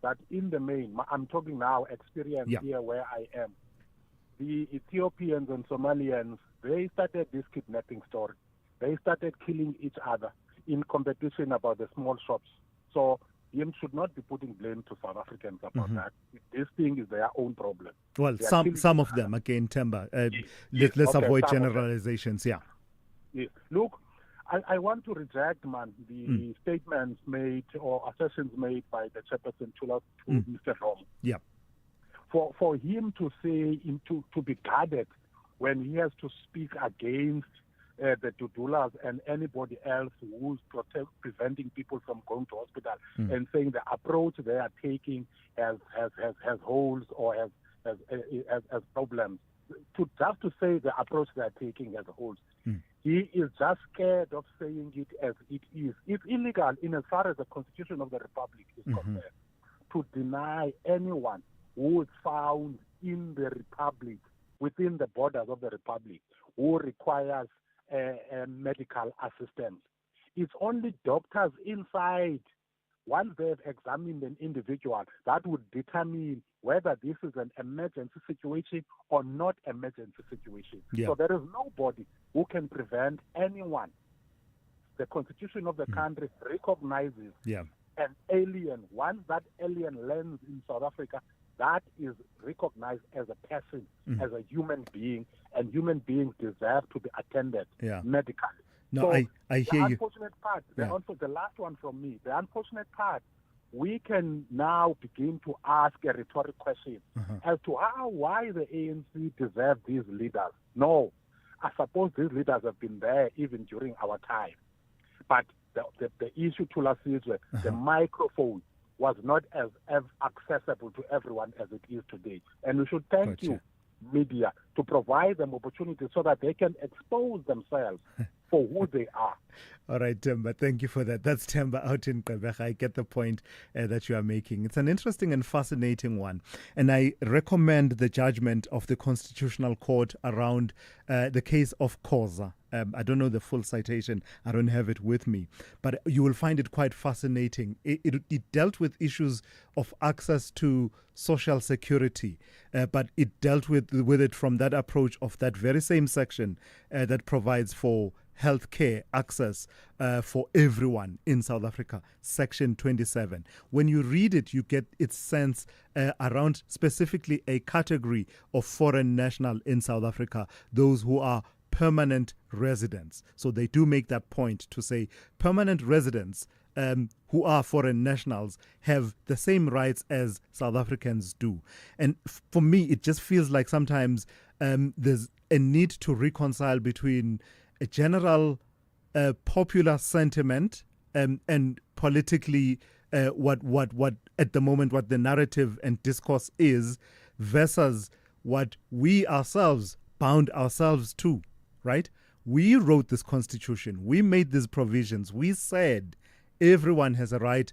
that in the main, I'm talking now experience here where I am, the Ethiopians and Somalians, they started this kidnapping story. They started killing each other in competition about the small shops. So him should not be putting blame to South Africans about that. This thing is their own problem. Well, some of them, again, Temba. Let's avoid generalizations, Yes. Look, I want to reject, the statements made or assertions made by the chairperson to Mr. Rom. Yeah. For him to say, to be guarded when he has to speak against the Dudulas and anybody else who's preventing people from going to hospital and saying the approach they are taking has holes or has problems. just to say the approach they are taking as a whole. He is just scared of saying it as it is. It's illegal in as far as the Constitution of the Republic is concerned to deny anyone who is found in the Republic, within the borders of the Republic, who requires medical assistance. It's only doctors inside, once they've examined an individual, that would determine whether this is an emergency situation or not emergency situation. Yeah. So there is nobody who can prevent anyone. The Constitution of the country recognizes an alien. Once that alien lands in South Africa, that is recognized as a person, as a human being, and human beings deserve to be attended medically. No, so I hear the you. Unfortunate part, the last one from me, the unfortunate part, we can now begin to ask a rhetorical question as to why the ANC deserve these leaders. No, I suppose these leaders have been there even during our time. But the issue, Thulasizwe, the microphone was not as accessible to everyone as it is today. And we should thank you, media, to provide them opportunities so that they can expose themselves for who they are. All right, Temba, thank you for that. That's Temba out in Gqeberha. I get the point that you are making. It's an interesting and fascinating one. And I recommend the judgment of the Constitutional Court around the case of Khoza. I don't know the full citation. I don't have it with me. But you will find it quite fascinating. It dealt with issues of access to social security, but it dealt with it from that approach of that very same section that provides for health care access for everyone in South Africa, Section 27. When you read it, you get its sense around specifically a category of foreign national in South Africa, those who are permanent residents. So they do make that point to say permanent residents who are foreign nationals have the same rights as South Africans do. And for me, it just feels like sometimes there's a need to reconcile between a general popular sentiment and politically what at the moment what the narrative and discourse is versus what we ourselves bound ourselves to, right? We wrote this constitution. We made these provisions. We said everyone has a right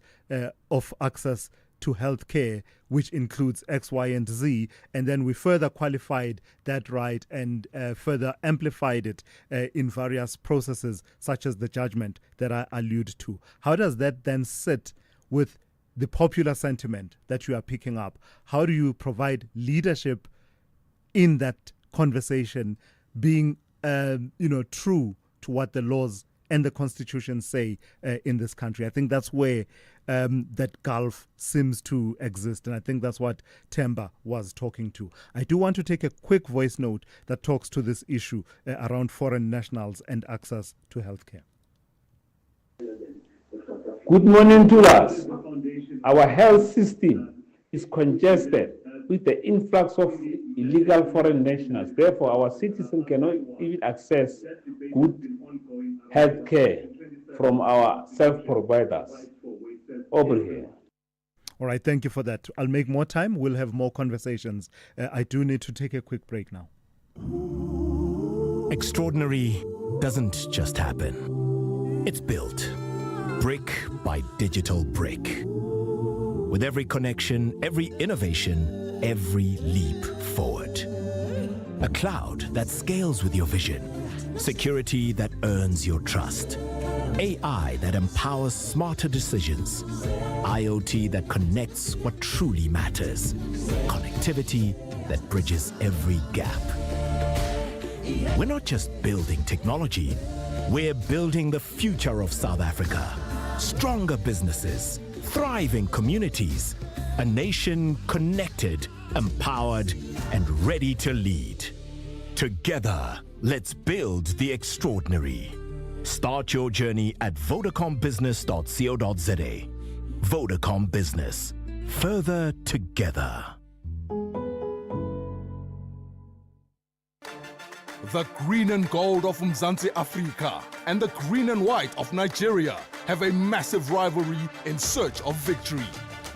of access to health care, which includes X, Y, and Z. And then we further qualified that right and further amplified it in various processes, such as the judgment that I allude to. How does that then sit with the popular sentiment that you are picking up? How do you provide leadership in that conversation, being true to what the laws and the Constitution say in this country? I think that's where that gulf seems to exist, and I think that's what Temba was talking to. I do want to take a quick voice note that talks to this issue around foreign nationals and access to healthcare. Good morning to us. Our health system is congested with the influx of illegal foreign nationals. Therefore, our citizens cannot even access good health care from our self-providers over here. All right, thank you for that. I'll make more time. We'll have more conversations. I do need to take a quick break now. Extraordinary doesn't just happen. It's built brick by digital brick. With every connection, every innovation, every leap forward. A cloud that scales with your vision. Security that earns your trust. AI that empowers smarter decisions. IoT that connects what truly matters. Connectivity that bridges every gap. We're not just building technology, we're building the future of South Africa. Stronger businesses, thriving communities, a nation connected, empowered, and ready to lead. Together, let's build the extraordinary. Start your journey at vodacombusiness.co.za. Vodacom Business. Further together. The green and gold of Mzansi Africa and the green and white of Nigeria have a massive rivalry in search of victory.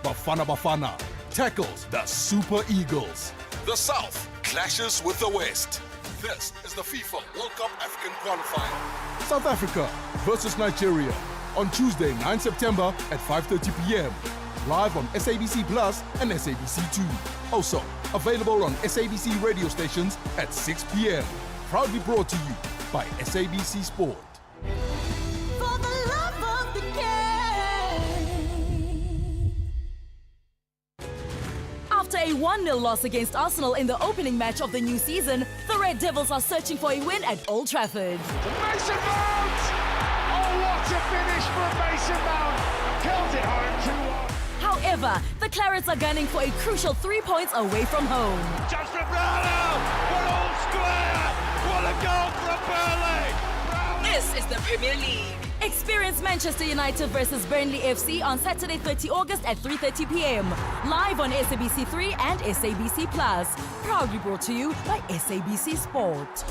Bafana Bafana tackles the Super Eagles. The South clashes with the West. This is the FIFA World Cup African qualifier. South Africa versus Nigeria on Tuesday, 9 September at 5:30 p.m. Live on SABC Plus and SABC2. Also available on SABC radio stations at 6 p.m. Proudly brought to you by SABC Sport. For the love of the game. After a 1-0 loss against Arsenal in the opening match of the new season, the Red Devils are searching for a win at Old Trafford. Mason Mount! Oh, what a finish from Mason Mount! Held it home 2-1. However, the Clarets are gunning for a crucial 3 points away from home. Just from Brownell! We're all square! What a goal from Burnley! This is the Premier League. Experience Manchester United versus Burnley FC on Saturday, 30 August at 3:30 p.m. Live on SABC3 and SABC Plus. Proudly brought to you by SABC Sport.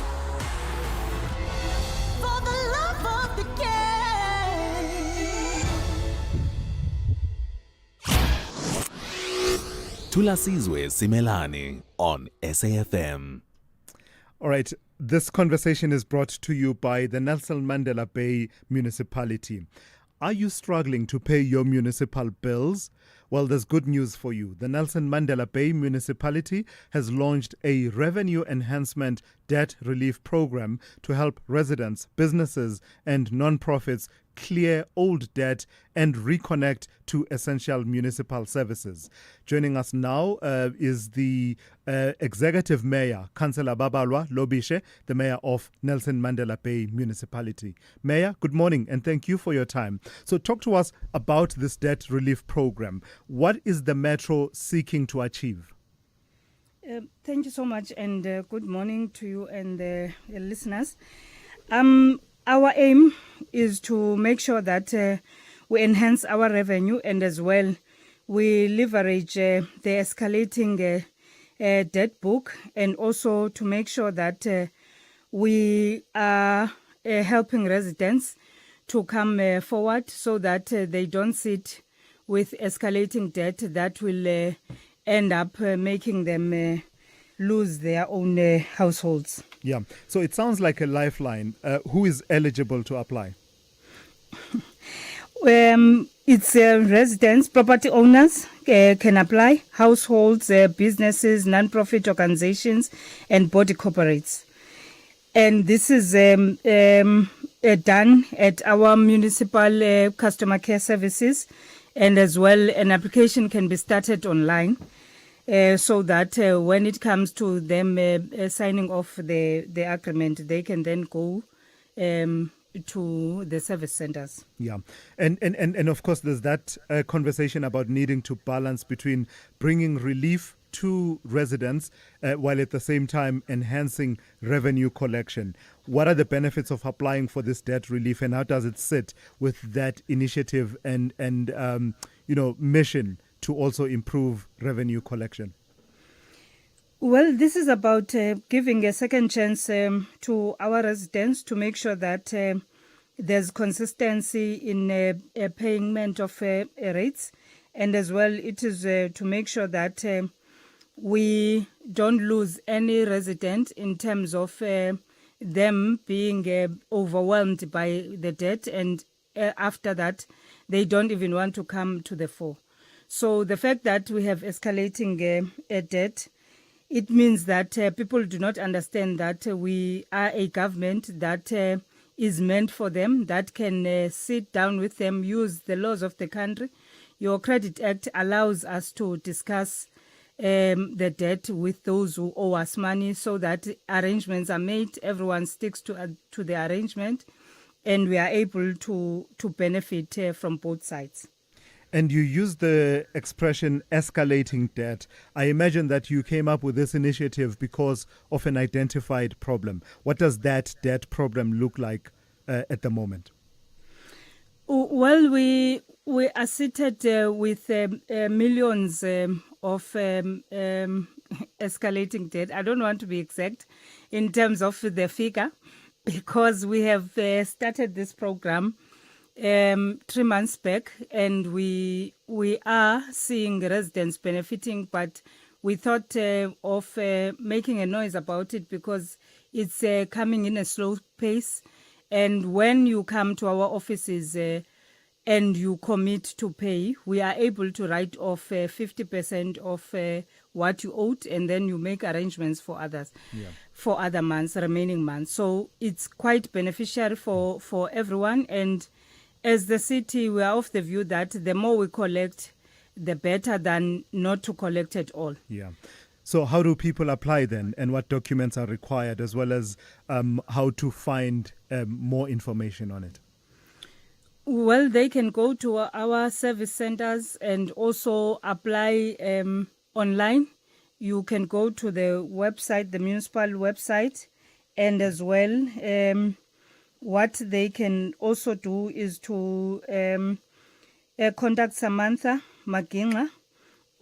For the love of the game. Thulasizwe Simelane on SAFM. All right, this conversation is brought to you by the Nelson Mandela Bay Municipality. Are you struggling to pay your municipal bills? Well, there's good news for you. The Nelson Mandela Bay Municipality has launched a revenue enhancement debt relief program to help residents, businesses, and non-profits clear old debt and reconnect to essential municipal services. Joining us now is the Executive Mayor, Councillor Babalwa Lobishe, the Mayor of Nelson Mandela Bay Municipality. Mayor, good morning and thank you for your time. So talk to us about this debt relief program. What is the Metro seeking to achieve? Thank you so much and good morning to you and the listeners. Our aim is to make sure that we enhance our revenue and as well we leverage the escalating debt book and also to make sure that we are helping residents to come forward so that they don't sit with escalating debt that will end up making them lose their own households. Yeah, so it sounds like a lifeline. Who is eligible to apply? It's residents, property owners can apply, households, businesses, non-profit organizations, and body corporates. And this is done at our municipal customer care services, and as well an application can be started online. So that when it comes to them signing off the agreement, they can then go to the service centers. Yeah, and of course there's that conversation about needing to balance between bringing relief to residents while at the same time enhancing revenue collection. What are the benefits of applying for this debt relief and how does it sit with that initiative and mission to also improve revenue collection? Well, this is about giving a second chance to our residents to make sure that there's consistency in payment of rates. And as well, it is to make sure that we don't lose any resident in terms of them being overwhelmed by the debt. And after that, they don't even want to come to the fore. So the fact that we have escalating debt, it means that people do not understand that we are a government that is meant for them, that can sit down with them, use the laws of the country. Your Credit Act allows us to discuss the debt with those who owe us money so that arrangements are made, everyone sticks to the arrangement, and we are able to benefit from both sides. And you use the expression escalating debt. I imagine that you came up with this initiative because of an identified problem. What does that debt problem look like at the moment? Well, we are seated with millions of escalating debt. I don't want to be exact in terms of the figure because we have started this program 3 months back, and we are seeing residents benefiting, but we thought of making a noise about it because it's coming in a slow pace. And when you come to our offices and you commit to pay, we are able to write off 50% of what you owed, and then you make arrangements for others, for other months, remaining months. So it's quite beneficial for everyone. And as the city, we are of the view that the more we collect, the better than not to collect at all. Yeah. So how do people apply then, and what documents are required, as well as how to find more information on it? Well, they can go to our service centers and also apply online. You can go to the website, the municipal website, and as well, what they can also do is to contact Samantha Maginga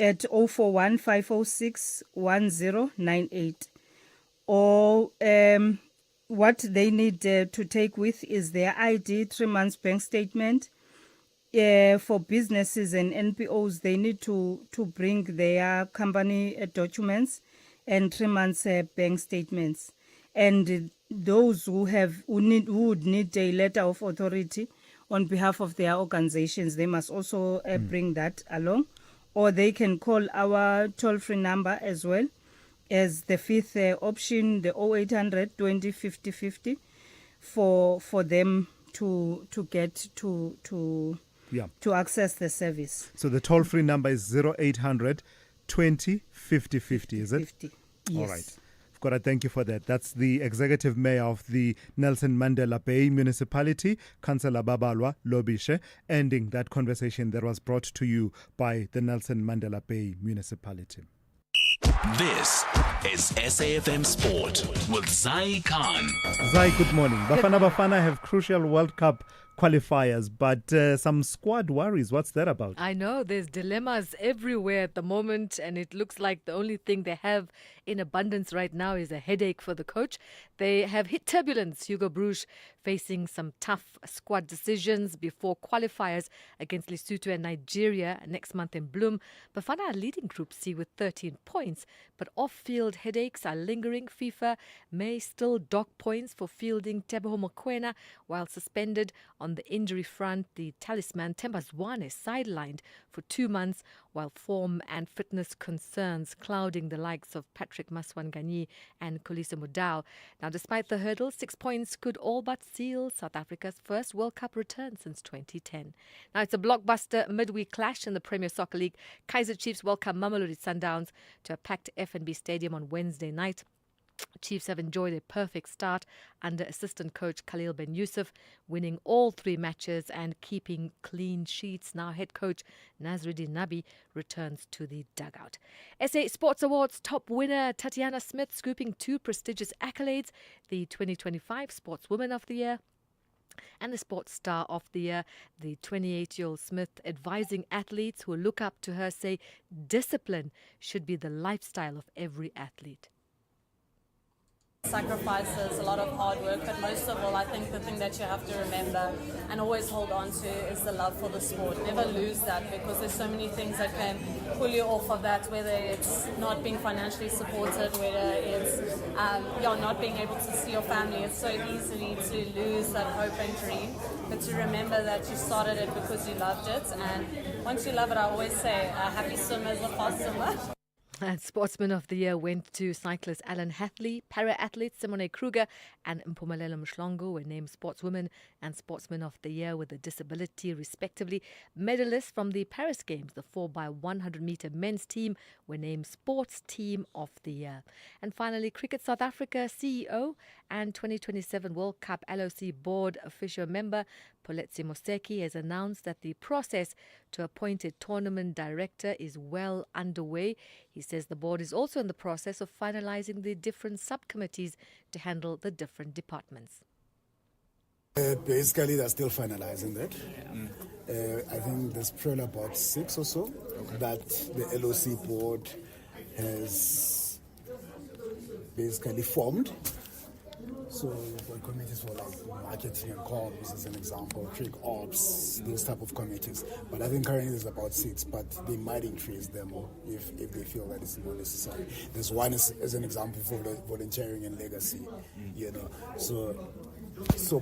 at 041 506 1098. Or what they need to take with is their ID, 3 months bank statement. For businesses and NPOs, they need to bring their company documents and 3 months bank statements. And those who would need a letter of authority on behalf of their organizations, they must also bring that along. Or they can call our toll-free number as well as the fifth option, the 0800 20 50 50, for them to get to access the service. So the toll-free number is 0800 20 50 50, is it? 50, yes. All right. Got thank you for that. That's the Executive Mayor of the Nelson Mandela Bay Municipality, Councillor Babalwa Lobishe, ending that conversation that was brought to you by the Nelson Mandela Bay Municipality. This is SAFM Sport with Zai Khan. Zai, good morning. Bafana have crucial World Cup qualifiers, but some squad worries. What's that about? I know there's dilemmas everywhere at the moment, and it looks like the only thing they have in abundance right now is a headache for the coach. They have hit turbulence. Hugo Broos facing some tough squad decisions before qualifiers against Lesotho and Nigeria next month in Bloem. Bafana are leading Group C with 13 points, but off-field headaches are lingering. FIFA may still dock points for fielding Teboho Mokoena while suspended. On the injury front, the talisman Themba Zwane is sidelined for 2 months, while form and fitness concerns clouding the likes of Patrick Maswanganyi and Kolisa Mudau. Now, despite the hurdles, 6 points could all but seal South Africa's first World Cup return since 2010. Now, it's a blockbuster midweek clash in the Premier Soccer League. Kaizer Chiefs welcome Mamelodi Sundowns to a packed FNB Stadium on Wednesday night. Chiefs have enjoyed a perfect start under assistant coach Khalil Ben Yusuf, winning all 3 matches and keeping clean sheets. Now head coach Nazruddin Nabi returns to the dugout. SA Sports Awards top winner Tatiana Smith scooping 2 prestigious accolades, the 2025 Sportswoman of the Year and the Sports Star of the Year. The 28-year-old Smith advising athletes who look up to her say discipline should be the lifestyle of every athlete. Sacrifices, a lot of hard work, but most of all, I think the thing that you have to remember and always hold on to is the love for the sport. Never lose that, because there's so many things that can pull you off of that, whether it's not being financially supported, whether it's not being able to see your family. It's so easy to lose that hope and dream, but to remember that you started it because you loved it, and once you love it, I always say a happy swimmer is a fast swimmer. And Sportsman of the Year went to cyclist Alan Hatley, para-athlete Simone Kruger and Mpumelelo Mshlongo were named Sportswoman and Sportsman of the Year with a disability, respectively. Medalists from the Paris Games, the 4x100-meter men's team, were named Sports Team of the Year. And finally, Cricket South Africa CEO and 2027 World Cup LOC Board official member Poletsi Moseki has announced that the process to appoint a tournament director is well underway. He says the board is also in the process of finalizing the different subcommittees to handle the different departments. Basically, they're still finalizing that. I think there's probably about 6 or so that the LOC board has basically formed. So you've got committees for like marketing and comms as an example, trade ops, those type of committees. But I think currently there's about 6, but they might increase them if they feel that it's not necessary. There's one as an example for volunteering and legacy, you know. So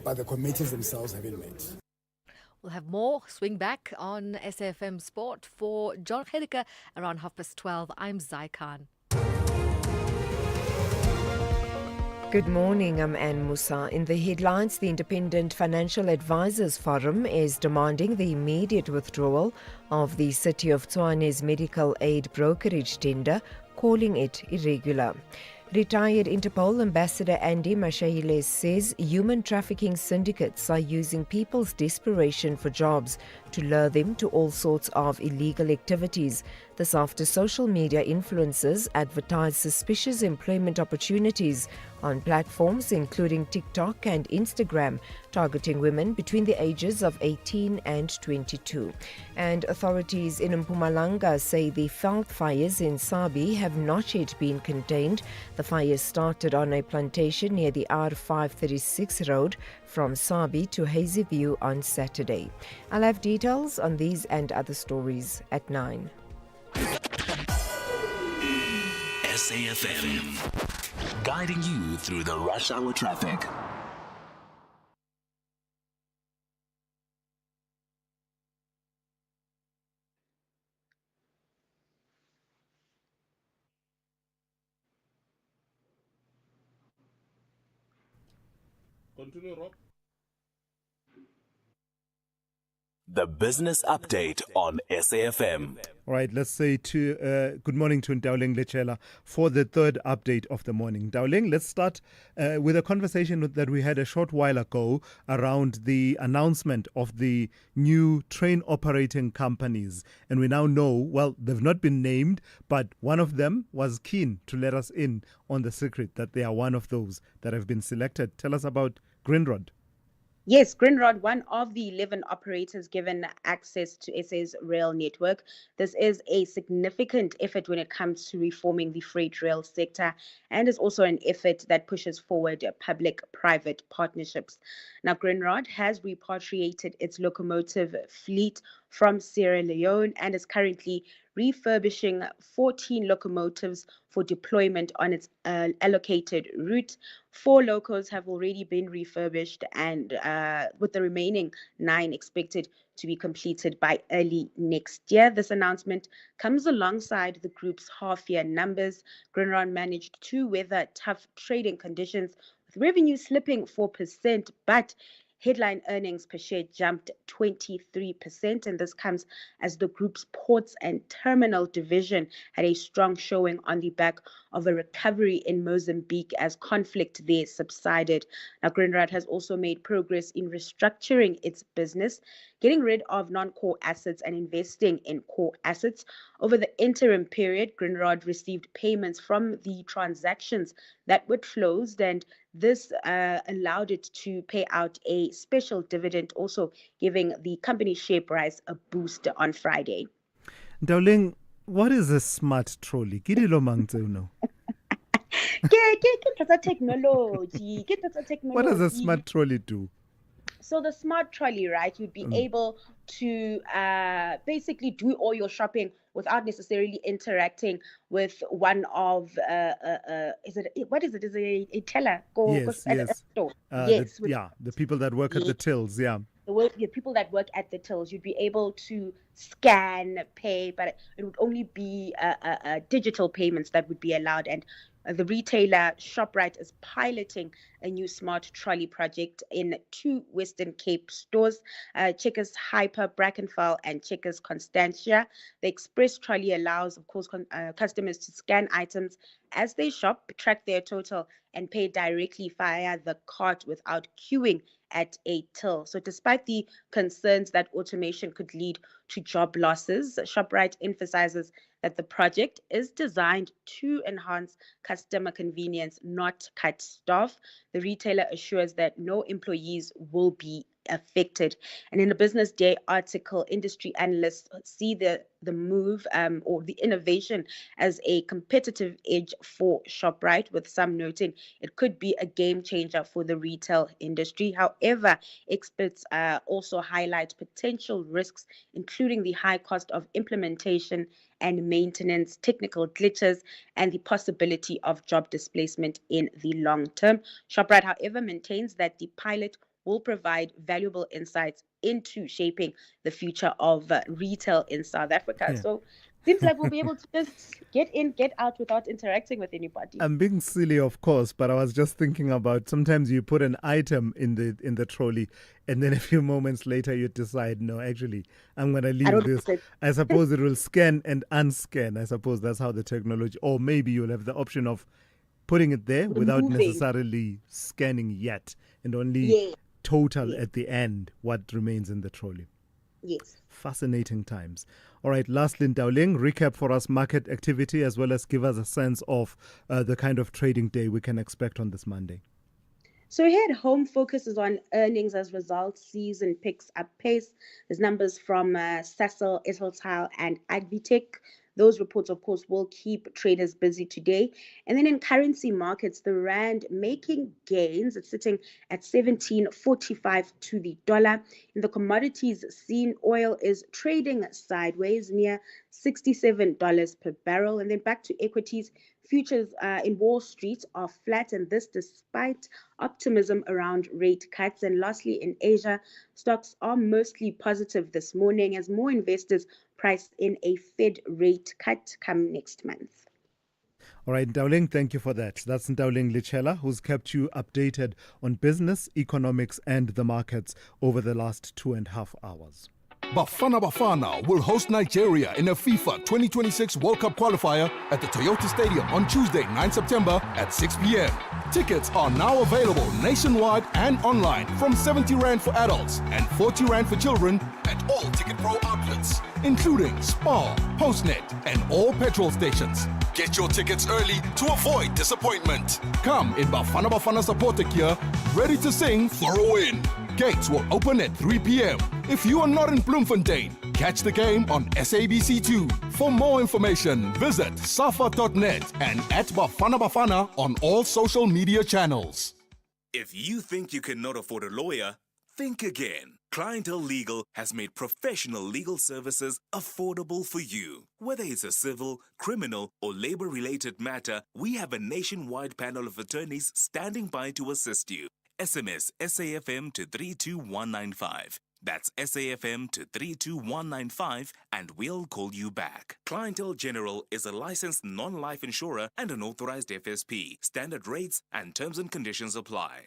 but the committees themselves haven't met. We'll have more swing back on SAFM Sport for John Hedeka around 12:30. I'm Zai Khan. Good morning, I'm Anne Musa. In the headlines, the Independent Financial Advisors Forum is demanding the immediate withdrawal of the City of Tshwane's medical aid brokerage tender, calling it irregular. Retired Interpol Ambassador Andy Mashahile says human trafficking syndicates are using people's desperation for jobs to lure them to all sorts of illegal activities. This after social media influencers advertise suspicious employment opportunities on platforms including TikTok and Instagram, targeting women between the ages of 18 and 22. And authorities in Mpumalanga say the veld fires in Sabi have not yet been contained. The fires started on a plantation near the R536 road from Sabi to Hazyview on Saturday. I'll have details on these and other stories at 9. SAFM, guiding you through the rush hour traffic. Continue, Rob. The business update on SAFM. All right, let's say good morning to Ndawling Lechela for the third update of the morning. Ndawling, let's start with a conversation that we had a short while ago around the announcement of the new train operating companies. And we now know, well, they've not been named, but one of them was keen to let us in on the secret that they are one of those that have been selected. Tell us about Grindrod. Yes, Grindrod, one of the 11 operators given access to SA's rail network. This is a significant effort when it comes to reforming the freight rail sector, and is also an effort that pushes forward public-private partnerships. Now, Grindrod has repatriated its locomotive fleet from Sierra Leone and is currently refurbishing 14 locomotives for deployment on its allocated route. 4 locos have already been refurbished, and with the remaining 9 expected to be completed by early next year. This announcement comes alongside the group's half-year numbers. Grindrod managed to weather tough trading conditions, with revenue slipping 4%, but headline earnings per share jumped 23%, and this comes as the group's ports and terminal division had a strong showing on the back of a recovery in Mozambique as conflict there subsided. Now, Grindrod has also made progress in restructuring its business, getting rid of non-core assets and investing in core assets. Over the interim period, Grindrod received payments from the transactions that were closed, and this allowed it to pay out a special dividend, also giving the company's share price a boost on Friday. Ndawling, what is a smart trolley? Technology. What does a smart trolley do? So the smart trolley, right, you'd be able to basically do all your shopping without necessarily interacting with one of is it a teller? Yes. At a store. Yes. The people that work at the tills, The people that work at the tills, you'd be able to scan, pay, but it would only be digital payments that would be allowed. And the retailer ShopRite is piloting a new smart trolley project in 2 Western Cape stores, Checkers Hyper Brackenfell and Checkers Constantia. The express trolley allows, of course, customers to scan items as they shop, track their total, and pay directly via the cart without queuing at a till. So despite the concerns that automation could lead to job losses, ShopRite emphasizes that the project is designed to enhance customer convenience, not cut staff. The retailer assures that no employees will be affected. And in a Business Day article, industry analysts see the move or the innovation as a competitive edge for ShopRite, with some noting it could be a game changer for the retail industry. However, experts also highlight potential risks, including the high cost of implementation and maintenance, technical glitches, and the possibility of job displacement in the long term. ShopRite, however, maintains that the pilot will provide valuable insights into shaping the future of retail in South Africa. Yeah. So seems like we'll be able to just get in, get out without interacting with anybody. I'm being silly, of course, but I was just thinking about sometimes you put an item in the trolley, and then a few moments later you decide, no, actually, I'm going to leave this. I suppose it will scan and unscan. I suppose that's how the technology, or maybe you'll have the option of putting it there without necessarily scanning yet, and only total at the end what remains in the trolley. Yes. Fascinating times. All right, lastly, Ndauling, recap for us market activity as well as give us a sense of the kind of trading day we can expect on this Monday. So ahead, home focuses on earnings as results season picks up pace. There's numbers from Sasol, Italtile, and Agvitech. Those reports, of course, will keep traders busy today. And then in currency markets, the rand making gains. It's sitting at 17.45 to the dollar. In the commodities scene, oil is trading sideways near $67 per barrel. And then back to equities. Futures in Wall Street are flat, and this despite optimism around rate cuts. And lastly, in Asia, stocks are mostly positive this morning as more investors price in a Fed rate cut come next month. All right, Ndauling, thank you for that. That's Ndauling Lichela, who's kept you updated on business, economics, and the markets over the last 2.5 hours. Bafana Bafana will host Nigeria in a FIFA 2026 World Cup qualifier at the Toyota Stadium on Tuesday, 9 September at 6 p.m. Tickets are now available nationwide and online from 70 Rand for adults and 40 Rand for children at all Ticket Pro outlets, including Spar, Postnet, and all petrol stations. Get your tickets early to avoid disappointment. Come in Bafana Bafana supporter gear, ready to sing for a win. Gates will open at 3 p.m. If you are not in Bloemfontein, catch the game on SABC2. For more information, visit safa.net and at Bafana Bafana on all social media channels. If you think you cannot afford a lawyer, think again. Clientele Legal has made professional legal services affordable for you. Whether it's a civil, criminal, or labor-related matter, we have a nationwide panel of attorneys standing by to assist you. SMS SAFM to 32195. That's SAFM to 32195 and we'll call you back. Clientele General is a licensed non-life insurer and an authorized FSP. Standard rates and terms and conditions apply.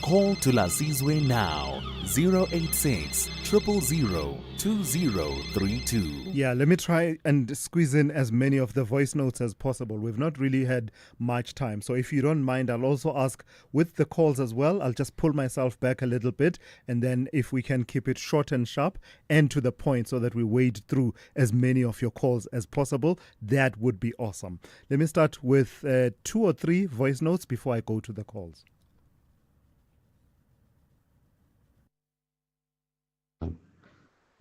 Call Thulasizwe now, 086 000 2032. Yeah, let me try and squeeze in as many of the voice notes as possible. We've not really had much time. So if you don't mind, I'll also ask with the calls as well. I'll just pull myself back a little bit. And then if we can keep it short and sharp and to the point so that we wade through as many of your calls as possible, that would be awesome. Let me start with 2 or 3 voice notes before I go to the calls.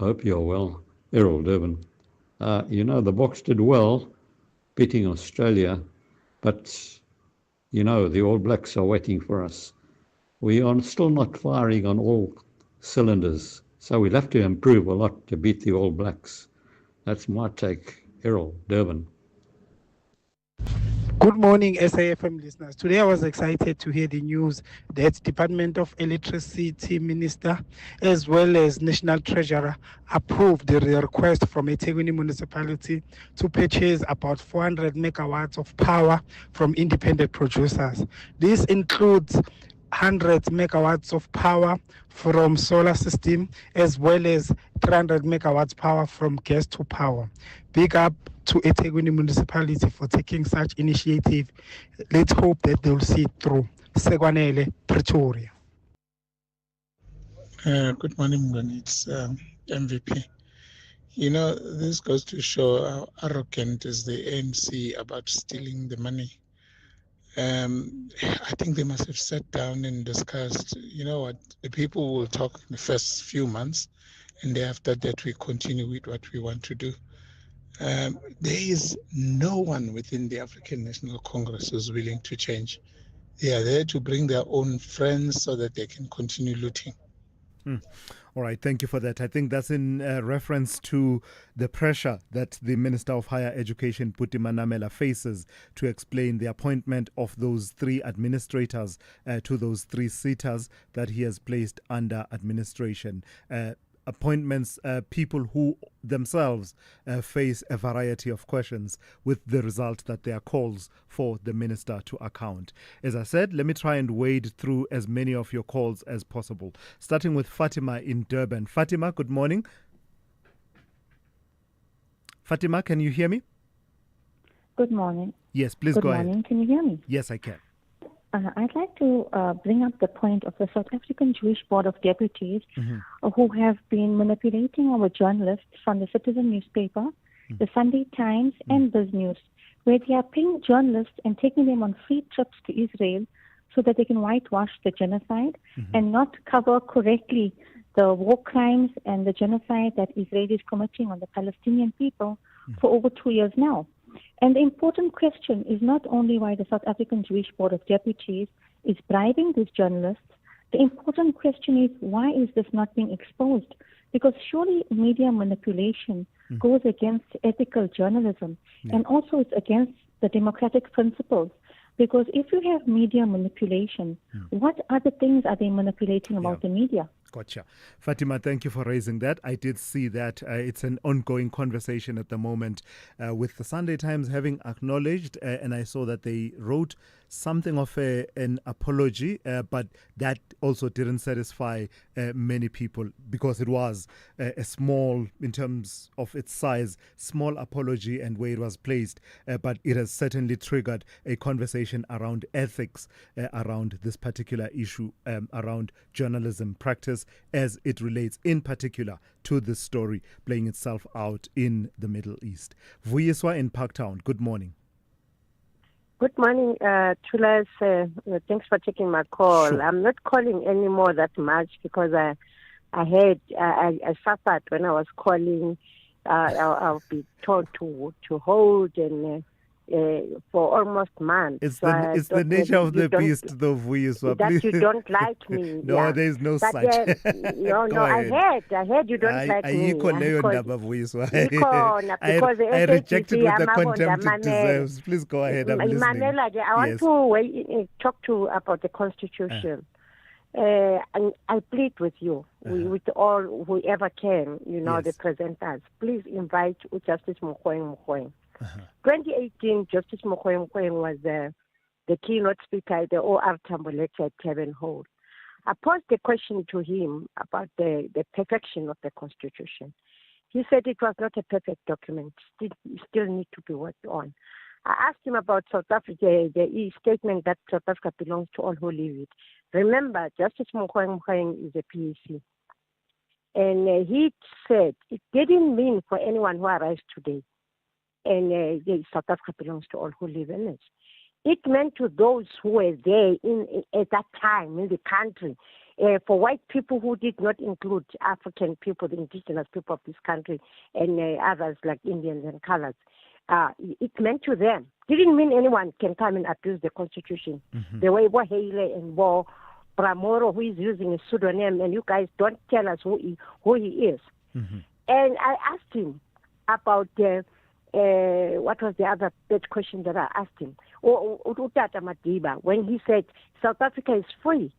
I hope you're well. Errol Durban. The Boks did well beating Australia, but, the All Blacks are waiting for us. We are still not firing on all cylinders, so we'll have to improve a lot to beat the All Blacks. That's my take. Errol Durban. Good morning, SAFM listeners. Today I was excited to hear the news that Department of Electricity Minister as well as National Treasurer approved the request from Esidimeni Municipality to purchase about 400 megawatts of power from independent producers. This includes 100 megawatts of power from solar system as well as 300 megawatts power from gas to power. Big up to Esidimeni Municipality for taking such initiative. Let's hope that they'll see it through. Segwanele, Pretoria. Good morning, Mgani. It's MVP. This goes to show how arrogant is the ANC about stealing the money. I think they must have sat down and discussed, you know what, the people will talk in the first few months, and after that we continue with what we want to do. There is no one within the African National Congress who's willing to change. They are there to bring their own friends so that they can continue looting. All right, thank you for that. I think that's in reference to the pressure that the Minister of Higher Education, Puti Manamela, faces to explain the appointment of those 3 administrators to those 3 seaters that he has placed under administration. Appointments, people who themselves face a variety of questions, with the result that there are calls for the minister to account. As I said, let me try and wade through as many of your calls as possible, starting with Fatima in Durban. Fatima, good morning. Fatima, can you hear me? Good morning. Yes, please go ahead. Good morning. Can you hear me? Yes, I can. I'd like to bring up the point of the South African Jewish Board of Deputies who have been manipulating our journalists from the Citizen newspaper, the Sunday Times, and BizNews, where they are paying journalists and taking them on free trips to Israel so that they can whitewash the genocide and not cover correctly the war crimes and the genocide that Israel is committing on the Palestinian people for over 2 years now. And the important question is not only why the South African Jewish Board of Deputies is bribing these journalists. The important question is, why is this not being exposed? Because surely media manipulation goes against ethical journalism and also it's against the democratic principles. Because if you have media manipulation, what other things are they manipulating about the media? Gotcha. Fatima, thank you for raising that. I did see that it's an ongoing conversation at the moment with the Sunday Times having acknowledged, and I saw that they wrote something of an apology, but that also didn't satisfy many people because it was a small, in terms of its size, small apology and where it was placed. But it has certainly triggered a conversation around ethics, around this particular issue, around journalism practice as it relates in particular to this story playing itself out in the Middle East. Vuyiswa in Parktown, good morning. Good morning, Thulas. Thanks for taking my call. Sure. I'm not calling anymore that much because I suffered when I was calling. I'll be told to hold and for almost months. It's the nature of the beast, though, Vuyiswa. That you don't like me. No, there is no but, such. No, I heard you don't like me. I reject it with the contempt it deserves. Please go ahead. I'm listening. I want to talk about the Constitution. And I plead with you, with all whoever can, the presenters. Please invite Justice Mogoeng. 2018, Justice Mogoeng was the keynote speaker at the OR Tambo lecture at Kevin Hall. I posed a question to him about the perfection of the Constitution. He said it was not a perfect document, still need to be worked on. I asked him about South Africa, the statement that South Africa belongs to all who live it. Remember, Justice Mogoeng is a PEC. And he said it didn't mean for anyone who arrives today, and South Africa belongs to all who live in it. It meant to those who were there at that time in the country. For white people who did not include African people, the indigenous people of this country, and others like Indians and colors, it meant to them. Didn't mean anyone can come and abuse the Constitution. The way Bohele and Bo Bramoro, who is using a pseudonym, and you guys don't tell us who he is. And I asked him about what was the other third question that I asked him? Utata Madiba, when he said South Africa is free,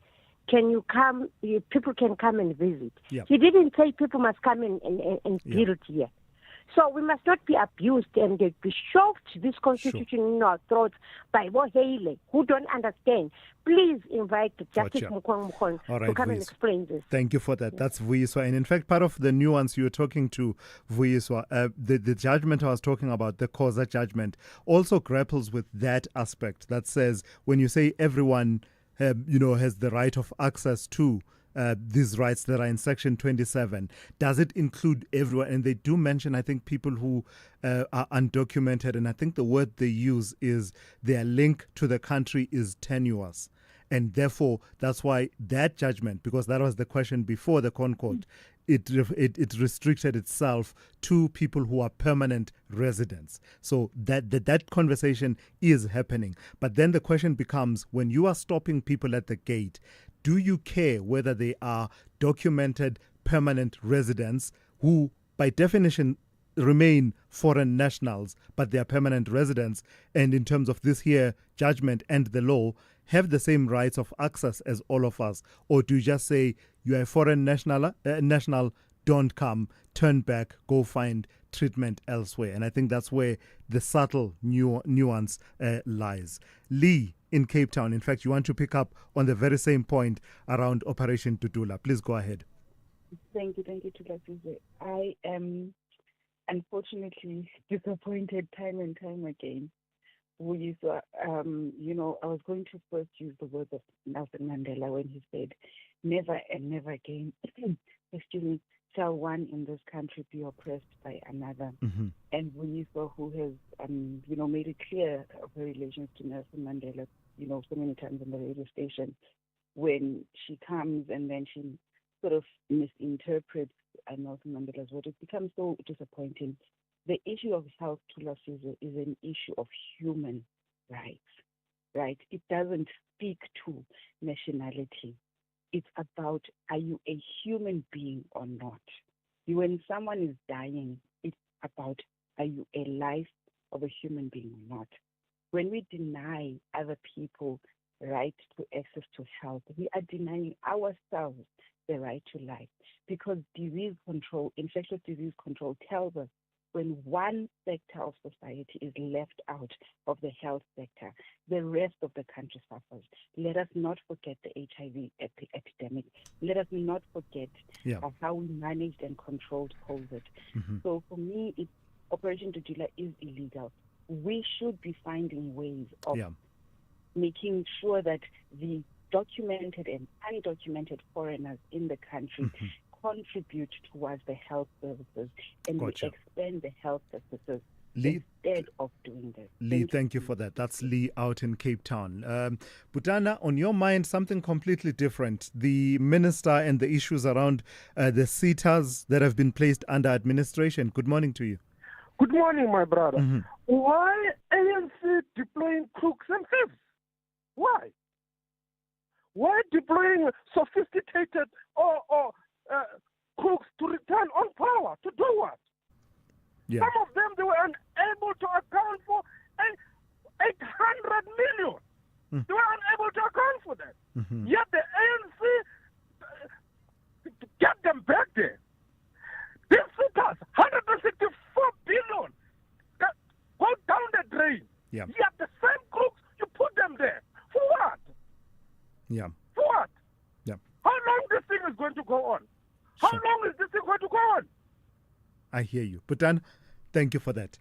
can you come? People can come and visit. Yep. He didn't say people must come and build here. So we must not be abused and be shoved this Constitution in our throats by Bohele, who don't understand. Please invite Justice Mogoeng to come and explain this. Thank you for that. That's Vuyiswa. And in fact, part of the nuance you were talking to, Vuyiswa, the judgment I was talking about, the Khoza judgment, also grapples with that aspect that says when you say everyone has the right of access to these rights that are in Section 27, does it include everyone? And they do mention, I think, people who are undocumented, and I think the word they use is their link to the country is tenuous. And therefore, that's why that judgment, because that was the question before the Concord, it restricted itself to people who are permanent residents. So that conversation is happening. But then the question becomes, when you are stopping people at the gate, do you care whether they are documented permanent residents who, by definition, remain foreign nationals, but they are permanent residents, and in terms of this here judgment and the law, have the same rights of access as all of us? Or do you just say, you are a foreign national, don't come, turn back, go find treatment elsewhere? And I think that's where the subtle nuance lies. Lee in Cape Town, in fact, you want to pick up on the very same point around Operation Dudula. Please go ahead. Thank you, Thulasizwe. I am unfortunately disappointed time and time again. I was going to first use the words of Nelson Mandela when he said, never and never again, shall one in this country be oppressed by another. Mm-hmm. And Municipal, who has, made it clear of her relations to Nelson Mandela, so many times on the radio station, when she comes and then she sort of misinterprets Nelson Mandela's word, it becomes so disappointing. The issue of health, Thulasizwe, is an issue of human rights, right? It doesn't speak to nationality. It's about, are you a human being or not? When someone is dying, it's about, are you a life of a human being or not? When we deny other people right to access to health, we are denying ourselves the right to life, because disease control, infectious disease control tells us when one sector of society is left out of the health sector, the rest of the country suffers. Let us not forget the HIV epidemic. Let us not forget how we managed and controlled COVID. Mm-hmm. So for me, Operation Dudula is illegal. We should be finding ways of making sure that the documented and undocumented foreigners in the country contribute towards the health services, and we expand the health services instead of doing this. Lee, thank you for that. That's Lee out in Cape Town. Butana, on your mind, something completely different. The minister and the issues around the SETAs that have been placed under administration. Good morning to you. Good morning, my brother. Mm-hmm. Why ANC deploying crooks and thieves? Why? Why deploying sophisticated crooks to return on power? To do what? Yeah. Some of them, they were unable to account for 800 million. They were unable to account for that. Mm-hmm. Yet the ANC get them back there. These figures, 164 billion, go down the drain. Yeah. Yet the same crooks, you put them there. For what? Yeah. For what? Yeah. How long this thing is going to go on? How long is this thing going to go on? I hear you. Bhutan, thank you for that.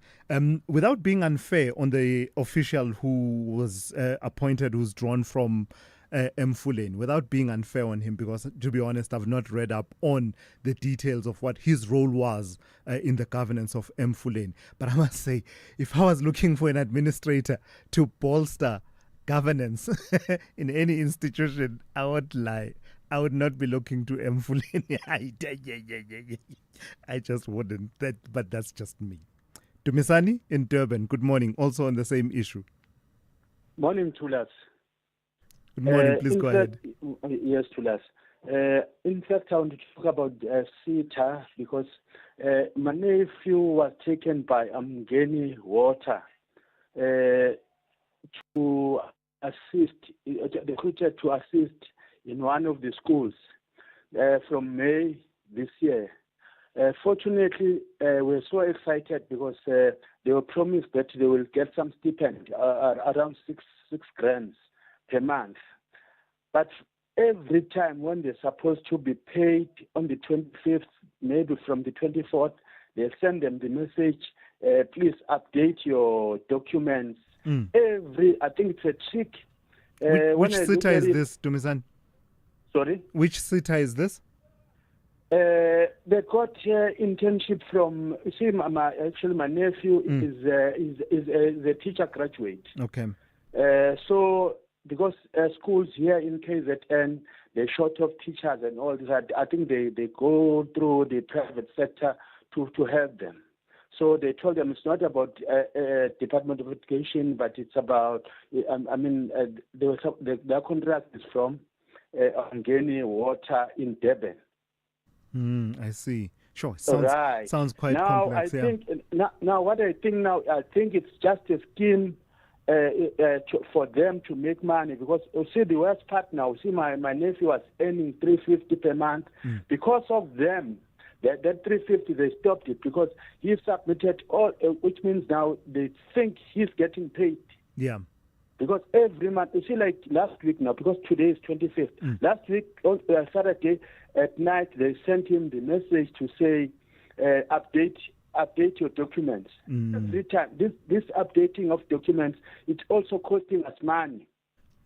Without being unfair on the official who was appointed, who's drawn from Mfuleni, without being unfair on him, because to be honest, I've not read up on the details of what his role was in the governance of Mfuleni. But I must say, if I was looking for an administrator to bolster governance in any institution, I would lie. I would not be looking to Mfuleni. I just wouldn't. But that's just me. Dumisani in Durban, good morning. Also on the same issue. Morning, Thulas. Good morning. Please go ahead. Yes, Thulas. In fact, I want to talk about SETA because my nephew was taken by Amgeni Water to assist, recruited to assist in one of the schools from May this year. Fortunately, we're so excited because they were promised that they will get some stipend, around six grand per month. But every time when they're supposed to be paid on the 25th, maybe from the 24th, they send them the message, please update your documents. I think it's a trick. Which SETA is this, Dumisan? Sorry? Which SETA is this? They got internship from. You see, my nephew is a teacher graduate. Okay. So because schools here in KZN, they're short of teachers and all this, I think they go through the private sector to help them. So they told them it's not about Department of Education, but it's about. Their contract is from Ongeni Water in Durban. I see. Sure. Sounds quite now, complex. I think it's just a scheme for them to make money, because you see the worst part now. See, my nephew was earning $350 per month. Because of them, that $350 they stopped it because he submitted all, which means now they think he's getting paid. Yeah. Because every month, you see, like last week now, because today is 25th. Last week, on Saturday at night, they sent him the message to say, update your documents. Every time, this updating of documents, it's also costing us money.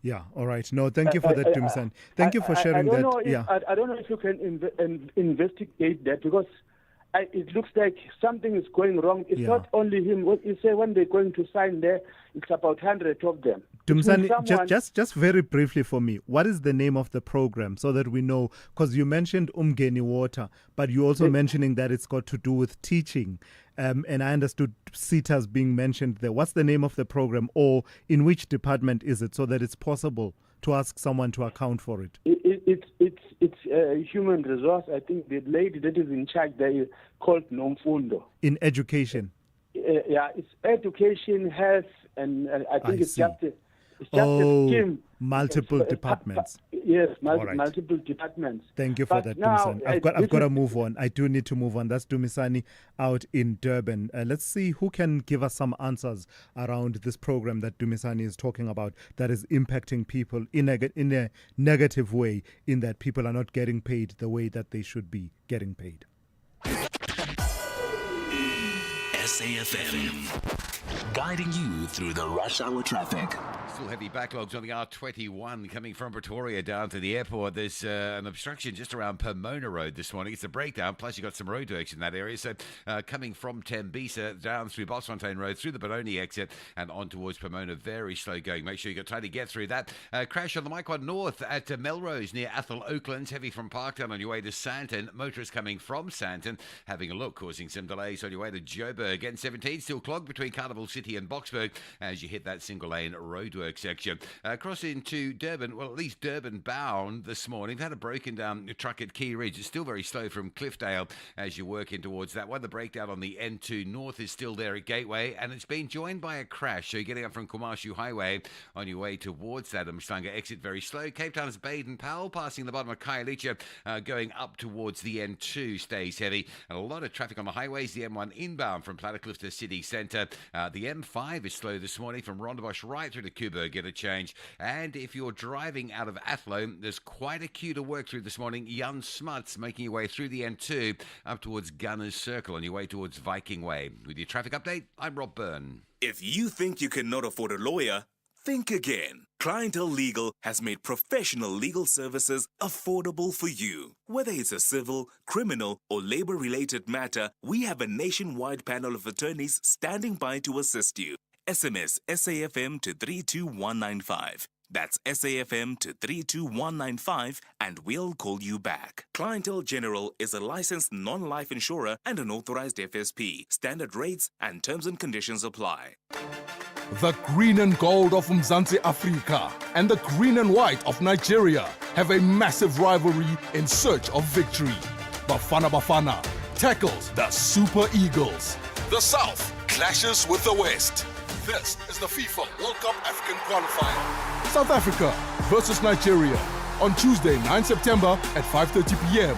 Yeah, all right. No, thank you for that, Dumisani. Thank you for sharing that. I don't know if you can investigate that, because it looks like something is going wrong. It's not only him. What you say when they're going to sign there, it's about 100 of them. Dumisani, just very briefly for me, what is the name of the program so that we know? Because you mentioned Umgeni Water, but you're also mentioning that it's got to do with teaching. And I understood SETAs being mentioned there. What's the name of the program, or in which department is it, so that it's possible to ask someone to account for it? It's human resource. I think the lady that is in charge there is called Nomfundo. In education? It's education, health, and I think it's just a scheme. Multiple departments. Yes, multiple departments. Thank you for that, Dumisani. I've got to move on. I do need to move on. That's Dumisani out in Durban. Let's see who can give us some answers around this program that Dumisani is talking about that is impacting people in a negative way, in that people are not getting paid the way that they should be getting paid. SAFM, guiding you through the rush hour traffic. Still heavy backlogs on the R21 coming from Pretoria down to the airport. There's an obstruction just around Pomona Road this morning. It's a breakdown, plus you've got some roadworks in that area. So coming from Tembisa down through Bosfontein Road, through the Benoni exit and on towards Pomona, very slow going. Make sure you got time to get through that. Crash on the Mike 1 North at Melrose near Athol Oaklands, heavy from Parktown on your way to Sandton. Motorists coming from Sandton having a look, causing some delays on your way to Joburg. N17 still clogged between Carnival City and Boksburg as you hit that single lane roadwork section. Cross into Durban, well, at least Durban bound this morning. They've had a broken down truck at Key Ridge. It's still very slow from Cliffdale as you work in towards that one. The breakdown on the N2 North is still there at Gateway, and it's been joined by a crash. So you're getting up from Kumashu Highway on your way towards that Umhlanga exit, very slow. Cape Town's Baden Powell passing the bottom of Khayelitsha, going up towards the N2 stays heavy. And a lot of traffic on the highways. The M1 inbound from Plattekloof to City Centre. The M5 is slow this morning from Rondebosch right through to Kuba. Get a change. And if you're driving out of Athlone, there's quite a queue to work through this morning. Jan Smuts making your way through the N2 up towards Gunners Circle on your way towards Viking Way. With your traffic update, I'm Rob Byrne. If you think you cannot afford a lawyer, think again. Clientele Legal has made professional legal services affordable for you. Whether it's a civil, criminal, or labor-related matter, we have a nationwide panel of attorneys standing by to assist you. SMS SAFM to 32195. That's SAFM to 32195 and we'll call you back. Clientele General is a licensed non-life insurer and an authorized FSP. Standard rates and terms and conditions apply. The green and gold of Mzansi Africa and the green and white of Nigeria have a massive rivalry in search of victory. Bafana Bafana tackles the Super Eagles. The South clashes with the West. This is the FIFA World Cup African qualifier. South Africa versus Nigeria on Tuesday, 9 September at 5:30 p.m.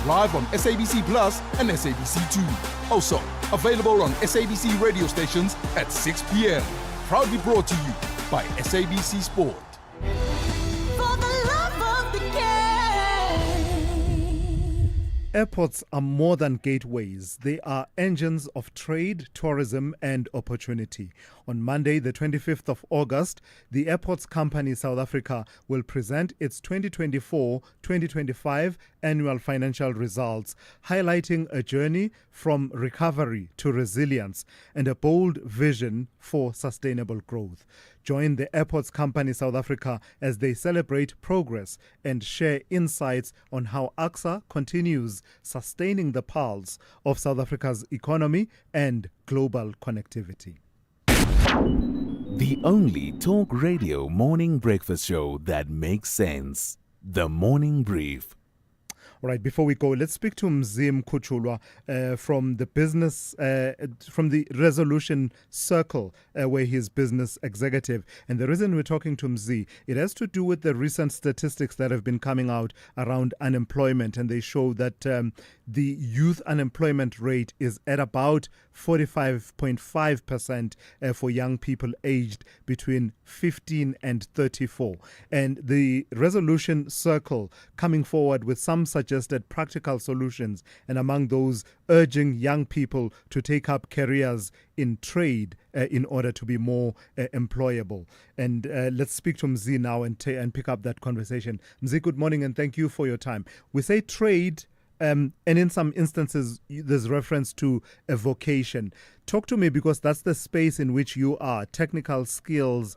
Live on SABC Plus and SABC2. Also available on SABC radio stations at 6 p.m. Proudly brought to you by SABC Sport. For the love of the game. Airports are more than gateways. They are engines of trade, tourism, and opportunity. On Monday, the 25th of August, the Airports Company South Africa will present its 2024-2025 annual financial results, highlighting a journey from recovery to resilience and a bold vision for sustainable growth. Join the Airports Company South Africa as they celebrate progress and share insights on how AXA continues sustaining the pulse of South Africa's economy and global connectivity. The only talk radio morning breakfast show that makes sense. The Morning Brief. All right, before we go, let's speak to Mzim Kuchulwa from the business, from the Resolution Circle, where he's business executive. And the reason we're talking to Mzi, it has to do with the recent statistics that have been coming out around unemployment. And they show that the youth unemployment rate is at about 45.5% for young people aged between 15 and 34. And the Resolution Circle coming forward with some suggested practical solutions, and among those urging young people to take up careers in trade in order to be more employable. And let's speak to Mzi now and pick up that conversation. Mzi, good morning and thank you for your time. We say trade, and in some instances there's reference to a vocation. Talk to me, because that's the space in which you are, technical skills.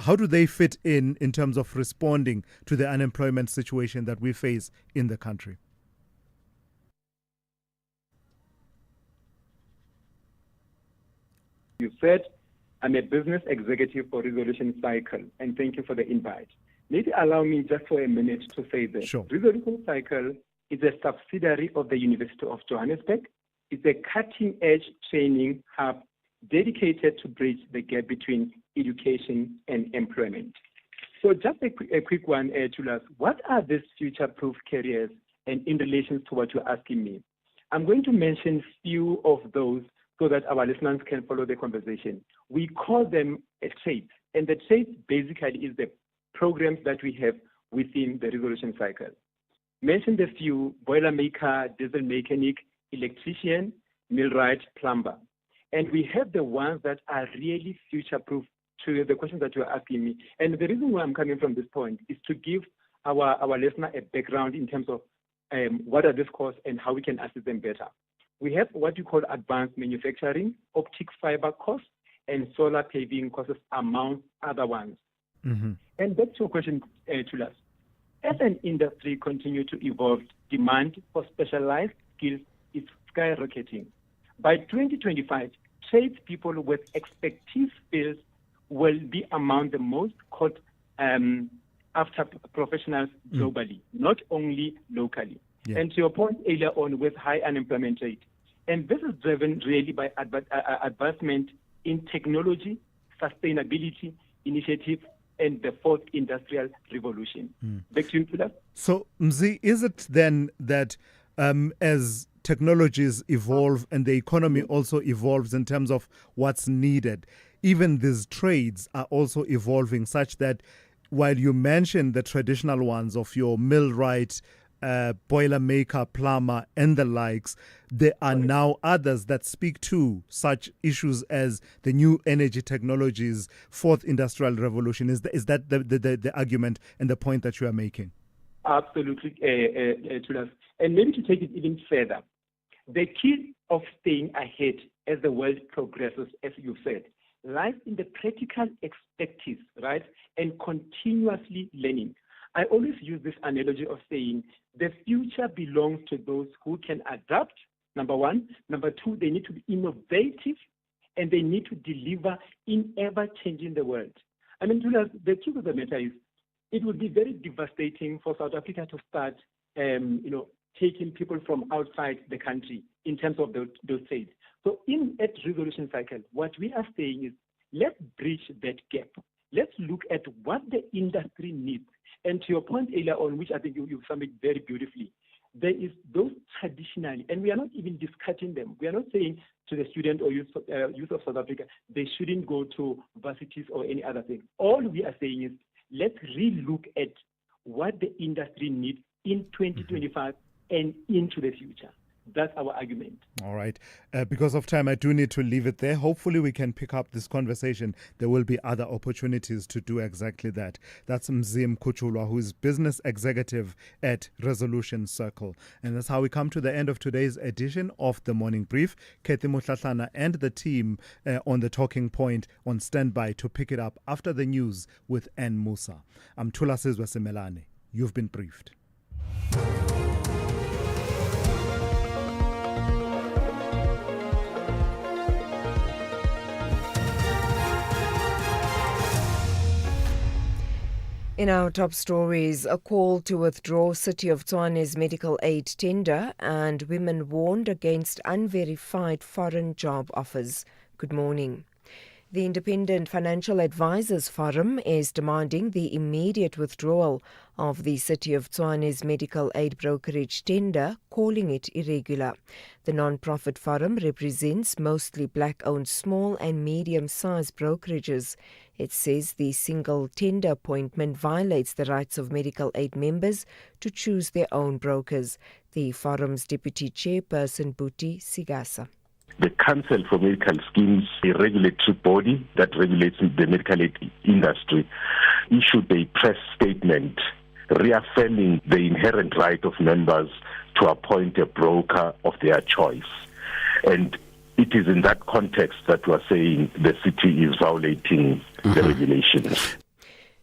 How do they fit in terms of responding to the unemployment situation that we face in the country? You said I'm a business executive for Resolution Cycle, and thank you for the invite. Maybe allow me just for a minute to say that Resolution Cycle is a subsidiary of the University of Johannesburg. It's a cutting-edge training hub dedicated to bridge the gap between education and employment. So just a quick one, Thulas. What are these future-proof careers, and in relation to what you're asking me? I'm going to mention few of those so that our listeners can follow the conversation. We call them a trade, and the trade basically is the programs that we have within the Resolution Cycle. Mention the few: boilermaker, diesel mechanic, electrician, millwright, plumber. And we have the ones that are really future-proof to the questions that you're asking me. And the reason why I'm coming from this point is to give our listener a background in terms of what are these courses and how we can assist them better. We have what you call advanced manufacturing, optic fiber course, and solar paving courses, among other ones. Mm-hmm. And back to your question, Thulas. As an industry continues to evolve, demand for specialized skills is skyrocketing. By 2025, tradespeople with expertise fields will be among the most sought after professionals globally, not only locally. Yeah. And to your point earlier on with high unemployment rate, and this is driven really by advancement in technology, sustainability initiative, and the fourth industrial revolution. Back to you, Thulas. So, Mzi, is it then that as technologies evolve and the economy also evolves in terms of what's needed, even these trades are also evolving, such that while you mention the traditional ones of your millwright, boilermaker, plumber, and the likes, there are now others that speak to such issues as the new energy technologies, fourth industrial revolution. Is that the argument and the point that you are making? Absolutely, Thulas. And maybe to take it even further, the key of staying ahead as the world progresses, as you said, lies in the practical expertise, right, and continuously learning. I always use this analogy of saying the future belongs to those who can adapt, number one. Number two, they need to be innovative, and they need to deliver in ever-changing the world. I mean, the truth of the matter is, it would be very devastating for South Africa to start, taking people from outside the country in terms of those trades. So at Resolution Cycle, what we are saying is, let's bridge that gap. Let's look at what the industry needs. And to your point earlier on, which I think you summed it very beautifully, there is those traditionally, and we are not even discarding them. We are not saying to the student or youth of South Africa, they shouldn't go to varsities or any other thing. All we are saying is, let's re-look at what the industry needs in 2025 and into the future. That's our argument. All right. Because of time, I do need to leave it there. Hopefully, we can pick up this conversation. There will be other opportunities to do exactly that. That's Mzim Kuchulwa, who is business executive at Resolution Circle. And that's how we come to the end of today's edition of The Morning Brief. Kathy Mutlatlana and the team on the talking point on standby to pick it up after the news with Ann Musa. I'm Thulasizwe Simelane. You've been briefed. In our top stories, a call to withdraw City of Tshwane's medical aid tender and women warned against unverified foreign job offers. Good morning. The Independent Financial Advisors Forum is demanding the immediate withdrawal of the City of Tshwane's medical aid brokerage tender, calling it irregular. The non-profit forum represents mostly black-owned small and medium-sized brokerages. It says the single tender appointment violates the rights of medical aid members to choose their own brokers. The forum's deputy chairperson, Buti Sigasa. The Council for Medical Schemes, a regulatory body that regulates the medical aid industry, issued a press statement reaffirming the inherent right of members to appoint a broker of their choice. And it is in that context that we are saying the city is violating the regulations.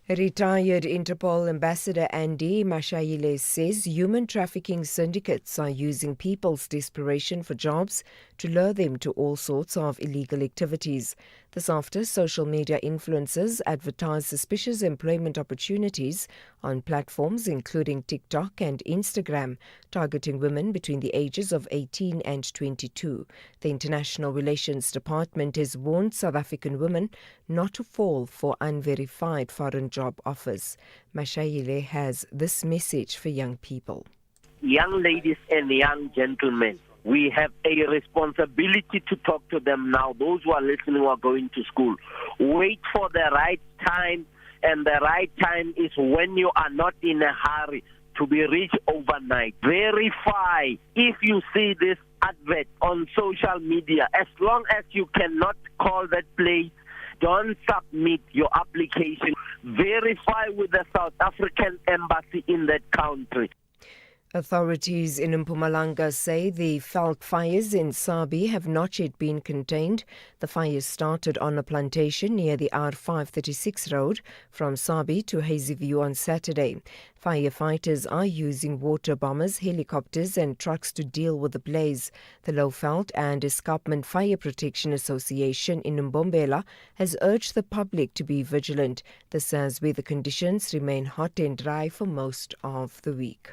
Retired Interpol Ambassador Andy Mashayile says human trafficking syndicates are using people's desperation for jobs to lure them to all sorts of illegal activities. This after social media influencers advertise suspicious employment opportunities on platforms including TikTok and Instagram, targeting women between the ages of 18 and 22. The International Relations Department has warned South African women not to fall for unverified foreign job offers. Mashayile has this message for young people. Young ladies and young gentlemen, we have a responsibility to talk to them now. Those who are listening or going to school, wait for the right time, and the right time is when you are not in a hurry to be rich overnight. Verify if you see this advert on social media. As long as you cannot call that place, don't submit your application. Verify with the South African embassy in that country. Authorities in Mpumalanga say the veld fires in Sabi have not yet been contained. The fires started on a plantation near the R536 road from Sabi to Hazyview on Saturday. Firefighters are using water bombers, helicopters and trucks to deal with the blaze. The Lowveld and Escarpment Fire Protection Association in Mbombela has urged the public to be vigilant. This as where the conditions remain hot and dry for most of the week.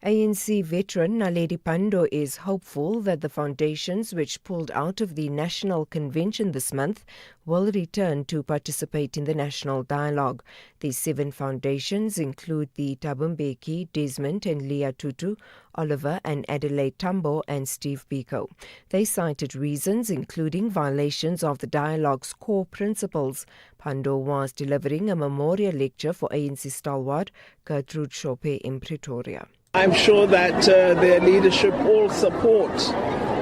ANC veteran Naledi Pandor is hopeful that the foundations which pulled out of the National Convention this month will return to participate in the national dialogue. The 7 foundations include the Thabo Mbeki, Desmond and Leah Tutu, Oliver and Adelaide Tambo and Steve Biko. They cited reasons including violations of the dialogue's core principles. Pandor was delivering a memorial lecture for ANC stalwart Gertrude Shope in Pretoria. I'm sure that their leadership all support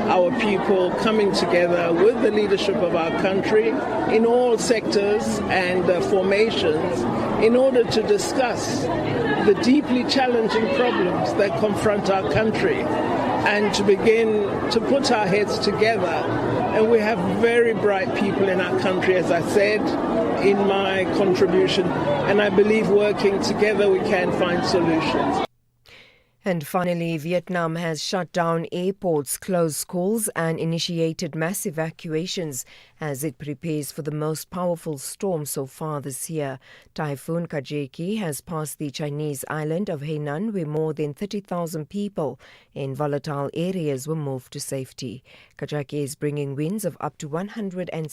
our people coming together with the leadership of our country in all sectors and formations in order to discuss the deeply challenging problems that confront our country and to begin to put our heads together. And we have very bright people in our country, as I said in my contribution, and I believe working together we can find solutions. And finally, Vietnam has shut down airports, closed schools and initiated mass evacuations as it prepares for the most powerful storm so far this year. Typhoon Kajeki has passed the Chinese island of Hainan, where more than 30,000 people in volatile areas were moved to safety. Kajeki is bringing winds of up to 100